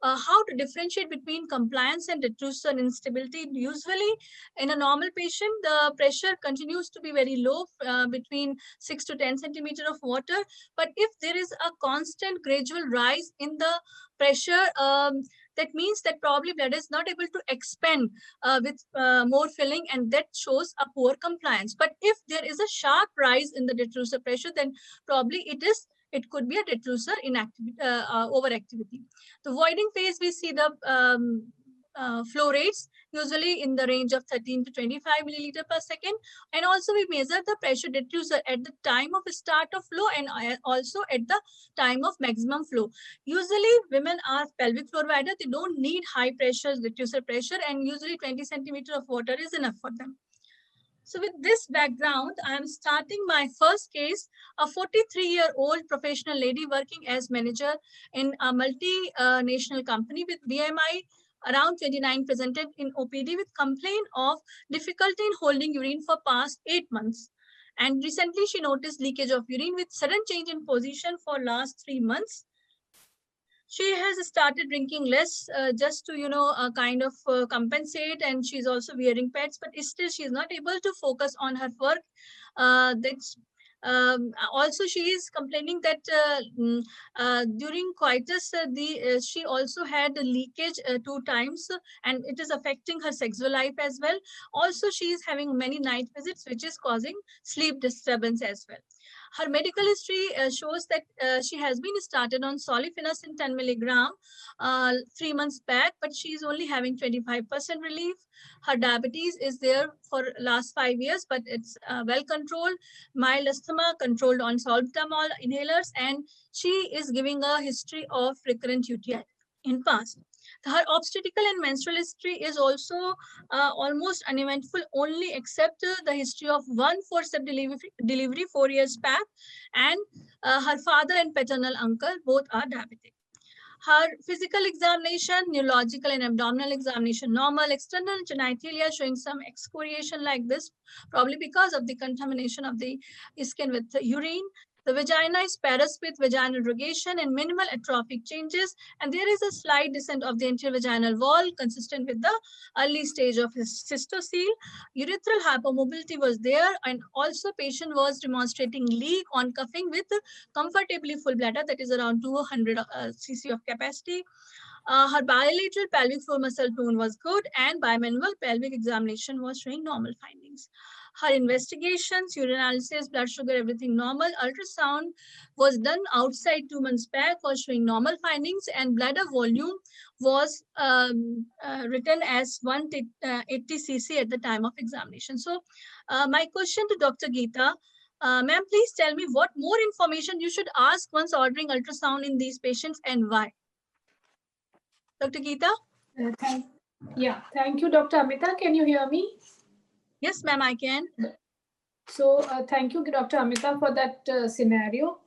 How to differentiate between compliance and detrusor instability? Usually in a normal patient, the pressure continues to be very low, between 6 to 10 centimeter of water. But if there is a constant gradual rise in the pressure, that means that probably bladder is not able to expand with more filling, and that shows a poor compliance. But if there is a sharp rise in the detrusor pressure, then probably it could be a detrusor overactivity. The voiding phase, we see the flow rates usually in the range of 13 to 25 milliliter per second. And also we measure the pressure detrusor at the time of start of flow and also at the time of maximum flow. Usually women are pelvic floor wider, they don't need high pressure detrusor pressure, and usually 20 centimeter of water is enough for them. So with this background, I am starting my first case, a 43-year-old professional lady working as manager in a multinational company with BMI around 29, presented in OPD with complaint of difficulty in holding urine for past 8 months. And recently she noticed leakage of urine with sudden change in position for last 3 months. She has started drinking less just to, kind of compensate, and she's also wearing pads, but still she's not able to focus on her work. Also, she is complaining that during coitus, she also had a leakage 2 times, and it is affecting her sexual life as well. Also, she is having many night visits, which is causing sleep disturbance as well. Her medical history shows that she has been started on solifenacin 10 milligram 3 months back, but she is only having 25% relief. Her diabetes is there for last 5 years, but it's well controlled. Mild asthma controlled on salbutamol inhalers, and she is giving a history of recurrent UTI in past. Her obstetrical and menstrual history is also almost uneventful, only except the history of 1 forceps delivery 4 years back, and her father and paternal uncle both are diabetic. Her physical examination, neurological and abdominal examination normal, external genitalia showing some excoriation like this, probably because of the contamination of the skin with the urine. The vagina is porous with vaginal rogation and minimal atrophic changes, and there is a slight descent of the anterovaginal wall consistent with the early stage of his cystocele. Urethral hypermobility was there, and also patient was demonstrating leak on cuffing with comfortably full bladder, that is around 200 cc of capacity. Her bilateral pelvic floor muscle tone was good, and bimanual pelvic examination was showing normal findings. Her investigations, urinalysis, blood sugar, everything normal. Ultrasound was done outside 2 months back, was showing normal findings, and bladder volume was written as 180 cc at the time of examination. So my question to Dr. Geeta, ma'am, please tell me what more information you should ask once ordering ultrasound in these patients and why. Dr. Geeta? Thank you, Dr. Amita. Can you hear me? Yes, ma'am, I can. So thank you, Dr. Amita, for that scenario.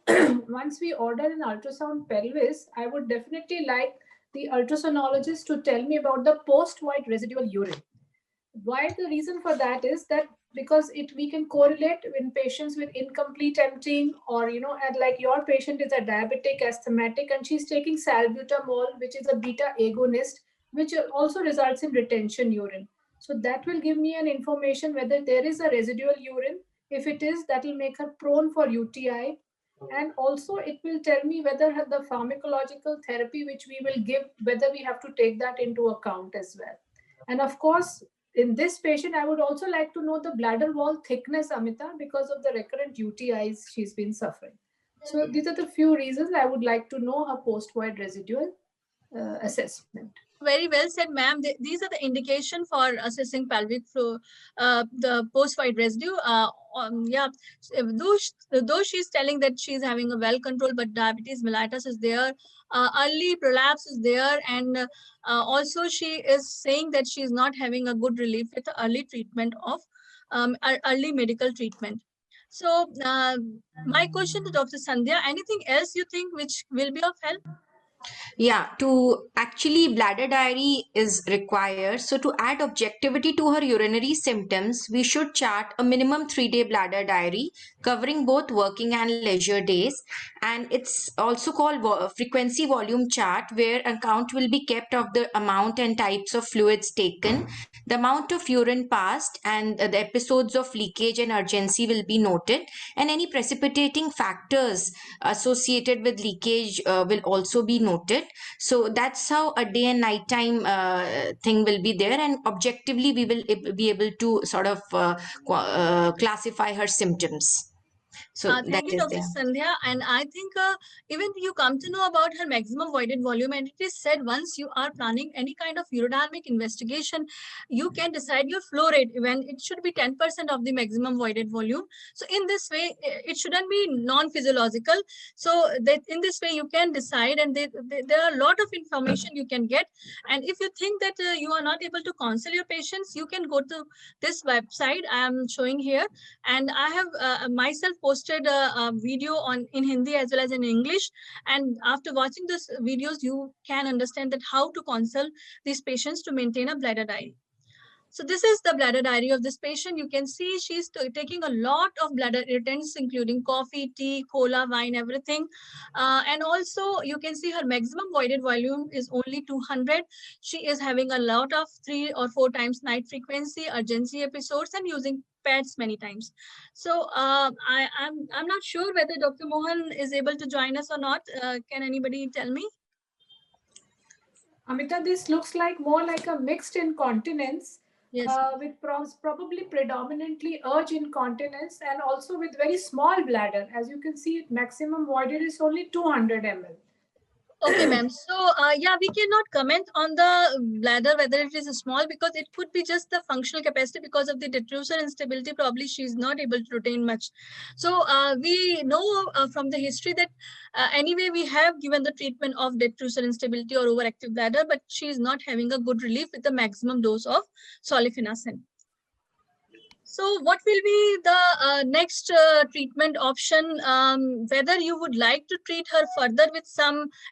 Once we order an ultrasound pelvis, I would definitely like the ultrasonologist to tell me about the post-void residual urine. Why the reason for that is that because we can correlate in patients with incomplete emptying, or and like your patient is a diabetic asthmatic and she's taking salbutamol, which is a beta agonist, which also results in retention urine. So that will give me an information whether there is a residual urine. If it is, that will make her prone for UTI. And also it will tell me whether the pharmacological therapy which we will give, whether we have to take that into account as well. And of course, in this patient, I would also like to know the bladder wall thickness, Amita, because of the recurrent UTIs she's been suffering. So these are the few reasons I would like to know her post-void residual assessment. Very well said, ma'am. These are the indication for assessing pelvic floor, the post-void residue. Though she's telling that she's having a well-controlled, but diabetes mellitus is there, early prolapse is there, and also she is saying that she's not having a good relief with the early treatment of early medical treatment. So my question to Dr. Sandhya, anything else you think which will be of help? Yeah, to actually bladder diary is required. So to add objectivity to her urinary symptoms, we should chart a minimum 3-day bladder diary covering both working and leisure days. And it's also called frequency volume chart, where account will be kept of the amount and types of fluids taken, the amount of urine passed, and the episodes of leakage and urgency will be noted. And any precipitating factors associated with leakage will also be noted. So that's how a day and night time thing will be there, and objectively we will be able to sort of classify her symptoms. So Thank you, Dr. Sandhya. And I think even you come to know about her maximum voided volume, and it is said once you are planning any kind of urodynamic investigation, you can decide your flow rate when it should be 10% of the maximum voided volume. So in this way, it shouldn't be non-physiological. So that in this way you can decide, and there are a lot of information you can get. And if you think that you are not able to counsel your patients, you can go to this website I am showing here, and I have myself posted a video in Hindi as well as in English, and after watching those videos you can understand that how to counsel these patients to maintain a bladder diary. So this is the bladder diary of this patient. You can see she's taking a lot of bladder irritants, including coffee, tea, cola, wine, everything. And also you can see her maximum voided volume is only 200. She is having a lot of 3 or 4 times night frequency, urgency episodes, and using pads many times. So I'm not sure whether Dr. Mohan is able to join us or not. Can anybody tell me? Amita, this looks like more like a mixed incontinence. Yes. With probably predominantly urge incontinence, and also with very small bladder. As you can see, maximum voided is only 200 ml. Okay, ma'am. So, yeah, we cannot comment on the bladder, whether it is small, because it could be just the functional capacity because of the detrusor instability. Probably she is not able to retain much. So, we know from the history that anyway, we have given the treatment of detrusor instability or overactive bladder, but she is not having a good relief with the maximum dose of solifenacin. So what will be the next treatment option? Whether you would like to treat her further with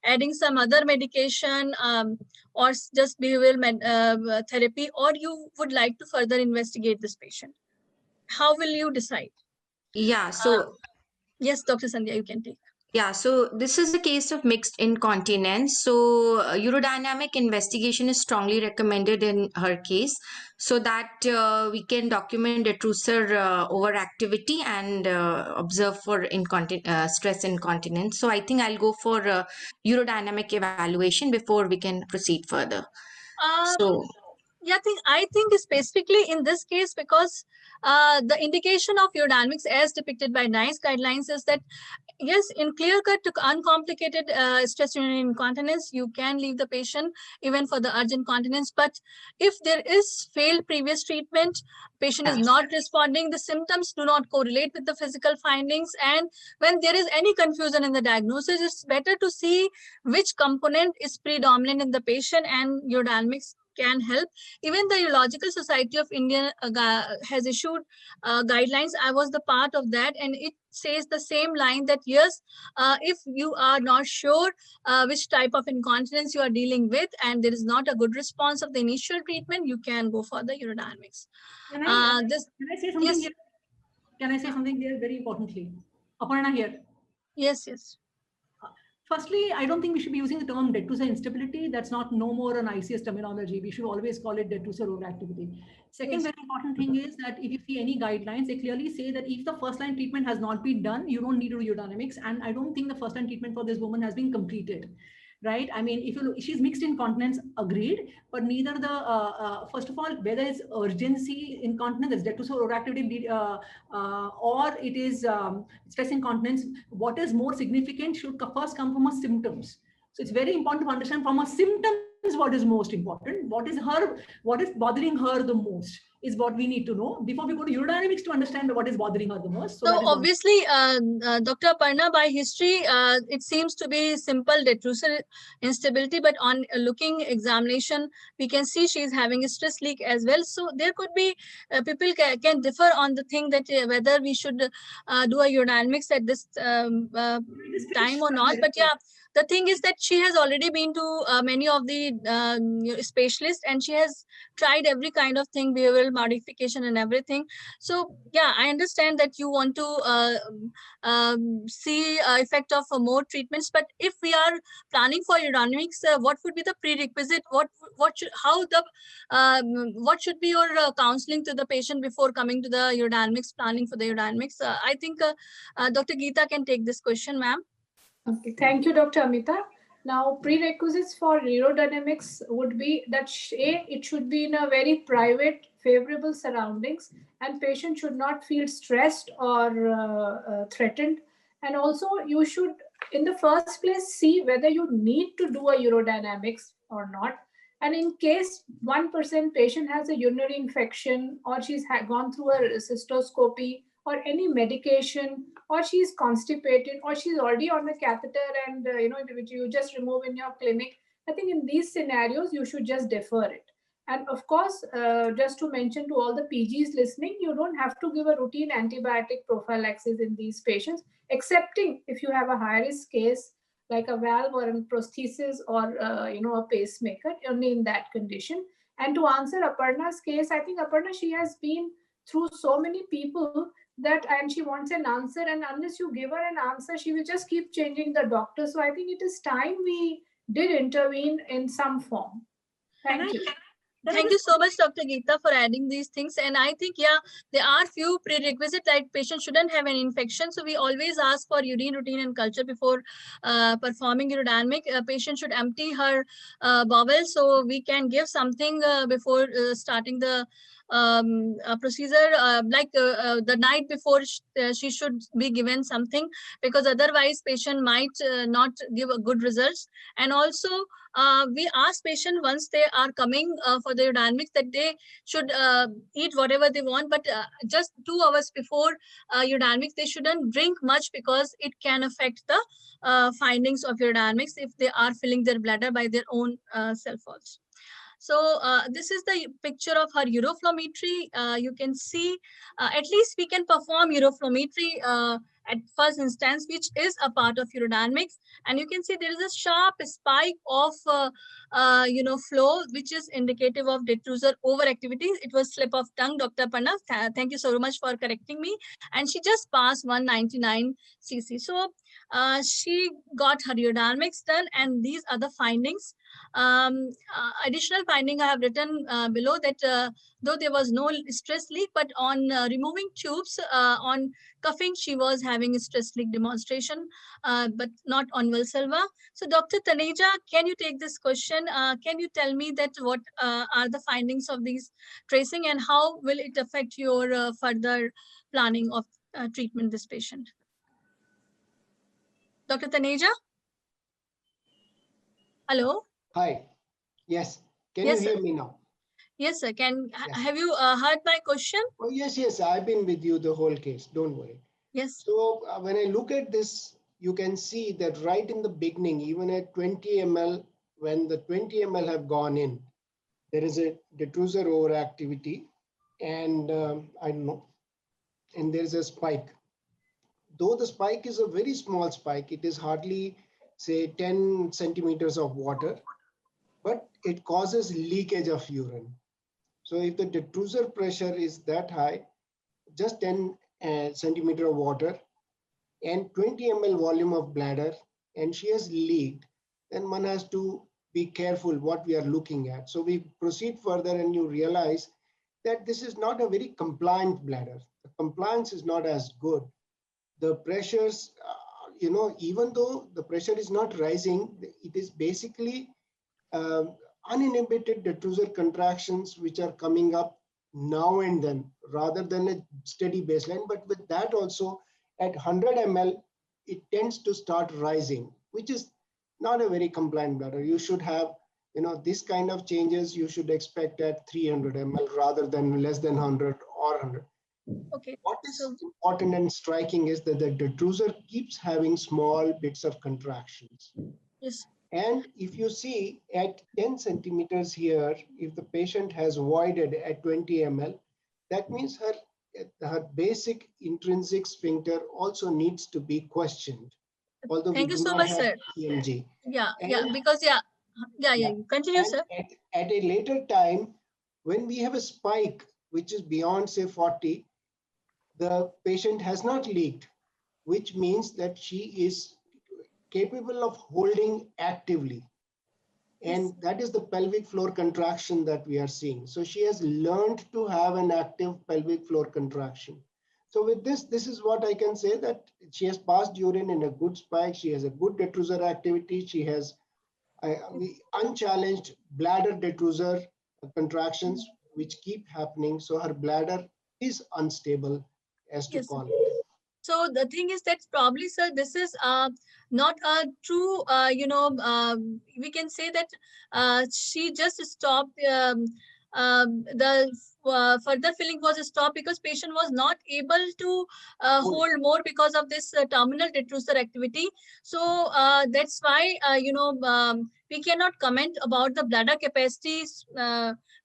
adding some other medication or just behavioral therapy, or you would like to further investigate this patient? How will you decide? Yeah, so yes, Dr. Sandhya, you can take. Yeah, so this is a case of mixed incontinence. So, urodynamic investigation is strongly recommended in her case so that we can document detrusor overactivity and observe for stress incontinence. So, I think I'll go for urodynamic evaluation before we can proceed further. So, yeah, I think specifically in this case, because the indication of urodynamics as depicted by NICE guidelines is that yes, in clear-cut to uncomplicated stress urinary incontinence, you can leave the patient even for the urgent continence. But if there is failed previous treatment, patient is not responding, the symptoms do not correlate with the physical findings, and when there is any confusion in the diagnosis, it's better to see which component is predominant in the patient, and urodynamics can help. Even the Urological Society of India has issued guidelines. I was the part of that, and it says the same line that yes, if you are not sure which type of incontinence you are dealing with and there is not a good response of the initial treatment, you can go for the urodynamics. Can I say something yes. here? Can I say something here very importantly? Aparna here. Yes, yes. Firstly, I don't think we should be using the term detrusor instability. That's not no more an ICS terminology. We should always call it detrusor overactivity. Second very important thing is that if you see any guidelines, they clearly say that if the first line treatment has not been done, you don't need to do urodynamics. And I don't think the first line treatment for this woman has been completed. Right? I mean, if you look, she's mixed incontinence, agreed, but neither the first of all, whether it's urgency incontinence, that's detrusor overactivity, or it is stress incontinence, what is more significant should first come from her symptoms. So it's very important to understand from her symptoms what is most important. What is bothering her the most is what we need to know before we go to urodynamics to understand what is bothering her the most. So obviously, Dr. Aparna, by history, it seems to be simple detrusor instability, but on looking examination, we can see she's having a stress leak as well. So there could be, people can differ on the thing that whether we should do a urodynamics at this time or not. But yeah, the thing is that she has already been to many of the specialists, and she has tried every kind of thing, behavioral modification and everything. So yeah, I understand that you want to see effect of more treatments, but if we are planning for urodynamics, what would be the prerequisite? What should be your counseling to the patient before coming to the urodynamics, planning for the urodynamics? I think Dr. Geeta can take this question, ma'am. Okay, thank you, Dr. Amita. Now, prerequisites for urodynamics would be that it should be in a very private, favorable surroundings, and patient should not feel stressed or threatened. And also, you should, in the first place, see whether you need to do a urodynamics or not. And in case 1% patient has a urinary infection, or she's gone through a cystoscopy, or any medication, or she's constipated, or she's already on a catheter and which you just remove in your clinic, I think in these scenarios you should just defer it. And of course, just to mention to all the PGs listening, you don't have to give a routine antibiotic prophylaxis in these patients, excepting if you have a high risk case like a valve or a prosthesis or a pacemaker, only in that condition. And to answer Aparna's case, I think Aparna, she has been through so many people and she wants an answer, and unless you give her an answer, she will just keep changing the doctor. So I think it is time we did intervene in some form. Thank you. Thank you so much, Dr. Geeta, for adding these things. And I think, yeah, there are few prerequisites, like patient shouldn't have an infection. So we always ask for urine routine and culture before performing urodynamic. Patient should empty her bowel, so we can give something before starting the procedure, like the night before she should be given something, because otherwise patient might not give a good results. And also we ask patient once they are coming for the urodynamics that they should eat whatever they want, but just 2 hours before urodynamics they shouldn't drink much, because it can affect the findings of urodynamics if they are filling their bladder by their own self also. So this is the picture of her uroflowmetry. You can see, at least we can perform uroflowmetry at first instance, which is a part of urodynamics. And you can see there is a sharp spike of, flow, which is indicative of detrusor overactivity. It was slip of tongue, Dr. Panna. Thank you so much for correcting me. And she just passed 199 cc. So she got her urodynamics done, and these are the findings. Additional finding I have written below that though there was no stress leak, but on removing tubes, on cuffing, she was having a stress leak demonstration, but not on Valsalva. So Dr. Taneja, can you take this question? Can you tell me that what are the findings of these tracing, and how will it affect your further planning of treatment this patient? Dr. Taneja? Hello? Hi. Yes. Can Yes, you hear sir. me now? Yes, sir. Yes. Have you heard my question? Oh, yes. I've been with you the whole case. Don't worry. Yes. So when I look at this, you can see that right in the beginning, even at 20 ml, when the 20 ml have gone in, there is a detrusor overactivity, and I don't know, and there is a spike. Though the spike is a very small spike, it is hardly, say, 10 centimeters of water, but it causes leakage of urine. So if the detrusor pressure is that high, just 10 centimeter of water and 20 ml volume of bladder, and she has leaked, then one has to be careful what we are looking at. So we proceed further, and you realize that this is not a very compliant bladder. The compliance is not as good. The pressures, even though the pressure is not rising, it is basically uninhibited detrusor contractions which are coming up now and then rather than a steady baseline. But with that also, at 100 ml, it tends to start rising, which is not a very compliant bladder. You should have, this kind of changes you should expect at 300 ml rather than less than 100 or 100. Okay. What is important and striking is that the detrusor keeps having small bits of contractions. Yes. And if you see at 10 centimeters here, if the patient has voided at 20 ml, that means her basic intrinsic sphincter also needs to be questioned, although we Thank you do so not much, have sir. EMG. Yeah, And, because continue, sir. At a later time, when we have a spike, which is beyond, say, 40, the patient has not leaked, which means that she is capable of holding actively. And that is the pelvic floor contraction that we are seeing. So she has learned to have an active pelvic floor contraction. So with this is what I can say, that she has passed urine in a good spike. She has a good detrusor activity. She has unchallenged bladder detrusor contractions, which keep happening. So her bladder is unstable, as to call it. So the thing is that probably, sir, this is not a true, we can say that she just stopped, the further filling was stopped because patient was not able to hold more because of this terminal detrusor activity. So that's why, we cannot comment about the bladder capacities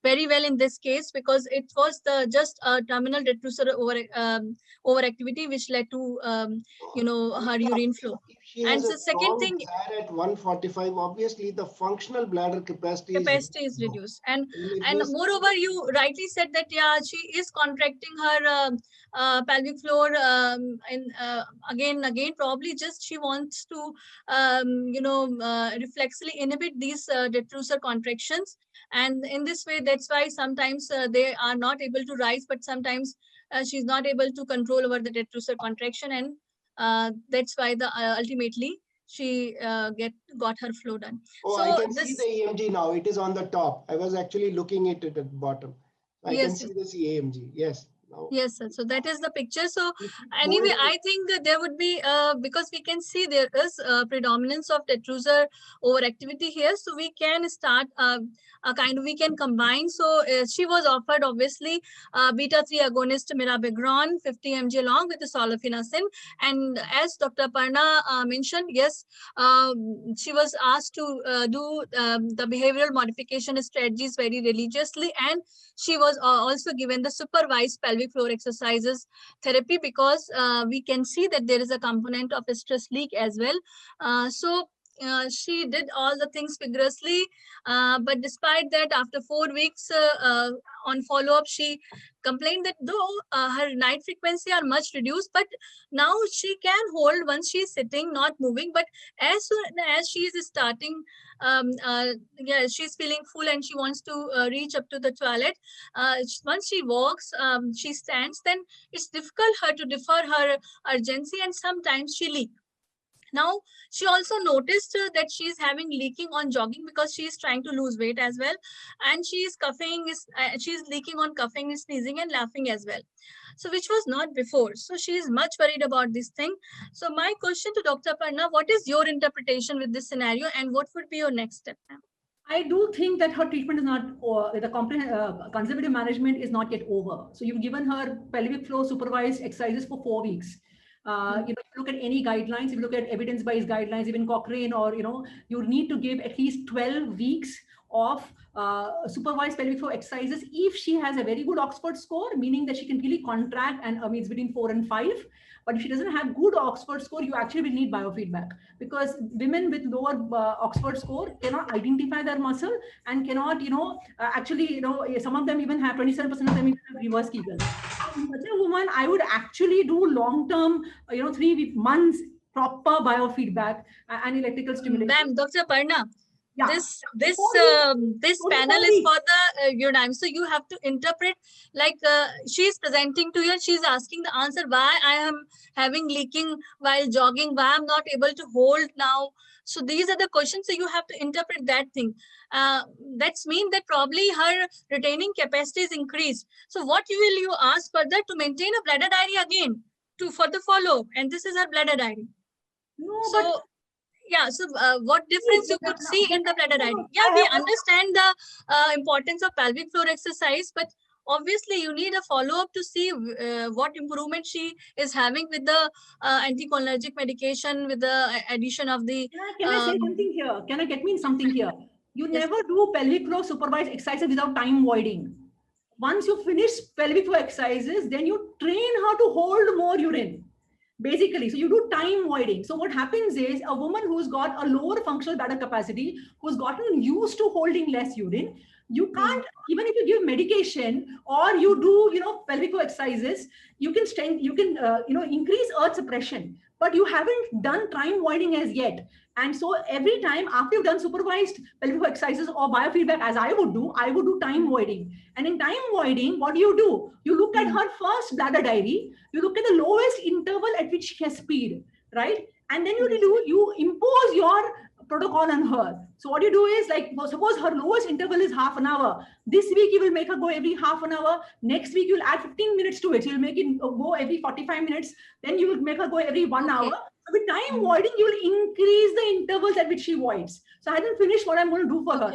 very well in this case, because it was just a terminal detrusor overactivity which led to her urine flow. If she And has a the second strong thing, desire at 145, obviously the functional bladder capacity is low. reduced. And If moreover, you rightly said that she is contracting her pelvic floor, and again probably just she wants to reflexively inhibit these detrusor contractions, and in this way, that's why sometimes they are not able to rise, but sometimes she's not able to control over the detrusor contraction, and that's why ultimately she got her flow done. Oh, So I can see the EMG now. It is on the top. I was actually looking at it at the bottom. I can Yes. see this EMG. Yes. Now, yes, sir. So that is the picture. So anyway, I think there would be, because we can see there is predominance of detrusor overactivity here. So we can start a kind of, we can combine. So she was offered obviously beta-3 agonist mirabegron 50 mg along with the solifenacin. And as Dr. Parna mentioned, yes, she was asked to do the behavioral modification strategies very religiously, and she was also given the supervised pelvic floor exercises therapy, because we can see that there is a component of a stress leak as well. She did all the things vigorously, but despite that, after 4 weeks on follow-up, she complained that though her night frequency are much reduced, but now she can hold once she's sitting, not moving. But as soon as she is starting, yeah, she's feeling full and she wants to reach up to the toilet. Once she walks, she stands, then it's difficult her to defer her urgency, and sometimes she leaks. Now, she also noticed that she is having leaking on jogging because she is trying to lose weight as well. And she is coughing, she is leaking on coughing, sneezing and laughing as well. So which was not before. So she is much worried about this thing. So my question to Dr. Parna, what is your interpretation with this scenario and what would be your next step? I do think that her treatment is not, the conservative management is not yet over. So you've given her pelvic floor supervised exercises for 4 weeks. If you look at any guidelines, if you look at evidence-based guidelines, even Cochrane, or you need to give at least 12 weeks of supervised pelvic floor exercises if she has a very good Oxford score, meaning that she can really contract, and it's between 4 and 5. But if she doesn't have good Oxford score, you actually will need biofeedback, because women with lower Oxford score cannot identify their muscle and cannot, actually, some of them even have 27% of them even have reverse Kegel. In such a woman, I would actually do long-term, 3 months proper biofeedback and electrical stimulation. Ma'am, Dr. Parna, Yeah. this panel is for the urodynamics. So you have to interpret, like she is presenting to you and she is asking the answer why I am having leaking while jogging, why I'm not able to hold now. So these are the questions. So you have to interpret that thing. That's mean that probably her retaining capacity is increased. So what will you ask further to maintain a bladder diary again for the follow-up? And this is her bladder diary. No, so, but yeah, so what difference you could see in the bladder diary? Yeah, we understand the importance of pelvic floor exercise, but obviously you need a follow-up to see what improvement she is having with the anticholinergic medication, with the addition of the... Can I say something here? Can I get me in something here? You never do pelvic floor supervised exercises without time voiding. Once you finish pelvic floor exercises, then you train her to hold more urine. Basically, so you do time voiding. So what happens is a woman who's got a lower functional bladder capacity, who's gotten used to holding less urine, you can't, even if you give medication or you do, pelvic floor exercises, you can increase earth suppression, but you haven't done time voiding as yet. And so every time after you've done supervised pelvic floor exercises or biofeedback, as I would do time voiding. And in time voiding, what do? You look at her first bladder diary, you look at the lowest interval at which she has speed, right? And then you impose your protocol on her. So what you do is, like, suppose her lowest interval is half an hour. This week you will make her go every half an hour. Next week you'll add 15 minutes to it. You'll make it go every 45 minutes. Then you will make her go every 1 hour. So with time voiding, you will increase the intervals at which she voids. So I didn't finish what I'm going to do for her.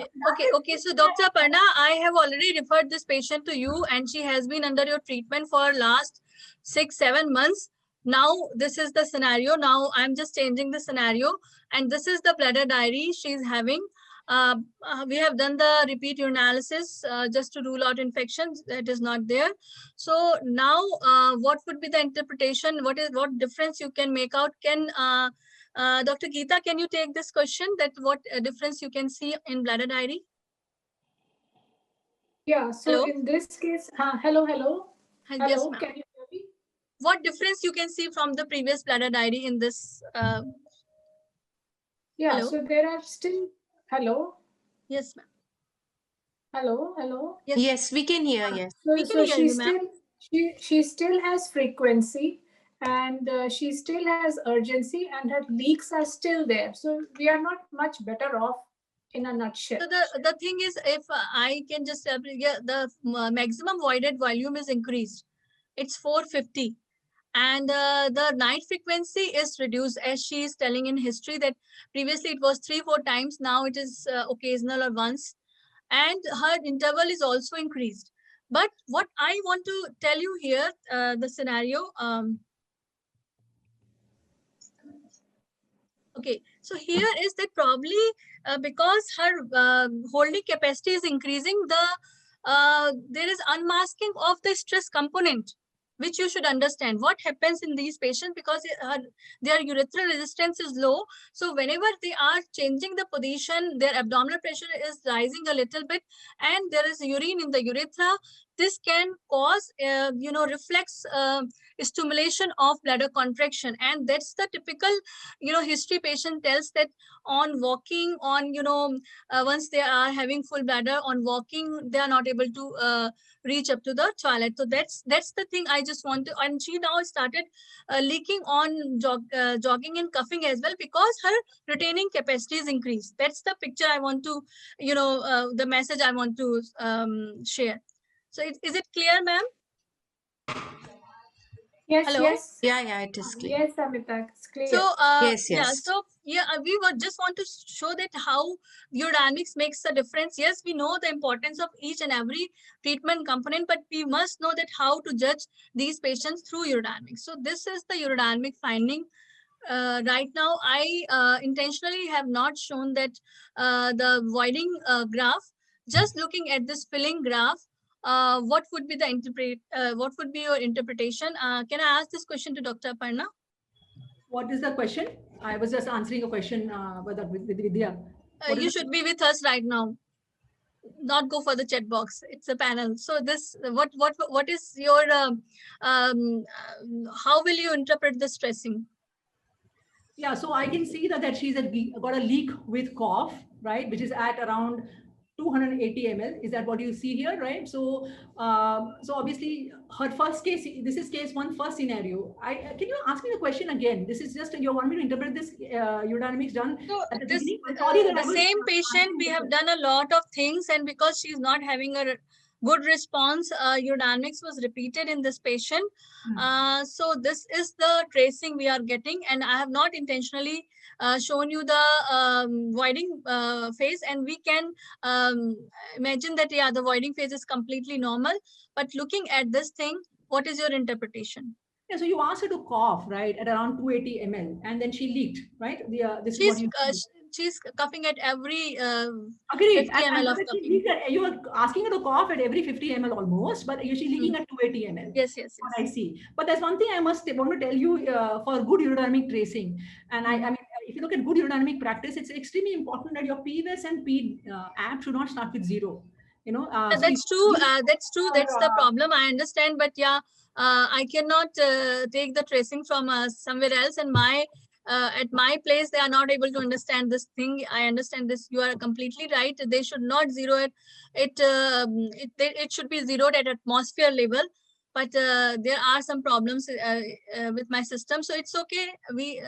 Okay. So Dr. Parna, I have already referred this patient to you, and she has been under your treatment for last 6-7 months. Now this is the scenario. Now I'm just changing the scenario, and this is the bladder diary she's having. We have done the repeat urinalysis just to rule out infections. That is not there. So now what would be the interpretation? What difference you can make out? Can Dr. Geeta, can you take this question, that what difference you can see in bladder diary? Yeah, so in this case, hello. Yes, Can you hear me? What difference you can see from the previous bladder diary in this? Yeah, hello? So there are still, hello? Yes, ma'am. Hello? Yes, we can hear, yes. So she still has frequency, and she still has urgency, and her leaks are still there. So we are not much better off in a nutshell. So the thing is, if I can just, the maximum voided volume is increased. it's 450. And the night frequency is reduced, as she is telling in history that previously it was 3-4 times, now it is occasional or once, and her interval is also increased. But what I want to tell you here, the scenario, okay, so here is that probably because her holding capacity is increasing, there is unmasking of the stress component, which you should understand. What happens in these patients, because their urethral resistance is low, so whenever they are changing the position, their abdominal pressure is rising a little bit, and there is urine in the urethra. This can cause, reflex stimulation of bladder contraction, and that's the typical, history patient tells that on walking, on, once they are having full bladder, on walking, they are not able to reach up to the toilet. So that's the thing I just want to. And she now started leaking on jogging and coughing as well, because her retaining capacity is increased. That's the picture I want to, the message I want to share. So is it clear, ma'am? Yes, Hello? yes. Yeah, it is clear. Yes, Amita, it's clear. So, yes. we would just want to show that how urodynamics makes a difference. Yes, we know the importance of each and every treatment component, but we must know that how to judge these patients through urodynamics. So this is the urodynamic finding. Right now, I intentionally have not shown that the voiding graph. Just looking at this filling graph, what would be what would be your interpretation? Can I ask this question to Dr. Aparna? What is the question? I was just answering a question with Vidya. You should be with us right now. Not go for the chat box. It's a panel. So this, what is your, how will you interpret the stressing? Yeah, so I can see that she's got a leak with cough, right, which is at around 280 ml. Is that what you see here, right? So, so obviously her first case, this is case one, first scenario. Can you ask me the question again? This is just, you want me to interpret this urodynamics done So at the this, beginning? Sorry that the same patient, we have done a lot of things, and because she's not having a good response, urodynamics was repeated in this patient. So this is the tracing we are getting, and I have not intentionally shown you the voiding phase, and we can imagine that, yeah, the voiding phase is completely normal. But looking at this thing, what is your interpretation? Yeah, so you asked her to cough, right, at around 280 ml, and then she leaked, right? This is what you she's coughing at every agreed. 50 ml of coughing. You were asking her to cough at every 50 ml almost, but she's leaking at 280 ml. Yes. What I see. But there's one thing I want to tell you for good urodynamic tracing. And I mean, if you look at good urodynamic practice, it's extremely important that your PVS and PAB should not start with 0. You know, that's true. That's true. That's the problem. I understand, but yeah, I cannot take the tracing from somewhere else, and at my place they are not able to understand this thing. I understand this. You are completely right. They should not zero it. It should be zeroed at atmosphere level. But there are some problems with my system, so it's okay. We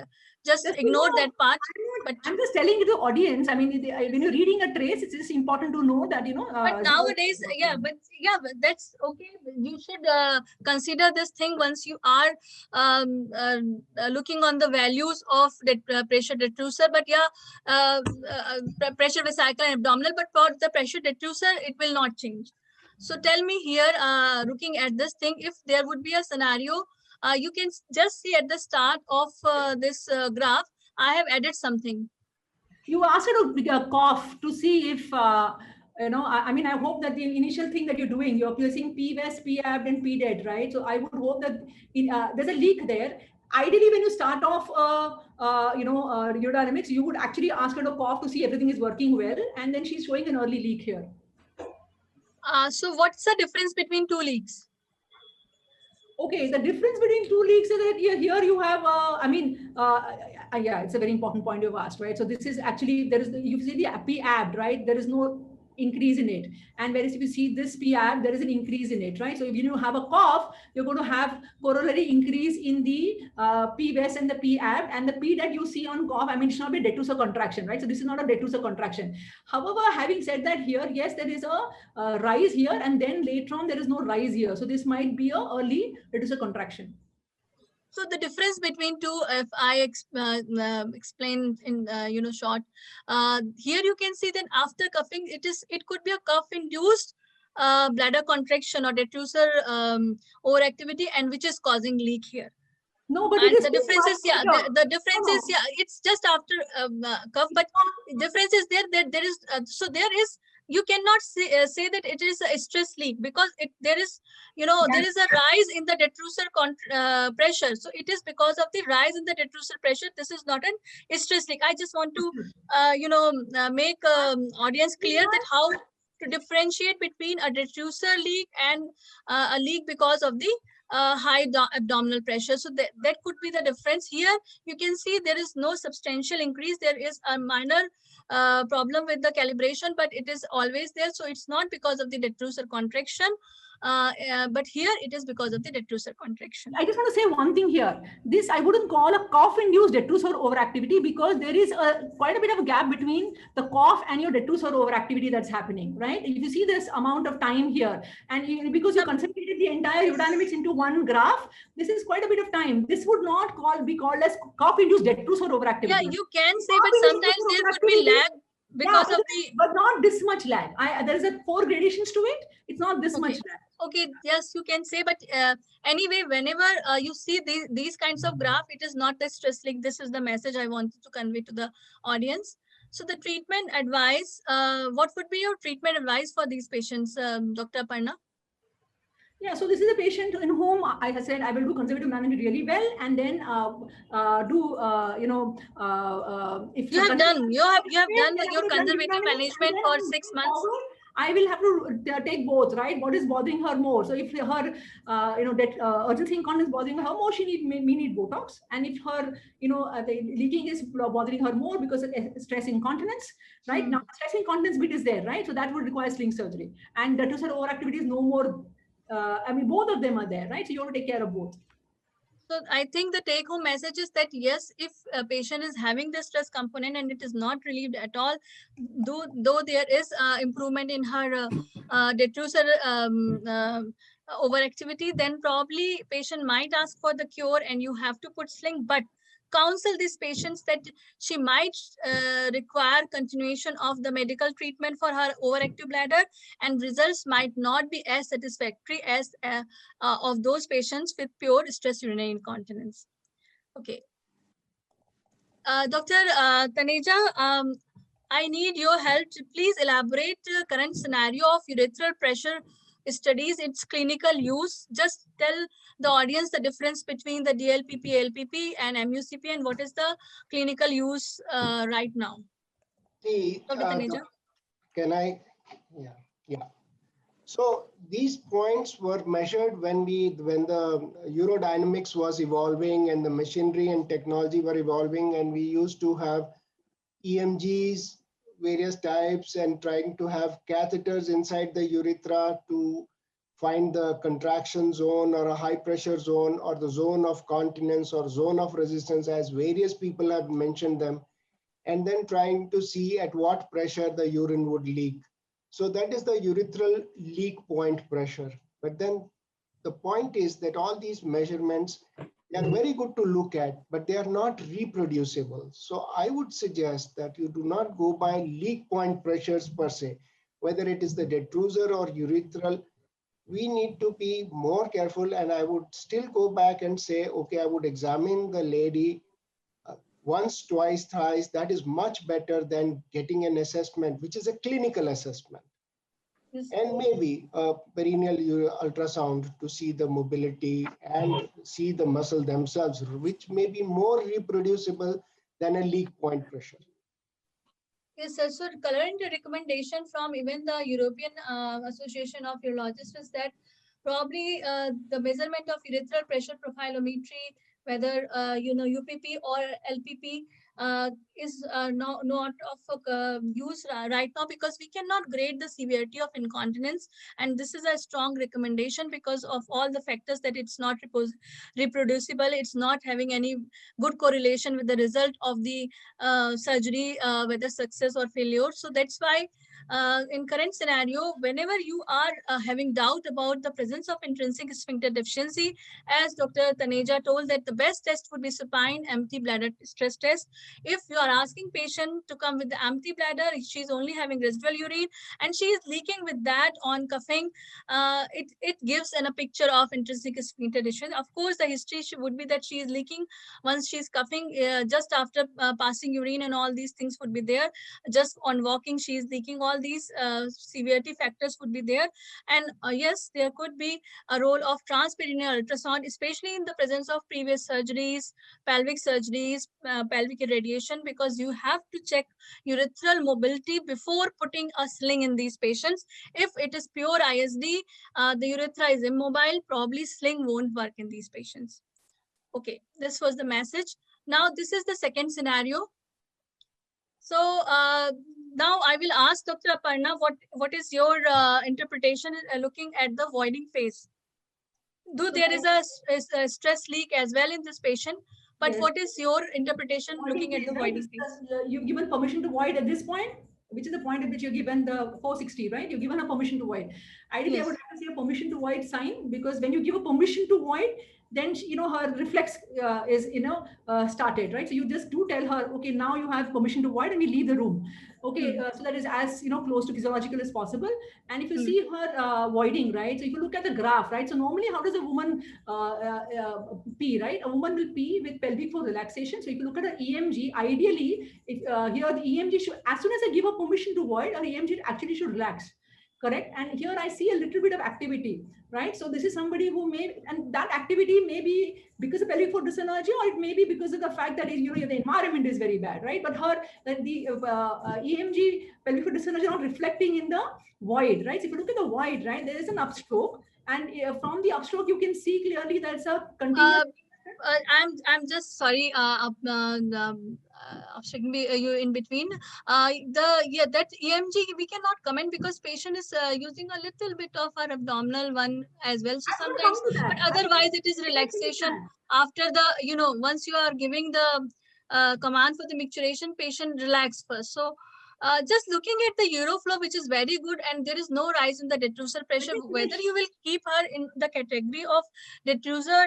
just ignore that part. But I'm just telling you the audience. I mean, when you're reading a trace, it's just important to know that, you know. But nowadays, but that's okay. You should consider this thing once you are looking on the values of the pressure detrusor. But yeah, pressure vesicle and abdominal. But for the pressure detrusor, it will not change. So tell me here, looking at this thing, if there would be a scenario, you can just see at the start of this graph, I have added something. You asked her to cough to see if, you know, I mean, I hope that the initial thing that you're doing, you're placing PVES, PAB, and PDED, right? So I would hope that there's a leak there. Ideally, when you start off, urodynamics, you would actually ask her to cough to see everything is working well. And then she's showing an early leak here. So what's the difference between two leaks? Okay, the difference between two leaks is that here you have, yeah, it's a very important point you've asked, right? So this is actually, you see the PAB, right? There is no increase in it. And whereas if you see this PAB, there is an increase in it, right? So if you have a cough, you're going to have corollary increase in the PVES and the PAB, and the P that you see on cough, I mean, it should not be detrusor contraction, right? So this is not a detrusor contraction. However, having said that, here, yes, there is a rise here, and then later on there is no rise here. So this might be a early detrusor contraction. So the difference between two, if I explain in short, here you can see that after cuffing, it could be a cuff induced bladder contraction or detrusor overactivity, and which is causing leak here. No, but and it is the difference is, yeah, the difference is, yeah, it's just after cuff, but difference is there that there is so there is, you cannot say that it is a stress leak, because there is, there is a rise in the detrusor pressure. So it is because of the rise in the detrusor pressure. This is not an stress leak. I just want to make audience clear that how to differentiate between a detrusor leak and a leak because of the high abdominal pressure. So that could be the difference. Here you can see there is no substantial increase. There is a minor problem with the calibration, but it is always there. So it's not because of the detrusor contraction, but here it is because of the detrusor contraction. I just want to say one thing here. This I wouldn't call a cough-induced detrusor overactivity, because there is quite a bit of a gap between the cough and your detrusor overactivity that's happening, right? If you see this amount of time here, and because you concentrated the entire urodynamics into one graph, this is quite a bit of time. This would not be called as cough-induced detrusor overactivity. Yeah, you can say, but sometimes there could be lag because of the, but not this much lag. There is 4 gradations to it. It's not this much lag. Okay, yes, you can say, but anyway, whenever you see these kinds of graph, it is not the stress leak. This is the message I wanted to convey to the audience. So the treatment advice, what would be your treatment advice for these patients, Dr. Aparna? Yeah, so this is a patient in whom I have said I will do conservative management really well, and then if you have done your conservative management for 6 months. I will have to take both, right? What is bothering her more? So if her, urgency incontinence bothering her more, she may need Botox. And if her, the leaking is bothering her more because of stress incontinence, right? Now, stress incontinence bit is there, right? So that would require sling surgery. And detrusor overactivity is no more. I mean, both of them are there, right? So you have to take care of both. So I think the take-home message is that yes, if a patient is having the stress component and it is not relieved at all, though there is improvement in her detrusor overactivity, then probably patient might ask for the cure and you have to put sling. But counsel these patients that she might require continuation of the medical treatment for her overactive bladder, and results might not be as satisfactory as of those patients with pure stress urinary incontinence. Okay. Dr. Taneja, I need your help to please elaborate the current scenario of urethral pressure studies, its clinical use. Just tell the audience the difference between the DLPP, LPP and MUCP, and what is the clinical use right now. Dr. Taneja? Can I? Yeah. So these points were measured when the urodynamics was evolving and the machinery and technology were evolving, and we used to have EMGs, various types, and trying to have catheters inside the urethra to find the contraction zone or a high pressure zone or the zone of continence or zone of resistance, as various people have mentioned them, and then trying to see at what pressure the urine would leak. So that is the urethral leak point pressure. But then the point is that all these measurements, they are very good to look at, but they are not reproducible. So I would suggest that you do not go by leak point pressures per se, whether it is the detrusor or urethral. We need to be more careful, and I would still go back and say, okay, I would examine the lady once, twice, thrice. That is much better than getting an assessment, which is a clinical assessment. Yes. And maybe a perineal ultrasound to see the mobility and see the muscle themselves, which may be more reproducible than a leak point pressure. Yes, sir. So current recommendation from even the European Association of Urologists is that probably the measurement of urethral pressure profilometry, whether UPP or LPP, is not of use right now, because we cannot grade the severity of incontinence, and this is a strong recommendation because of all the factors that it's not reproducible, it's not having any good correlation with the result of the surgery, whether success or failure. So that's why in current scenario, whenever you are having doubt about the presence of intrinsic sphincter deficiency, as Dr. Taneja told, that the best test would be supine empty bladder stress test. If you are asking patient to come with the empty bladder, she's only having residual urine and she is leaking with that on cuffing, it gives a picture of intrinsic sphincter deficiency. Of course, the history would be that she is leaking once she's cuffing, just after passing urine, and all these things would be there. Just on walking, she is leaking. All these severity factors would be there. And yes, there could be a role of transperineal ultrasound, especially in the presence of previous surgeries, pelvic surgeries, pelvic irradiation, because you have to check urethral mobility before putting a sling in these patients. If it is pure ISD, the urethra is immobile, probably sling won't work in these patients. Okay, this was the message. Now this is the second scenario. So now I will ask Dr. Aparna, what is your interpretation looking at the voiding phase? Though there is a stress leak as well in this patient, but Yes. what is your interpretation looking at the voiding phase? You've given permission to void at this point, which is the point at which you're given the 460, right? You've given a permission to void. Ideally, I would have to see a permission to void sign, because when you give a permission to void, then her reflex is started, right? So you just do tell her, okay, now you have permission to void, and we leave the room. Okay, so that is as close to physiological as possible. And if you see her voiding, right? So if you look at the graph, right? So normally, how does a woman pee, right? A woman will pee with pelvic floor relaxation. So if you look at an EMG, ideally, if here the EMG should, as soon as I give a permission to void, our EMG actually should relax. Correct. And here I see a little bit of activity, right? So this is somebody who may, and that activity may be because of pelvic floor dyssynergy, or it may be because of the fact that the environment is very bad, right? But the EMG pelvic floor dyssynergy not reflecting in the void, right? So if you look at the void, right, there is an upstroke, and from the upstroke you can see clearly there's a continuous. I'm just sorry, you in between. That EMG we cannot comment because patient is using a little bit of our abdominal one as well. So sometimes, but otherwise it is relaxation after the once you are giving the command for the micturition, patient relax first. So just looking at the Euroflow, which is very good, and there is no rise in the detrusor pressure. Whether you will keep her in the category of detrusor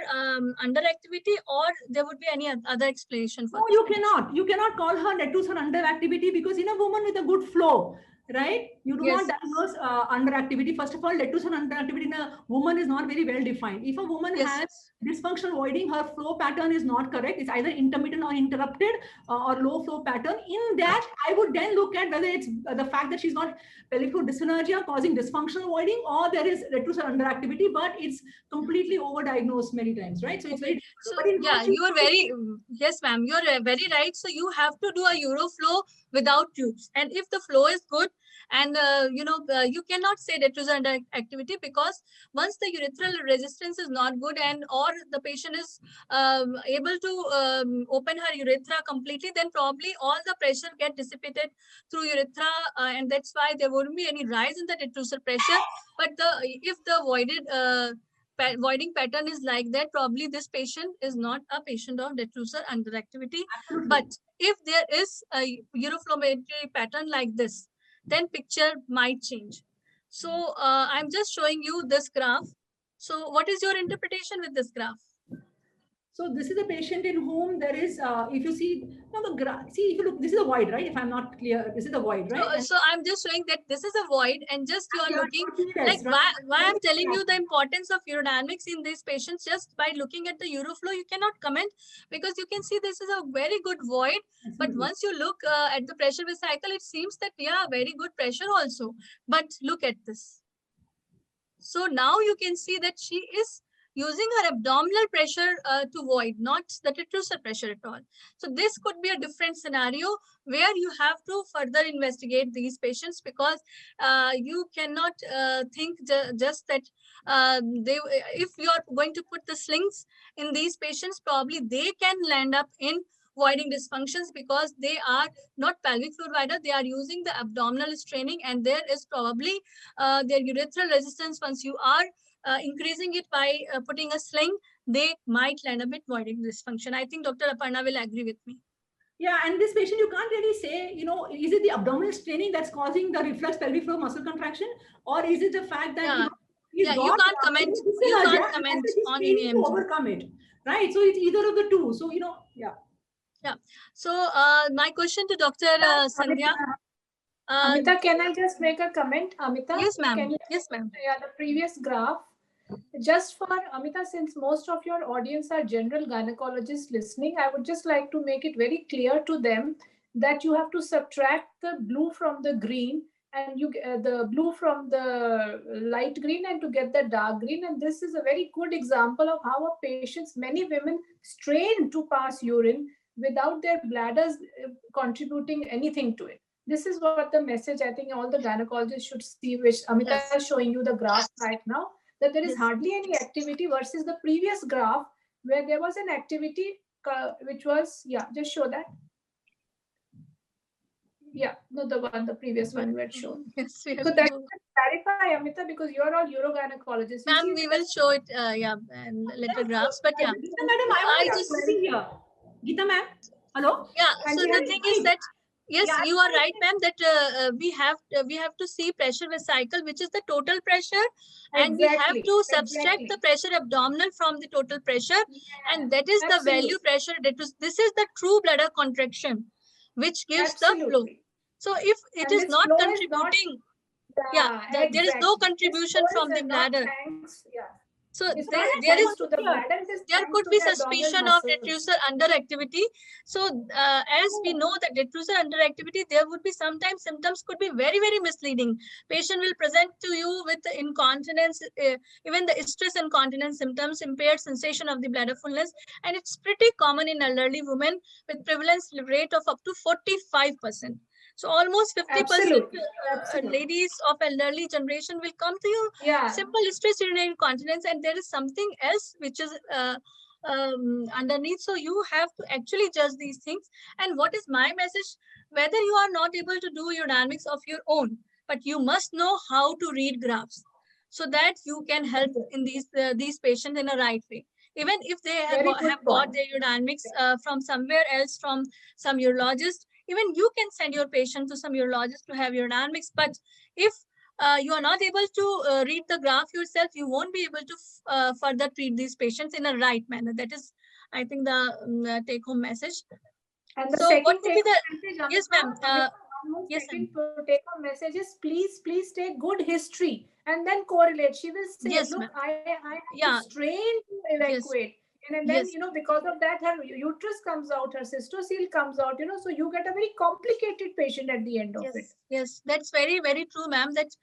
underactivity, or there would be any other explanation for No, this? you cannot call her detrusor underactivity, because in a woman with a good flow, right, you do not diagnose underactivity. First of all, detrusor underactivity in a woman is not very well defined. If a woman has dysfunctional voiding, her flow pattern is not correct. It's either intermittent or interrupted, or low flow pattern. In that, I would then look at whether it's the fact that she's not pelvic floor dyssynergia causing dysfunctional voiding, or there is detrusor underactivity, but it's completely overdiagnosed many times, right? So it's very so yeah, you are very yes, ma'am. You are very right. So you have to do a Euroflow without tubes, and if the flow is good, and you cannot say detrusor underactivity, because once the urethral resistance is not good, and or the patient is able to open her urethra completely, then probably all the pressure get dissipated through urethra, and that's why there won't be any rise in the detrusor pressure. But if the voiding pattern is like that, probably this patient is not a patient of detrusor underactivity. But if there is a uroflowmetry pattern like this, then picture might change. So I'm just showing you this graph. So what is your interpretation with this graph? So this is a patient in whom there is, if you see, if you look, this is a void, right? If I'm not clear, this is a void, right? So I'm just showing that this is a void, and just you are looking like why I'm telling you the importance of urodynamics in these patients. Just by looking at the Euroflow, you cannot comment, because you can see this is a very good void. But once you look at the pressure cycle, it seems that very good pressure also. But look at this. So now you can see that she is using her abdominal pressure to void, not the detrusor pressure at all. So this could be a different scenario where you have to further investigate these patients, because you cannot think just that if you are going to put the slings in these patients, probably they can land up in voiding dysfunctions because they are not pelvic floor voider, they are using the abdominal straining, and there is probably their urethral resistance. Once you are increasing it by putting a sling, they might land up with voiding dysfunction. I think Dr. Aparna will agree with me. Yeah, and this patient, you can't really say, is it the abdominal straining that's causing the reflex pelvic floor muscle contraction, or is it the fact that you can't comment. You can't comment on any to overcome it, right? So it's either of the two. So yeah. So my question to Dr. Sandhya. Amita, can I just make a comment? Amita, yes, ma'am. Yes, ma'am. Yeah, the previous graph. Just for Amita, since most of your audience are general gynecologists listening, I would just like to make it very clear to them that you have to subtract the blue from the green, and you the blue from the light green, and to get the dark green. And this is a very good example of how a patient's, many women strain to pass urine without their bladders contributing anything to it. This is what the message I think all the gynecologists should see, which Amita is showing you the graph right now, that there is hardly any activity versus the previous graph where there was an activity which was, just show that. Yeah, no, the previous one we had shown. Yes, we so that clarify, Amita, because you're all urogynecologists. Ma'am, we will show it, and later graphs. But yeah, Geeta madam, I just something here. Geeta ma'am, hello. Yeah. So the thing is that yes, you are right, ma'am. That we have to see pressure vesicle, which is the total pressure, and we have to subtract the pressure abdominal from the total pressure, and that is the value pressure. This is the true bladder contraction, which gives the flow. So if it is not contributing, there is no contribution from the bladder. So there could be suspicion of detrusor underactivity. So as we know that detrusor underactivity, there would be sometimes symptoms could be very, very misleading. Patient will present to you with incontinence, even the stress incontinence symptoms, impaired sensation of the bladder fullness, and it's pretty common in elderly women with prevalence rate of up to 45%. So almost 50% ladies of elderly generation will come to you. Simple stress urinary incontinence, and there is something else which is underneath. So you have to actually judge these things. And what is my message? Whether you are not able to do urodynamics of your own, but you must know how to read graphs so that you can help in these patients in a right way. Even if they have got their urodynamics from somewhere else, from some urologist, even you can send your patient to some urologist to have urodynamics. But if you are not able to read the graph yourself, you won't be able to further treat these patients in a right manner. That is, I think, the take-home message. And the so second what would be the message, yes, ma'am. Second take-home message is please take good history and then correlate. She will say, yes, look, I'm strained to evacuate. And then, because of that, her uterus comes out, her cystocele comes out, so you get a very complicated patient at the end of it. Yes, that's very, very true, ma'am. That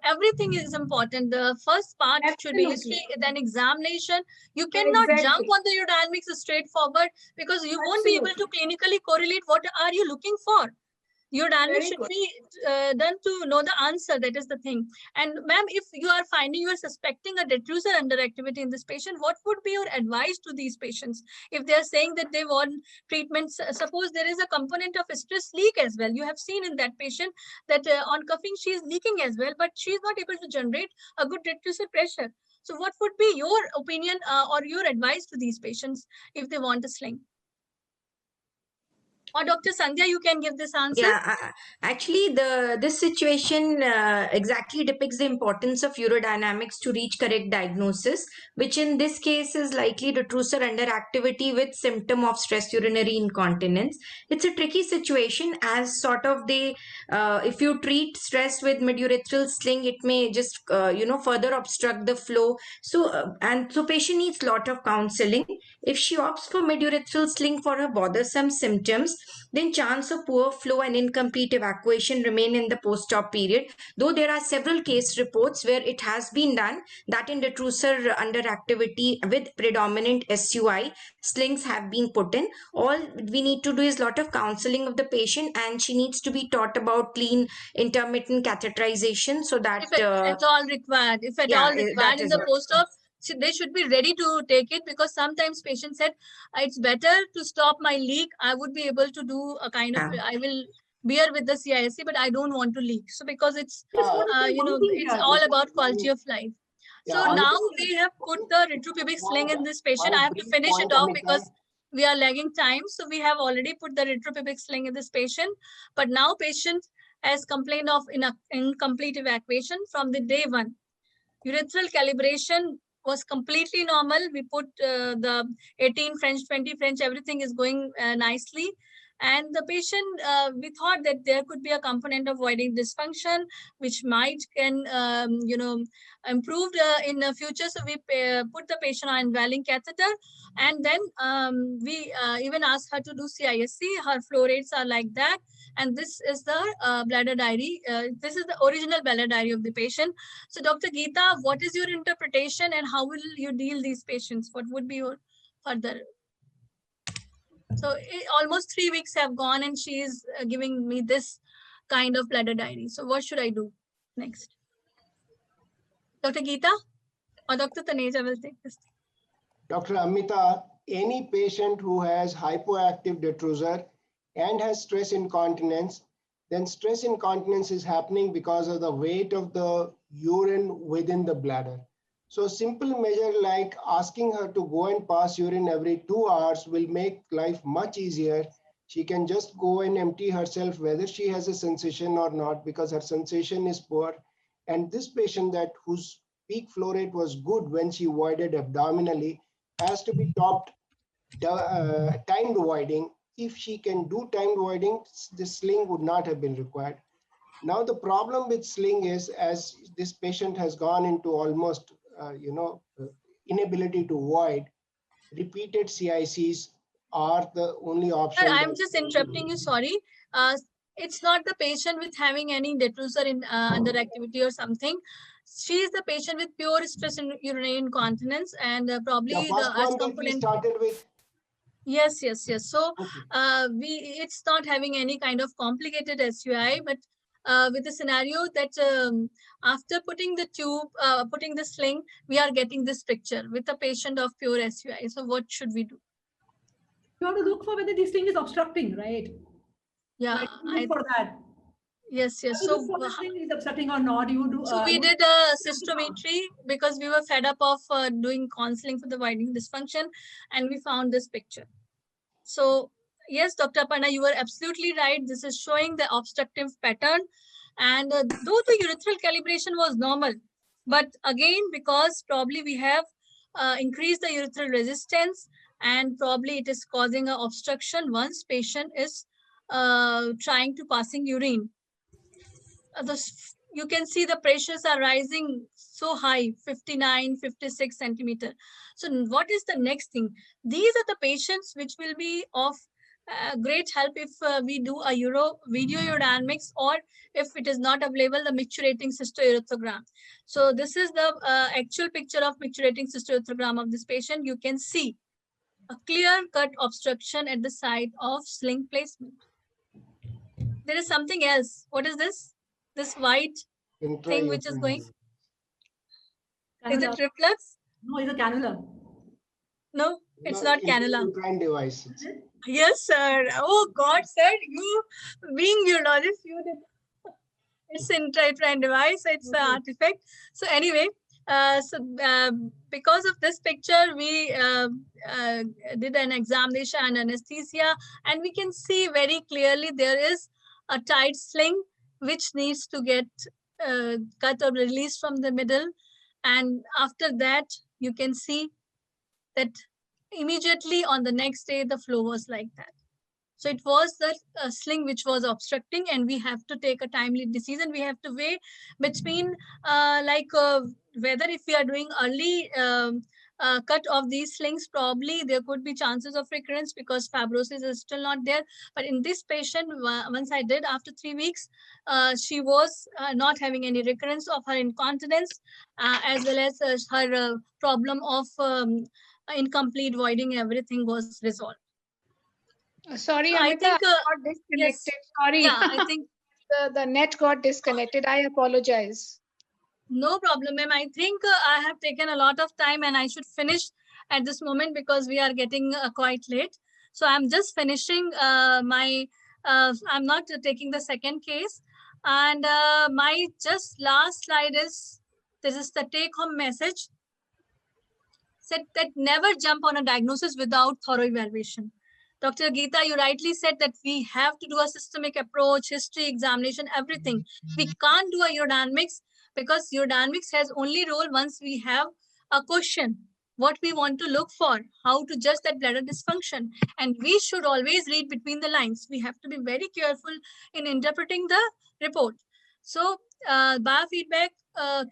everything is important. The first part should be history, then examination. You cannot jump on the urodynamics straightforward because you won't be able to clinically correlate what are you looking for. Urodynamics should be done to know the answer. That is the thing. And ma'am, if you are finding, you are suspecting a detrusor underactivity in this patient, what would be your advice to these patients? If they are saying that they want treatments, suppose there is a component of stress leak as well. You have seen in that patient that on cuffing, she is leaking as well, but she is not able to generate a good detrusor pressure. So what would be your opinion or your advice to these patients if they want a sling? Or Dr. Sandhya, you can give this answer. Yeah, actually, this situation exactly depicts the importance of urodynamics to reach correct diagnosis, which in this case is likely detrusor underactivity with symptom of stress urinary incontinence. It's a tricky situation as sort of if you treat stress with midurethral sling, it may just further obstruct the flow. So patient needs lot of counseling. If she opts for midurethral sling for her bothersome symptoms, then chance of poor flow and incomplete evacuation remain in the post-op period, though there are several case reports where it has been done that in detrusor underactivity with predominant SUI, slings have been put in. All we need to do is lot of counseling of the patient, and she needs to be taught about clean intermittent catheterization so that if at all required, in the post-op, they should be ready to take it, because sometimes patients said it's better to stop my leak. I would be able to do a kind of, I will bear with the CISC, but I don't want to leak. So because it's, it's all about quality of life. So now we have put the retropubic sling in this patient. I have to finish it off because we are lagging time. So we have already put the retropubic sling in this patient, but now patient has complained of incomplete evacuation from the day one. Urethral calibration was completely normal. We put the 18 French, 20 French, everything is going nicely. And the patient, we thought that there could be a component of voiding dysfunction, which might can, improved in the future. So we put the patient on Valling catheter, and then we even asked her to do CISC. Her flow rates are like that. And this is the bladder diary. This is the original bladder diary of the patient. So Dr. Geeta, what is your interpretation and how will you deal these patients? What would be your further? So almost 3 weeks have gone and she is giving me this kind of bladder diary. So what should I do next? Dr. Geeta or Dr. Taneja will take this. Dr. Amita, any patient who has hypoactive detrusor and has stress incontinence, then stress incontinence is happening because of the weight of the urine within the bladder. So simple measure like asking her to go and pass urine every 2 hours will make life much easier. She can just go and empty herself whether she has a sensation or not, because her sensation is poor. And this patient whose peak flow rate was good when she voided abdominally has to be topped timed voiding. If she can do timed voiding, the sling would not have been required. Now the problem with sling is, as this patient has gone into almost inability to void, repeated CICs are the only option. I'm just interrupting you, sorry. It's not the patient with having any detrusor in underactivity or something. She is the patient with pure stress and urinary incontinence, and probably the first component we started with. Yes. So it's not having any kind of complicated SUI, but with the scenario that after putting the tube, putting the sling, we are getting this picture with a patient of pure SUI. So what should we do? You have to look for whether this thing is obstructing, right? Yeah, look for that. Yes. So this thing is obstructing or not, you do. So we did a cystometry because we were fed up of doing counseling for the voiding dysfunction, and we found this picture. So yes, Dr. Aparna, you were absolutely right. This is showing the obstructive pattern. And though the urethral calibration was normal, but again, because probably we have increased the urethral resistance, and probably it is causing an obstruction once patient is trying to passing urine. You can see the pressures are rising so high, 59, 56 centimeter. So what is the next thing? These are the patients which will be of great help if we do a video urodynamics, or if it is not available, the micturating cystourethrogram. So this is the actual picture of micturating cystourethrogram of this patient. You can see a clear-cut obstruction at the site of sling placement. There is something else. What is this? This white thing which is going? Is it reflux? No, it's a cannula. No, it's not cannula. Device. Yes, sir. Oh God, sir, you being urologist, you did. It's intrauterine device. It's an artifact. So anyway, because of this picture, we did an examination and anesthesia, and we can see very clearly there is a tight sling which needs to get cut or released from the middle. And after that, you can see that immediately on the next day, the flow was like that. So it was the sling which was obstructing, and we have to take a timely decision. We have to weigh between whether if we are doing early cut of these slings, probably there could be chances of recurrence because fibrosis is still not there. But in this patient, once I did after 3 weeks, she was not having any recurrence of her incontinence, as well as her problem of incomplete voiding. Everything was resolved. Sorry, so Amita, I think, got disconnected. Yes. Sorry. Yeah, I think the net got disconnected. I apologize. No problem, ma'am. I think I have taken a lot of time and I should finish at this moment because we are getting quite late. So I'm just finishing I'm not taking the second case. And my just last slide is, this is the take home message. Said that never jump on a diagnosis without thorough evaluation. Dr. Geeta, you rightly said that we have to do a systemic approach, history, examination, everything. We can't do a urodynamics because urodynamics has only role once we have a question, what we want to look for, how to judge that bladder dysfunction. And we should always read between the lines. We have to be very careful in interpreting the report. So biofeedback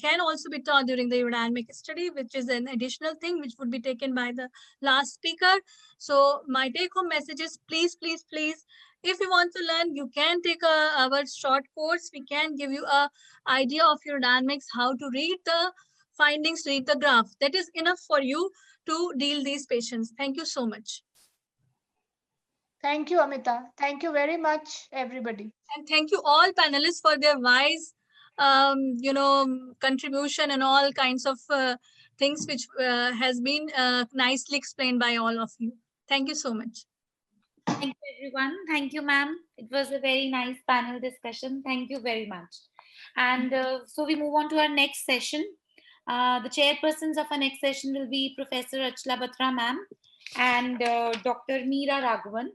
can also be taught during the urodynamic study, which is an additional thing which would be taken by the last speaker. So my take-home message is please, please, please, if you want to learn, you can take our short course. We can give you a idea of urodynamics, how to read the findings, read the graph. That is enough for you to deal these patients. Thank you so much. Thank you, Amita. Thank you very much, everybody. And thank you all panelists for their wise, contribution and all kinds of things which has been nicely explained by all of you. Thank you so much. Thank you, everyone. Thank you, ma'am. It was a very nice panel discussion. Thank you very much. And so we move on to our next session. The chairpersons of our next session will be Professor Achla Batra, ma'am, and Dr. Meera Raghavan.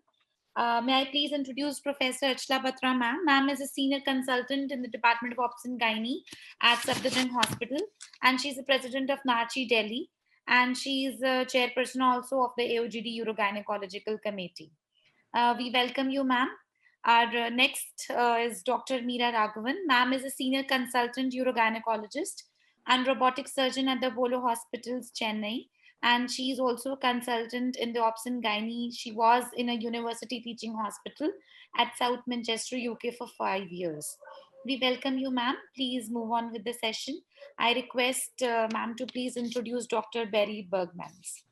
May I please introduce Professor Achla Batra, ma'am. Ma'am is a senior consultant in the Department of Obs and Gynae at Safdarjung Hospital, and she's the president of NARCHI Delhi, and she's the chairperson also of the AOGD Urogynaecological Committee. We welcome you, ma'am. Our next is Dr. Meera Raghavan. Ma'am is a senior consultant urogynecologist and robotic surgeon at the Apollo Hospitals, Chennai. And she's also a consultant in the Obs and Gynae. She was in a university teaching hospital at South Manchester, UK for 5 years. We welcome you, ma'am. Please move on with the session. I request ma'am to please introduce Dr. Barry Bergmans.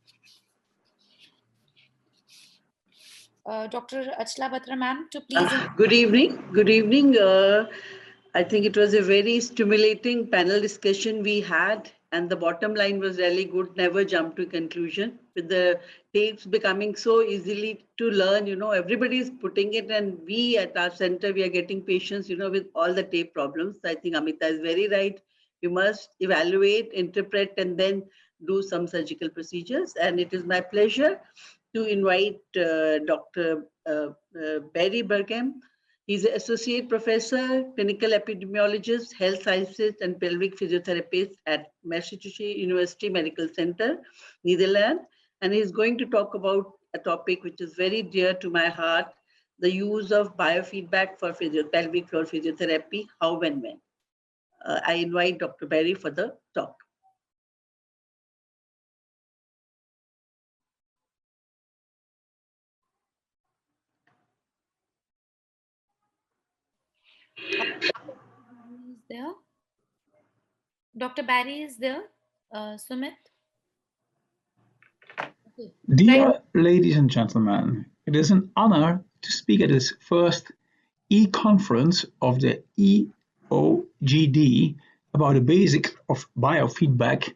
Dr. Achla Batra, ma'am, to please. Good evening. Good evening. I think it was a very stimulating panel discussion we had, and the bottom line was really good. Never jump to conclusion. With the tapes becoming so easily to learn, everybody is putting it, and we at our center, we are getting patients, with all the tape problems. I think Amita is very right. You must evaluate, interpret, and then do some surgical procedures. And it is my pleasure to invite Dr. Barry Bergam. He's an associate professor, clinical epidemiologist, health sciences, and pelvic physiotherapist at Massachusetts University Medical Center, Netherlands. And he's going to talk about a topic which is very dear to my heart, the use of biofeedback for pelvic floor physiotherapy, how and when. I invite Dr. Barry for the talk. Is there? Dr. Barry is there? Sumit? Okay. Dear ladies and gentlemen, it is an honor to speak at this first e-conference of the EOGD about the basics of biofeedback,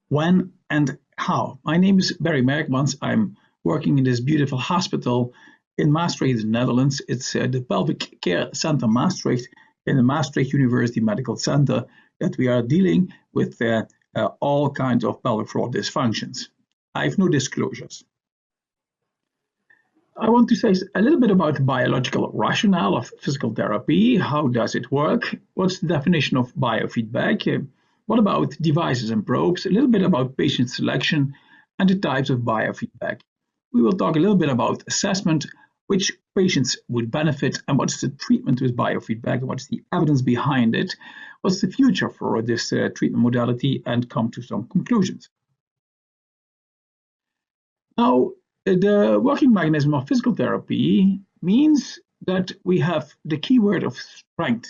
when and how. My name is Barry Bergmans. I'm working in this beautiful hospital in Maastricht, the Netherlands. It's the Pelvic Care Center Maastricht in the Maastricht University Medical Center that we are dealing with all kinds of pelvic floor dysfunctions. I have no disclosures. I want to say a little bit about the biological rationale of physical therapy. How does it work? What's the definition of biofeedback? What about devices and probes? A little bit about patient selection and the types of biofeedback. We will talk a little bit about assessment, which patients would benefit, and what's the treatment with biofeedback, and what's the evidence behind it, what's the future for this treatment modality, and come to some conclusions. Now, the working mechanism of physical therapy means that we have the keyword of strength.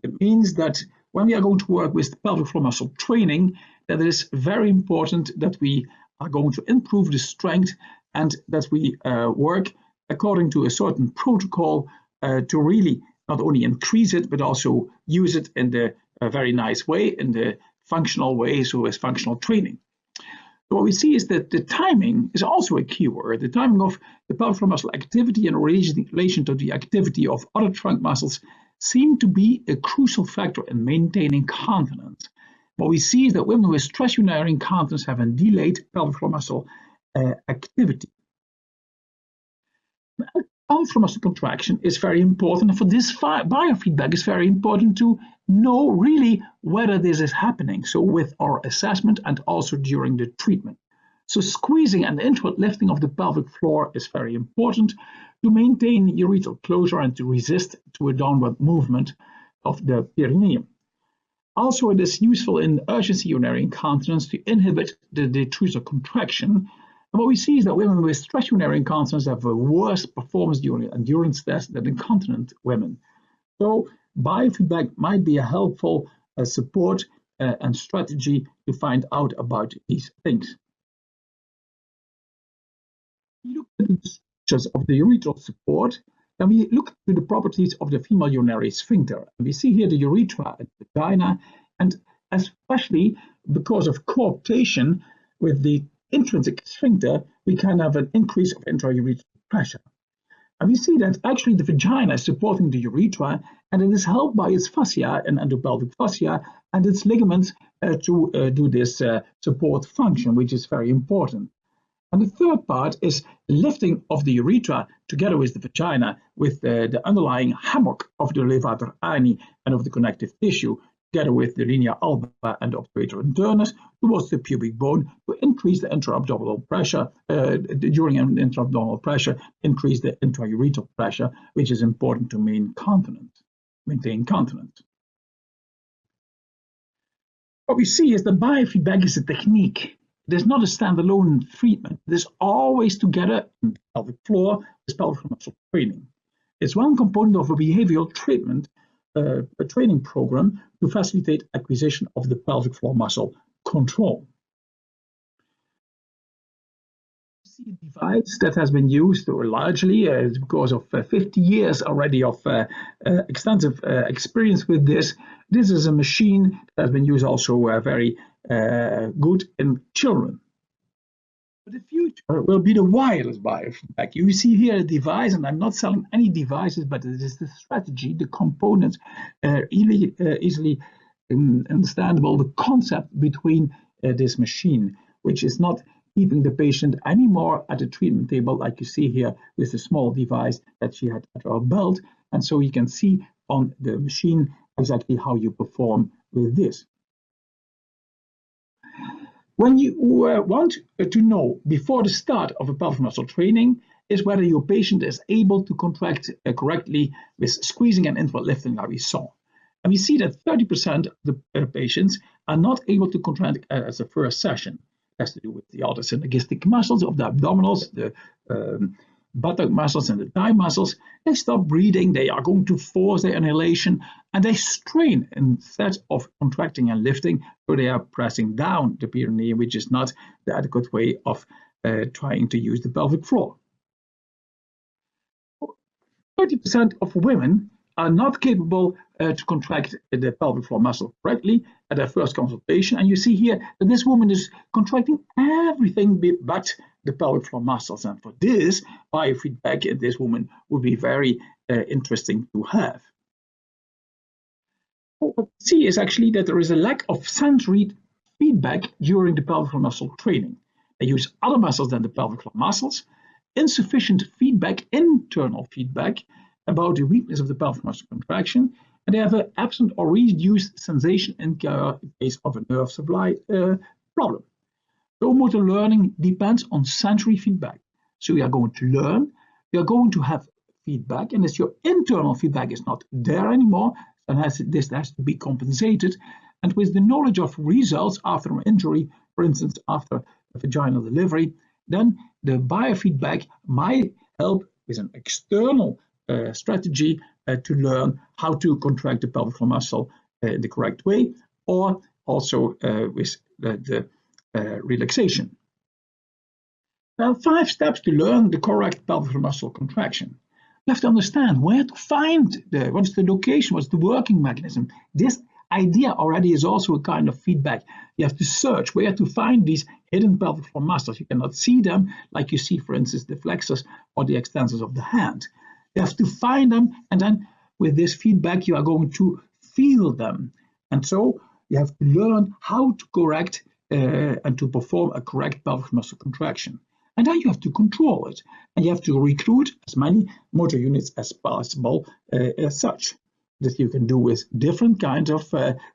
It means that when we are going to work with pelvic floor muscle training, that it is very important that we are going to improve the strength and that we work according to a certain protocol to really not only increase it, but also use it in the a very nice way, in the functional way, so as functional training. What we see is that the timing is also a key word. The timing of the pelvic floor muscle activity in relation to the activity of other trunk muscles seem to be a crucial factor in maintaining continence. What we see is that women with stress urinary incontinence have a delayed pelvic floor muscle activity. Pelvic floor muscle contraction is very important, and for this biofeedback it's very important to know really whether this is happening, so with our assessment and also during the treatment. So squeezing and inward lifting of the pelvic floor is very important to maintain urethral closure and to resist to a downward movement of the perineum. Also, it is useful in urgency urinary incontinence to inhibit the detrusor contraction. And what we see is that women with stress urinary incontinence have a worse performance during endurance test than incontinent women. So biofeedback might be a helpful support and strategy to find out about these things. We look at the structures of the urethral support, and we look to the properties of the female urinary sphincter. And we see here the urethra and the vagina, and especially because of cooptation with the intrinsic sphincter, we can have an increase of intraurethral pressure. And we see that actually the vagina is supporting the urethra, and it is helped by its fascia and endopelvic fascia and its ligaments to do this support function, which is very important. And the third part is lifting of the urethra together with the vagina, with the underlying hammock of the levator ani and of the connective tissue, together with the linea alba and obturator internus towards the pubic bone to increase the intra-abdominal pressure, during an intra-abdominal pressure, increase the intra-urethral pressure, which is important to maintain continence. What we see is that biofeedback is a technique. It is not a standalone treatment. It is always together in the pelvic floor with pelvic floor muscle training. It's one component of a behavioral treatment, a training program to facilitate acquisition of the pelvic floor muscle control. See a device that has been used largely because of 50 years already of extensive experience with this. This is a machine that has been used also very good in children. But the future will be the wireless biofeedback. You see here a device, and I'm not selling any devices, but it is the strategy, the components, easily understandable, the concept between this machine, which is not keeping the patient anymore at the treatment table, like you see here with the small device that she had at her belt. And so you can see on the machine exactly how you perform with this. When you want to know before the start of a pelvic muscle training is whether your patient is able to contract correctly with squeezing and inward lifting, like we saw. And we see that 30% of the patients are not able to contract as a first session. It has to do with the other synergistic muscles of the abdominals, the buttock muscles and the thigh muscles. They stop breathing, they are going to force their inhalation, and they strain instead of contracting and lifting, so they are pressing down the perineum, which is not the adequate way of trying to use the pelvic floor. 30% of women are not capable to contract the pelvic floor muscle correctly at their first consultation. And you see here that this woman is contracting everything but the pelvic floor muscles. And for this, biofeedback in this woman would be very interesting to have. What we see is actually that there is a lack of sensory feedback during the pelvic floor muscle training. They use other muscles than the pelvic floor muscles, insufficient feedback, internal feedback, about the weakness of the pelvic muscle contraction, and they have an absent or reduced sensation in case of a nerve supply problem. So motor learning depends on sensory feedback. So you are going to learn, you are going to have feedback, and as your internal feedback is not there anymore, then this has to be compensated. And with the knowledge of results after an injury, for instance, after a vaginal delivery, then the biofeedback might help with an external strategy to learn how to contract the pelvic floor muscle the correct way, or also with the relaxation. Now, 5 steps to learn the correct pelvic floor muscle contraction. You have to understand where to find what is the location, what's the working mechanism. This idea already is also a kind of feedback. You have to search where to find these hidden pelvic floor muscles. You cannot see them like you see, for instance, the flexors or the extensors of the hand. You have to find them, and then with this feedback, you are going to feel them. And so you have to learn how to correct and to perform a correct pelvic muscle contraction. And then you have to control it. And you have to recruit as many motor units as possible as such. That you can do with different kinds of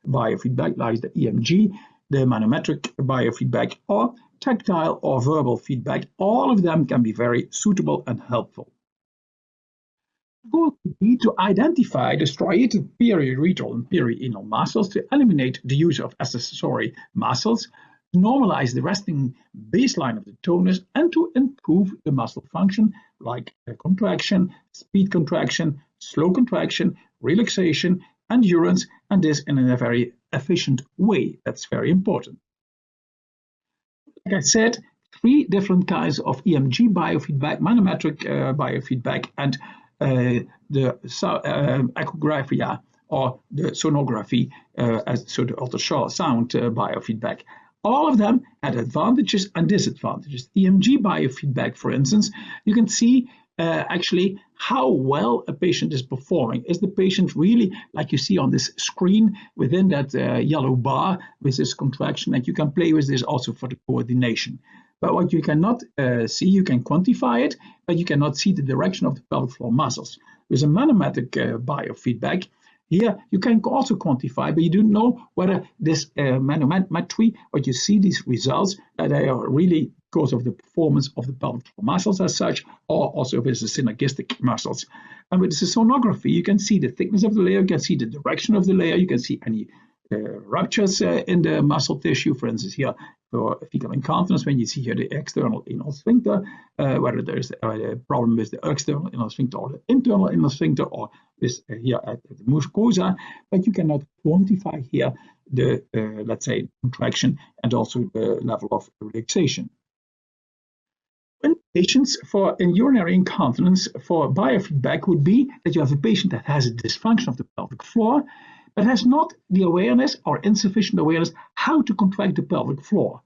biofeedback, like the EMG, the manometric biofeedback, or tactile or verbal feedback. All of them can be very suitable and helpful. The goal would be to identify the striated periurethral and perianal muscles, to eliminate the use of accessory muscles, to normalize the resting baseline of the tonus, and to improve the muscle function like contraction, speed contraction, slow contraction, relaxation, endurance, and this in a very efficient way. That's very important. Like I said, 3 different kinds of EMG biofeedback, manometric biofeedback, and the echographia or the sonography, so the ultrasound biofeedback. All of them had advantages and disadvantages. EMG biofeedback, for instance, you can see actually how well a patient is performing. Is the patient really, like you see on this screen, within that yellow bar with this contraction? And you can play with this also for the coordination. But what you cannot see, you can quantify it, but you cannot see the direction of the pelvic floor muscles. With a manometric biofeedback, here you can also quantify, but you don't know whether this manometry, what you see these results, that they are really because of the performance of the pelvic floor muscles as such, or also with the synergistic muscles. And with the sonography, you can see the thickness of the layer, you can see the direction of the layer, you can see any ruptures in the muscle tissue, for instance, here for fecal incontinence, when you see here the external anal sphincter, whether there's a problem with the external anal sphincter or the internal anal sphincter, or with here at the mucosa, but you cannot quantify here the, let's say, contraction and also the level of relaxation. When patients in urinary incontinence for biofeedback would be that you have a patient that has a dysfunction of the pelvic floor, but has not the awareness or insufficient awareness how to contract the pelvic floor.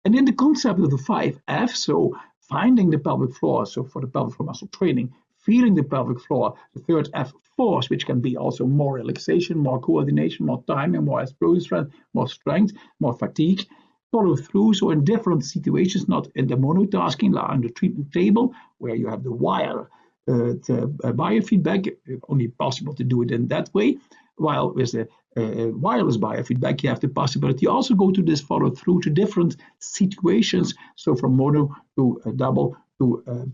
And in the concept of the 5F, so finding the pelvic floor, so for the pelvic floor muscle training, feeling the pelvic floor, the third F, force, which can be also more relaxation, more coordination, more timing, more explosive, more strength, more fatigue, follow through. So in different situations, not in the monotasking, like on the treatment table, where you have the wire biofeedback, only possible to do it in that way. While with the wireless biofeedback, you have the possibility also go to this follow through to different situations. So from mono to double to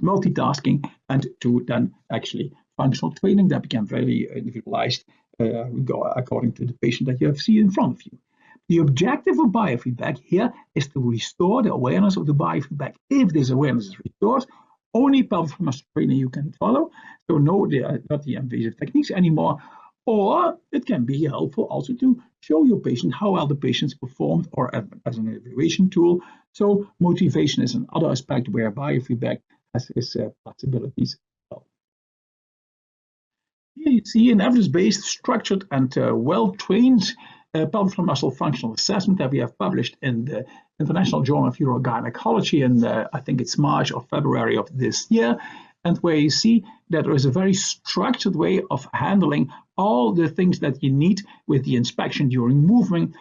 multitasking, and to then actually functional training that became very individualized according to the patient that you have seen in front of you. The objective of biofeedback here is to restore the awareness of the biofeedback. If this awareness is restored, only pelvic floor muscle training you can follow. So no, not the invasive techniques anymore. Or it can be helpful also to show your patient how well the patient's performed, or as an evaluation tool. So motivation is another aspect where biofeedback has its possibilities as well. Here you see an evidence-based, structured, and well-trained pelvic floor muscle functional assessment that we have published in the International Journal of Urogynaecology in, I think it's March or February of this year, and where you see that there is a very structured way of handling all the things that you need with the inspection during movement,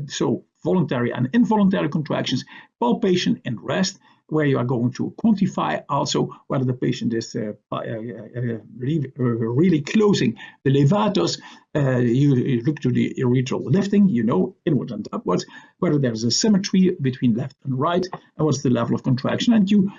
so voluntary and involuntary contractions, palpation and rest, where you are going to quantify also whether the patient is really closing the levatus. You look to the urethral lifting, you know, inward and upwards, whether there's a symmetry between left and right, and what's the level of contraction. And you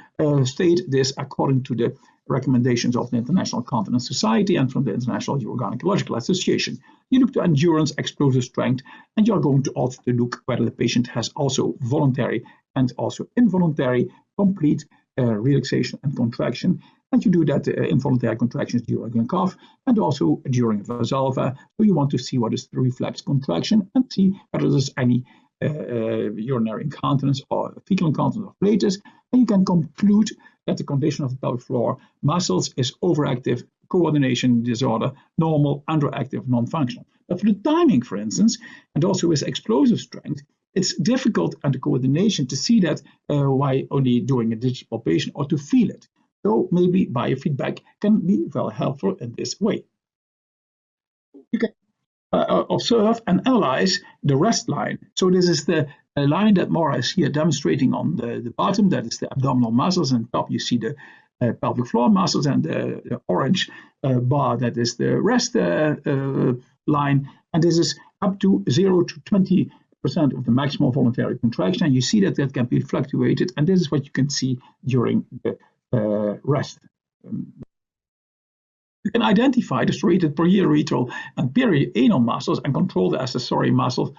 state this according to the recommendations of the International Continence Society and from the International Urogynaecological Association. You look to endurance, explosive strength, and you're going to also look whether the patient has also voluntary and also involuntary complete relaxation and contraction. And you do that involuntary contractions during a cough and also during Valsalva. So you want to see what is the reflex contraction and see whether there's any urinary incontinence or fecal incontinence or flatus, and you can conclude that the condition of the pelvic floor muscles is overactive, coordination disorder, normal, underactive, non-functional. But for the timing, for instance, and also with explosive strength, it's difficult under coordination to see that by only doing a digital palpation or to feel it. So maybe biofeedback can be very helpful in this way. You can observe and analyze the rest line. So this is the line that Maura is here demonstrating on the bottom. That is the abdominal muscles, and top you see the pelvic floor muscles, and the orange bar, that is the rest line. And this is up to 0 to 20% of the maximal voluntary contraction. And you see that that can be fluctuated, and this is what you can see during the rest. You can identify the striated parietal and perianal muscles and control the accessory muscle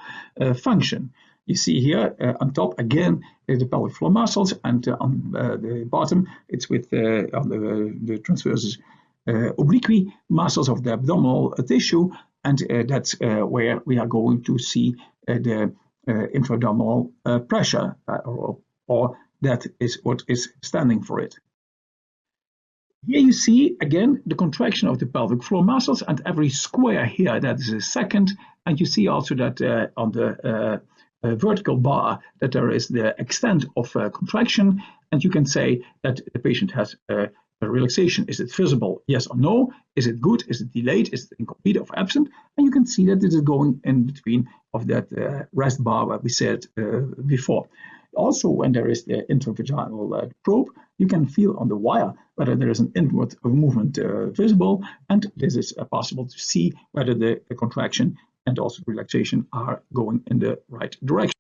function. You see here on top again the pelvic floor muscles, and on the bottom it's with on the transversus oblique muscles of the abdominal tissue, and that's where we are going to see the intra-abdominal pressure, or that is what is standing for it. Here you see again the contraction of the pelvic floor muscles, and every square here, that is a second. And you see also that on the vertical bar that there is the extent of contraction, and you can say that the patient has a relaxation. Is it visible? Yes or no? Is it good? Is it delayed? Is it incomplete or absent? And you can see that it is going in between of that rest bar that we said before. Also, when there is the intravaginal probe, you can feel on the wire whether there is an inward movement visible, and this is possible to see whether the contraction and also relaxation are going in the right direction.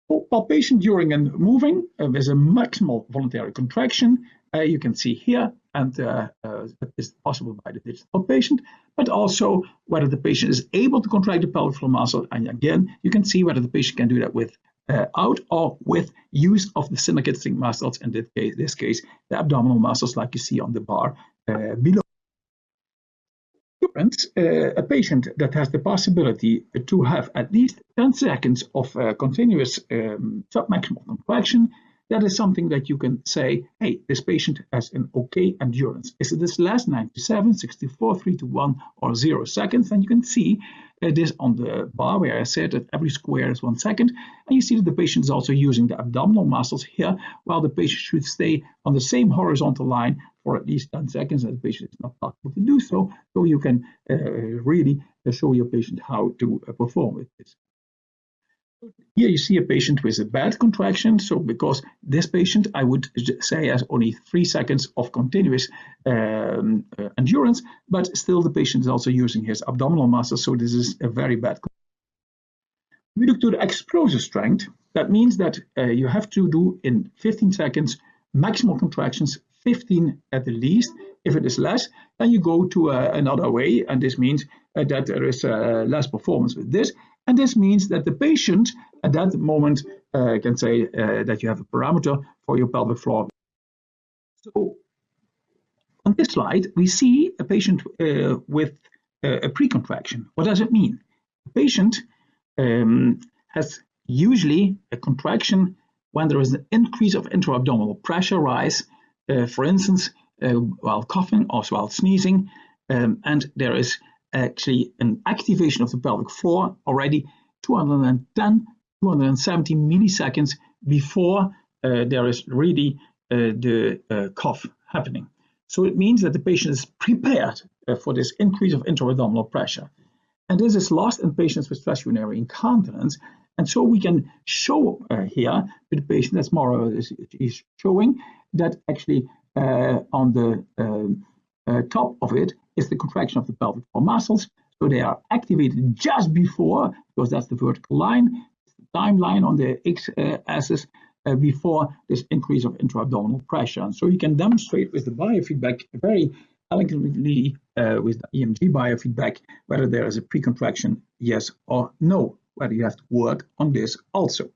For palpation during and moving with a maximal voluntary contraction, you can see here, and that is possible by the digital patient, but also whether the patient is able to contract the pelvic floor muscle, and again, you can see whether the patient can do that with out or with use of the synergistic muscles, in this case, the abdominal muscles, like you see on the bar below. A patient that has the possibility to have at least 10 seconds of continuous submaximal contraction, that is something that you can say, hey, this patient has an okay endurance. Is it this last 97, 64, 3 to 1, or 0 seconds? And you can see this on the bar where I said that every square is 1 second. And you see that the patient is also using the abdominal muscles here, while the patient should stay on the same horizontal line for at least 10 seconds, and the patient is not possible to do so. So you can really show your patient how to perform with this. Here you see a patient with a bad contraction. So because this patient, I would say, has only 3 seconds of continuous endurance, but still the patient is also using his abdominal muscles. So this is a very bad. We look to the explosive strength. That means that you have to do in 15 seconds maximal contractions, 15 at the least. If it is less, then you go to another way, and this means that there is less performance with this. And this means that the patient at that moment can say that you have a parameter for your pelvic floor. So on this slide, we see a patient with a pre-contraction. What does it mean? The patient has usually a contraction when there is an increase of intra-abdominal pressure rise, for instance, while coughing or while sneezing, and there is actually an activation of the pelvic floor already 210, 270 milliseconds before there is really the cough happening. So it means that the patient is prepared for this increase of intra-abdominal pressure. And this is lost in patients with stress urinary incontinence. And so we can show here with the patient, as Maura is showing, that actually on the top of it is the contraction of the pelvic floor muscles. So they are activated just before, because that's the vertical line, the timeline on the x-axis, before this increase of intra-abdominal pressure. And so you can demonstrate with the biofeedback very elegantly with the EMG biofeedback whether there is a pre-contraction, yes or no, whether you have to work on this also.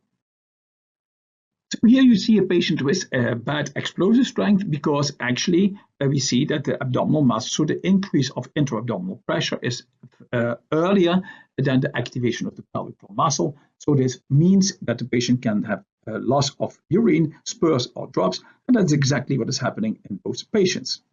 So here you see a patient with bad explosive strength because actually we see that the abdominal muscle, so the increase of intra-abdominal pressure is earlier than the activation of the pelvic floor muscle. So this means that the patient can have loss of urine, spurs or drops, and that's exactly what is happening in both patients.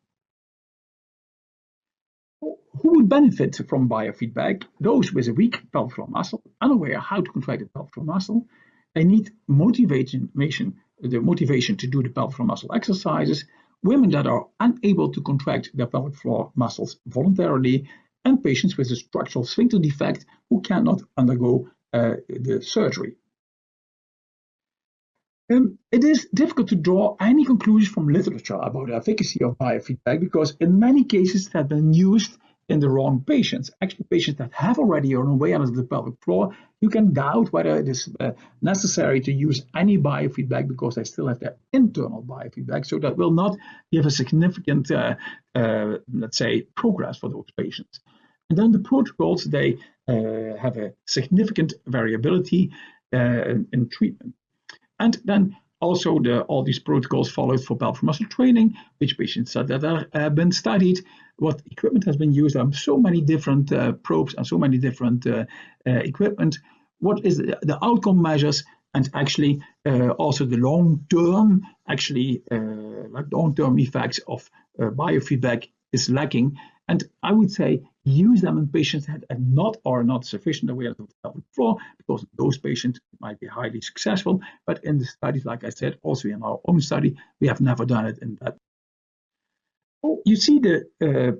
Who would benefit from biofeedback? Those with a weak pelvic floor muscle, unaware how to contract the pelvic floor muscle. They need motivation to do the pelvic floor muscle exercises. Women that are unable to contract their pelvic floor muscles voluntarily, and patients with a structural sphincter defect who cannot undergo the surgery. It is difficult to draw any conclusions from literature about the efficacy of biofeedback because in many cases it has been used in the wrong patients. Actually, patients that have already an awareness of the pelvic floor, you can doubt whether it is necessary to use any biofeedback because they still have their internal biofeedback. So that will not give a significant, let's say, progress for those patients. And then the protocols, they have a significant variability in treatment. And then also all these protocols followed for pelvic muscle training, which patients that have been studied, what equipment has been used. There are so many different probes and so many different equipment. What is the outcome measures, and actually also the long-term, like long-term effects of biofeedback is lacking. And I would say use them in patients that are not sufficient awareness of the pelvic floor, because those patients might be highly successful. But in the studies, like I said, also in our own study, we have never done it in that. You see the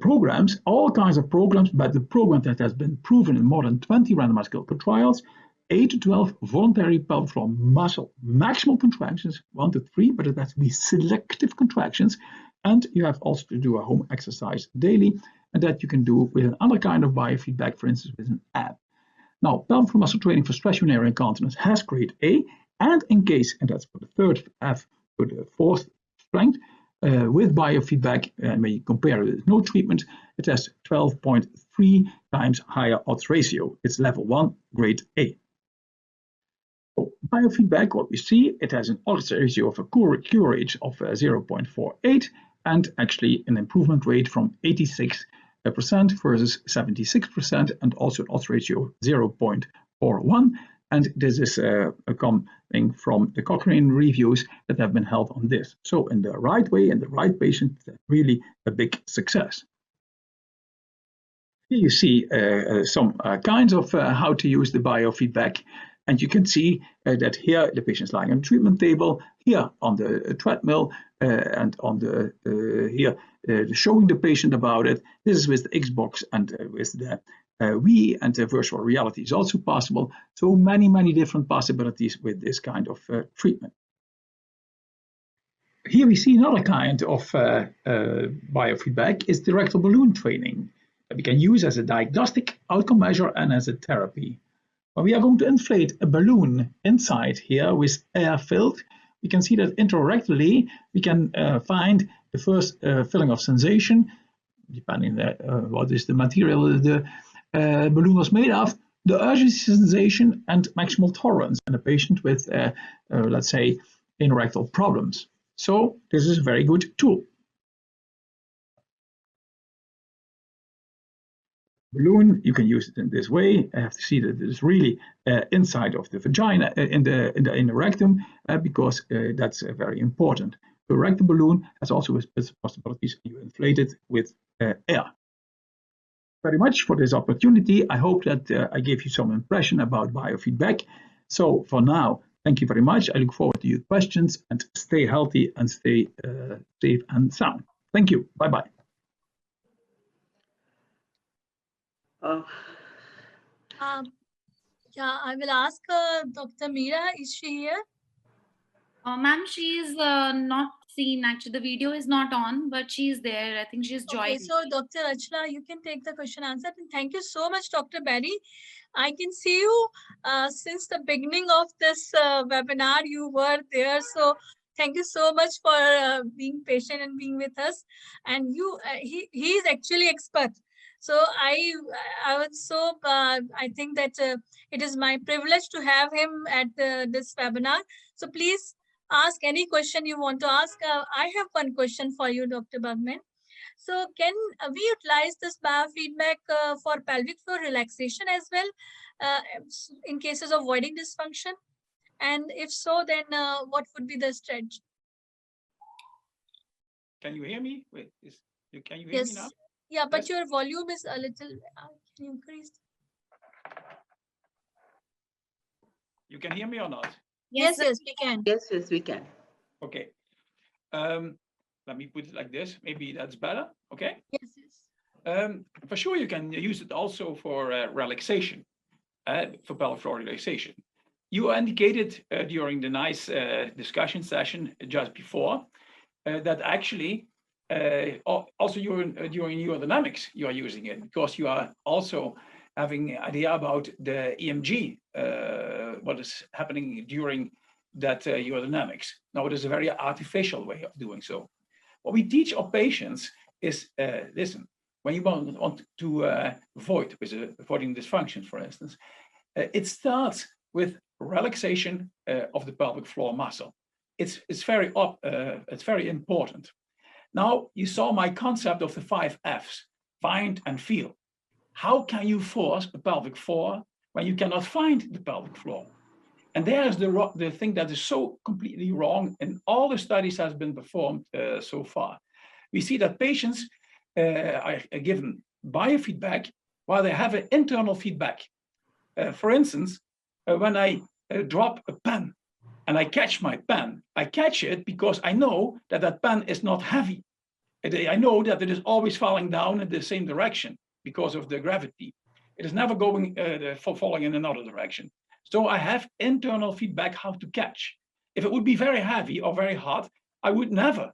programs, all kinds of programs, but the program that has been proven in more than 20 randomized clinical trials, 8 to 12 voluntary pelvic floor muscle maximal contractions, 1 to 3, but it has to be selective contractions. And you have also to do a home exercise daily, and that you can do with another kind of biofeedback, for instance, with an app. Now, pelvic floor muscle training for stress urinary incontinence has grade A, and in case, and that's for the third F, for the fourth strength, with biofeedback, when you compare it with no treatment, it has 12.3 times higher odds ratio. It's level 1, grade A. So biofeedback, what we see, it has an odds ratio of a cure rate of 0.48, and actually an improvement rate from 86% versus 76%, and also an odds ratio of 0.41. And this is coming from the Cochrane reviews that have been held on this. So in the right way, in the right patient, really a big success. Here you see some kinds of how to use the biofeedback. And you can see that here the patient is lying on the treatment table, here on the treadmill, and on the here showing the patient about it. This is with the Xbox and with the Wii, and virtual reality is also possible. So many different possibilities with this kind of treatment. Here we see another kind of biofeedback is the rectal balloon training that we can use as a diagnostic outcome measure and as a therapy. When we are going to inflate a balloon inside here with air filled, we can see that intrarectally we can find the first feeling of sensation, depending on what is the material the balloon was made of, the urgency sensation, and maximal tolerance in a patient with, let's say, anorectal problems. So this is a very good tool. Balloon, you can use it in this way. I have to see that it is really inside of the vagina, in the rectum, because that's very important. The rectal balloon has also possibilities. You inflate it with air. Very much for this opportunity. I hope that I gave you some impression about biofeedback. So for now, thank you very much. I look forward to your questions, and stay healthy and stay safe and sound. Thank you. Bye-bye. Yeah, I will ask Dr. Meera, is she here? Ma'am, she is not seen. Actually, the video is not on, but she is there. I think she's joined. Okay, so Dr. Rachna, you can take the question answered. And thank you so much, Dr. Barry. I can see you since the beginning of this webinar. You were there. So thank you so much for being patient and being with us. And you, he is actually expert. So I was so, I think that it is my privilege to have him at this webinar. So please ask any question you want to ask. I have one question for you, Dr. Bagman. So can we utilize this biofeedback for pelvic floor relaxation as well in cases of voiding dysfunction? And if so, then what would be the stretch? Can you hear me? Wait, can you hear me now? Yeah, but your volume is a little, can you increase? You can hear me or not? Yes, we can. Yes, we can. Okay. Let me put it like this. Maybe that's better. Okay. Yes. For sure, you can use it also for relaxation, for pelvic floor relaxation. You indicated during the nice discussion session just before that actually also during urodynamics you are using it, because you are also having an idea about the EMG, what is happening during that urodynamics. Now, it is a very artificial way of doing so. What we teach our patients is, listen, when you want to avoid avoiding dysfunction, for instance, it starts with relaxation of the pelvic floor muscle. It's very important. Now, you saw my concept of the 5 Fs: find and feel. How can you force the pelvic floor when you cannot find the pelvic floor? And there's the thing that is so completely wrong in all the studies that has been performed so far. We see that patients are given biofeedback while they have an internal feedback. For instance, when I drop a pen and I catch my pen, I catch it because I know that that pen is not heavy. I know that it is always falling down in the same direction because of the gravity. It is never going falling in another direction. So I have internal feedback how to catch. If it would be very heavy or very hot, I would never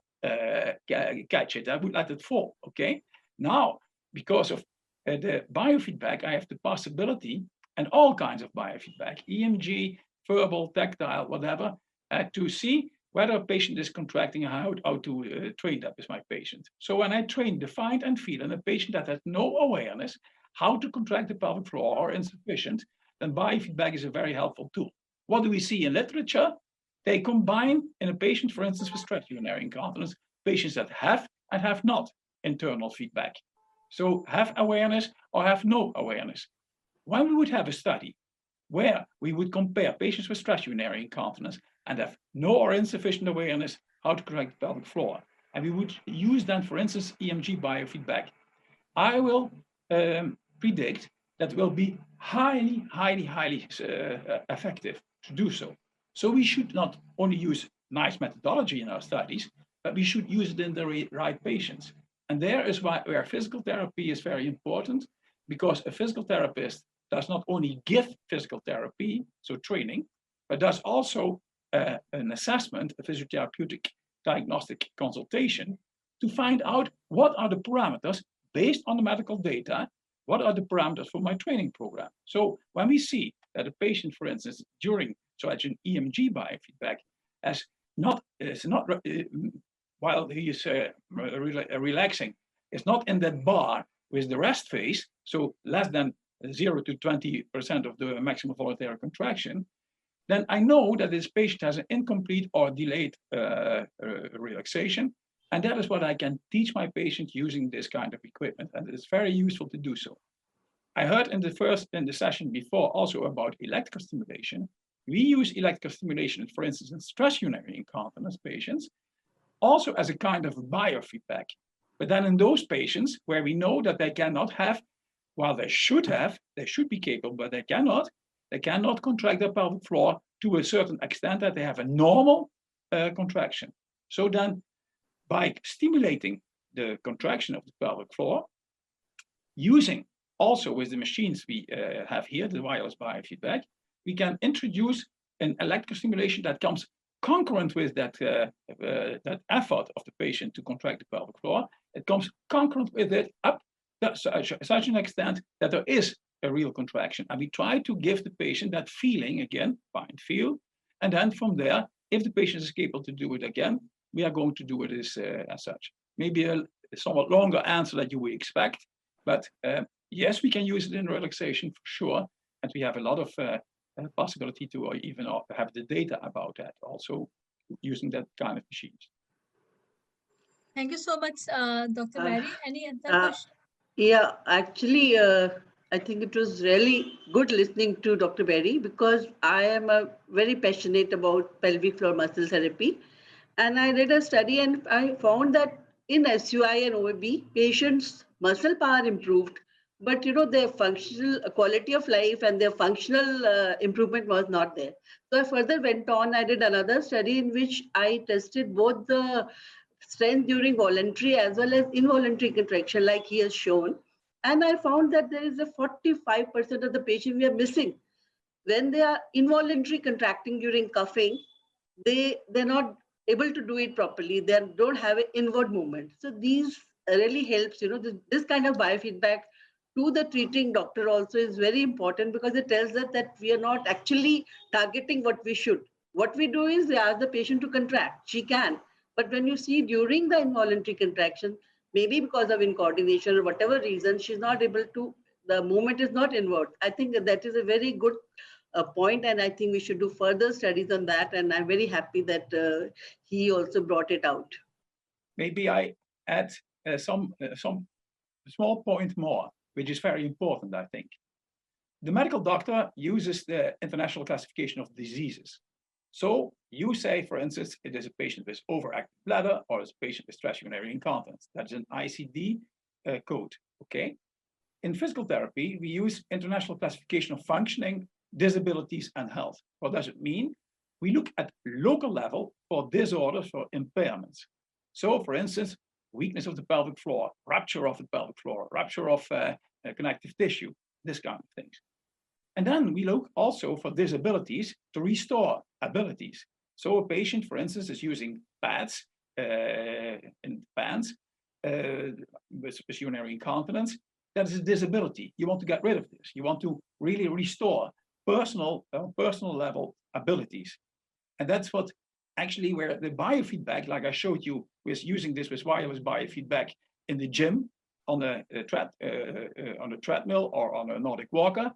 catch it. I would let it fall, okay? Now, because of the biofeedback, I have the possibility, and all kinds of biofeedback, EMG, verbal, tactile, whatever, to see whether a patient is contracting and how to train that with my patient. So when I train the find and feel in a patient that has no awareness how to contract the pelvic floor or insufficient, then biofeedback is a very helpful tool. What do we see in literature? They combine in a patient, for instance, with stress urinary incontinence, patients that have and have not internal feedback. So have awareness or have no awareness. When we would have a study where we would compare patients with stress urinary incontinence and have no or insufficient awareness how to correct the pelvic floor, and we would use then, for instance, EMG biofeedback, I will predict that will be highly effective to do so. So we should not only use nice methodology in our studies, but we should use it in the right patients. And there is where physical therapy is very important, because a physical therapist does not only give physical therapy, so training, but does also an assessment, a physiotherapeutic diagnostic consultation, to find out what are the parameters based on the medical data, what are the parameters for my training program. So when we see that a patient, for instance, during such an EMG biofeedback while he is relaxing, is not in that bar with the rest phase, so less than 0 to 20% of the maximum voluntary contraction, then I know that this patient has an incomplete or delayed relaxation. And that is what I can teach my patient using this kind of equipment. And it's very useful to do so. I heard in the session before also about electrical stimulation. We use electrical stimulation, for instance, in stress urinary incontinence patients, also as a kind of biofeedback. But then in those patients where we know that they cannot have, while they should be capable, but they cannot contract their pelvic floor to a certain extent that they have a normal contraction. So then by stimulating the contraction of the pelvic floor, using also with the machines we have here, the wireless biofeedback, we can introduce an electrical stimulation that comes concurrent with that effort of the patient to contract the pelvic floor. It comes concurrent with it up to such an extent that there is a real contraction. And we try to give the patient that feeling again, find, feel, and then from there, if the patient is capable to do it again, we are going to do it as such. Maybe a somewhat longer answer that you would expect, but yes, we can use it in relaxation for sure. And we have a lot of possibility to even have the data about that also using that kind of machines. Thank you so much, Dr. Barry. Any other question? Yeah, actually, I think it was really good listening to Dr. Berry because I am very passionate about pelvic floor muscle therapy. And I did a study and I found that in SUI and OAB, patients' muscle power improved, but their functional quality of life and their functional improvement was not there. So I further went on. I did another study in which I tested both the strength during voluntary as well as involuntary contraction, like he has shown. And I found that there is a 45% of the patient we are missing. When they are involuntary contracting during cuffing, they're not able to do it properly. They don't have an inward movement. So these really helps, this kind of biofeedback to the treating doctor also is very important because it tells us that we are not actually targeting what we should. What we do is we ask the patient to contract. She can. But when you see during the involuntary contraction, maybe because of incoordination or whatever reason, she's not able to, the movement is not inward. I think that is a very good point, and I think we should do further studies on that. And I'm very happy that he also brought it out. Maybe I add some small point more, which is very important, I think. The medical doctor uses the International Classification of Diseases. So you say, for instance, it is a patient with overactive bladder or it's a patient with stress urinary incontinence. That's an ICD code, okay? In physical therapy, we use International Classification of Functioning, Disabilities, and Health. What does it mean? We look at local level for disorders, for impairments. So, for instance, weakness of the pelvic floor, rupture of the pelvic floor, rupture of connective tissue, this kind of things. And then we look also for disabilities to restore abilities. So a patient, for instance, is using pads in pants with urinary incontinence. That is a disability. You want to get rid of this. You want to really restore personal level abilities. And that's what actually where the biofeedback, like I showed you, with using this with wireless biofeedback in the gym on a treadmill or on a Nordic walker,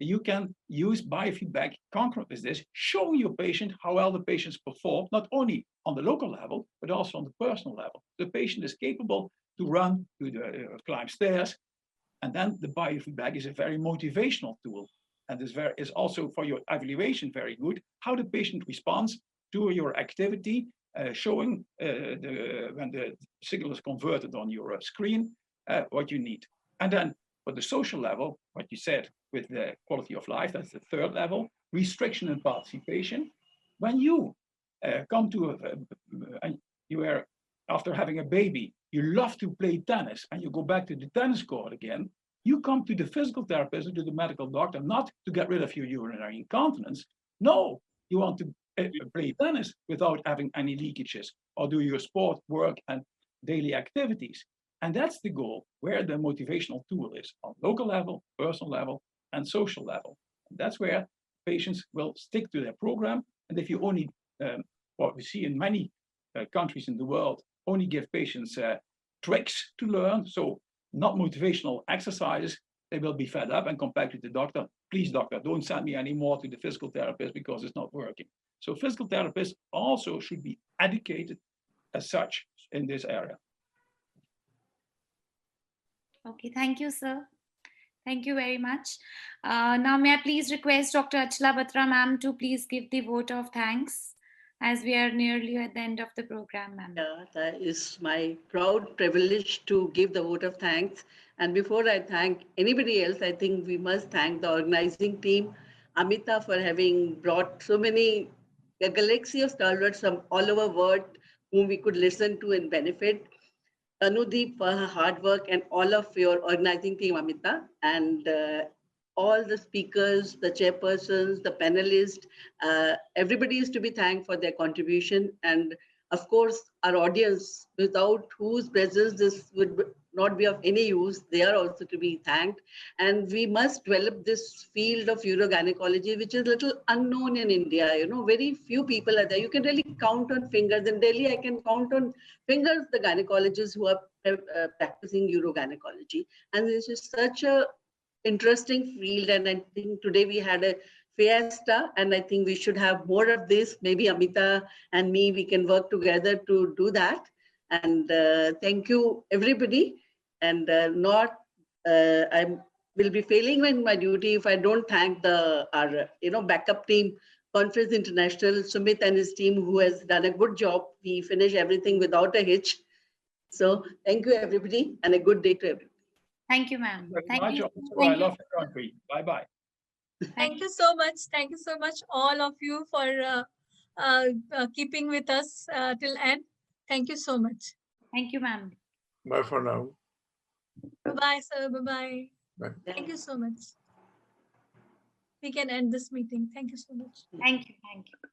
you can use biofeedback concurrent with this, showing your patient how well the patients perform, not only on the local level, but also on the personal level. The patient is capable to run, to climb stairs, and then the biofeedback is a very motivational tool. And is also for your evaluation very good, how the patient responds to your activity, showing when the signal is converted on your screen, what you need. And then for the social level, what you said with the quality of life, that's the third level, restriction and participation. When you come to after having a baby, you love to play tennis and you go back to the tennis court again, you come to the physical therapist or to the medical doctor not to get rid of your urinary incontinence. No, you want to play tennis without having any leakages or do your sport, work, and daily activities. And that's the goal, where the motivational tool is on local level, personal level, and social level. And that's where patients will stick to their program. And if you only, what we see in many countries in the world, only give patients tricks to learn, so not motivational exercises, they will be fed up and come back to the doctor. Please, doctor, don't send me anymore to the physical therapist because it's not working. So physical therapists also should be educated as such in this area. Okay, thank you, sir. Thank you very much. Now, may I please request Dr. Achla Batra ma'am to please give the vote of thanks as we are nearly at the end of the program, ma'am. Yeah, that is my proud privilege to give the vote of thanks. And before I thank anybody else, I think we must thank the organizing team, Amita, for having brought so many, a galaxy of stalwarts from all over the world whom we could listen to and benefit. Anudeep for her hard work and all of your organizing team, Amita, and all the speakers, the chairpersons, the panelists, everybody is to be thanked for their contribution. And of course, our audience, without whose presence this would not be of any use, they are also to be thanked. And we must develop this field of urogynecology, which is a little unknown in India. Very few people are there. You can really count on fingers. In Delhi, I can count on fingers the gynecologists who are practicing urogynecology. And this is such a interesting field. And I think today we had a fiesta, and I think we should have more of this. Maybe Amita and me, we can work together to do that. And thank you, everybody. And I will be failing in my duty if I don't thank our backup team, Conference International, Sumit and his team, who has done a good job. We finished everything without a hitch. So thank you, everybody, and a good day to everybody. Thank you, ma'am. Thank you. I love the country. Bye-bye. Thank you so much. Thank you so much, all of you, for keeping with us till end. Thank you so much. Thank you, ma'am. Bye for now. Bye-bye, sir. Bye-bye. Bye. Thank you so much. We can end this meeting. Thank you so much. Thank you. Thank you.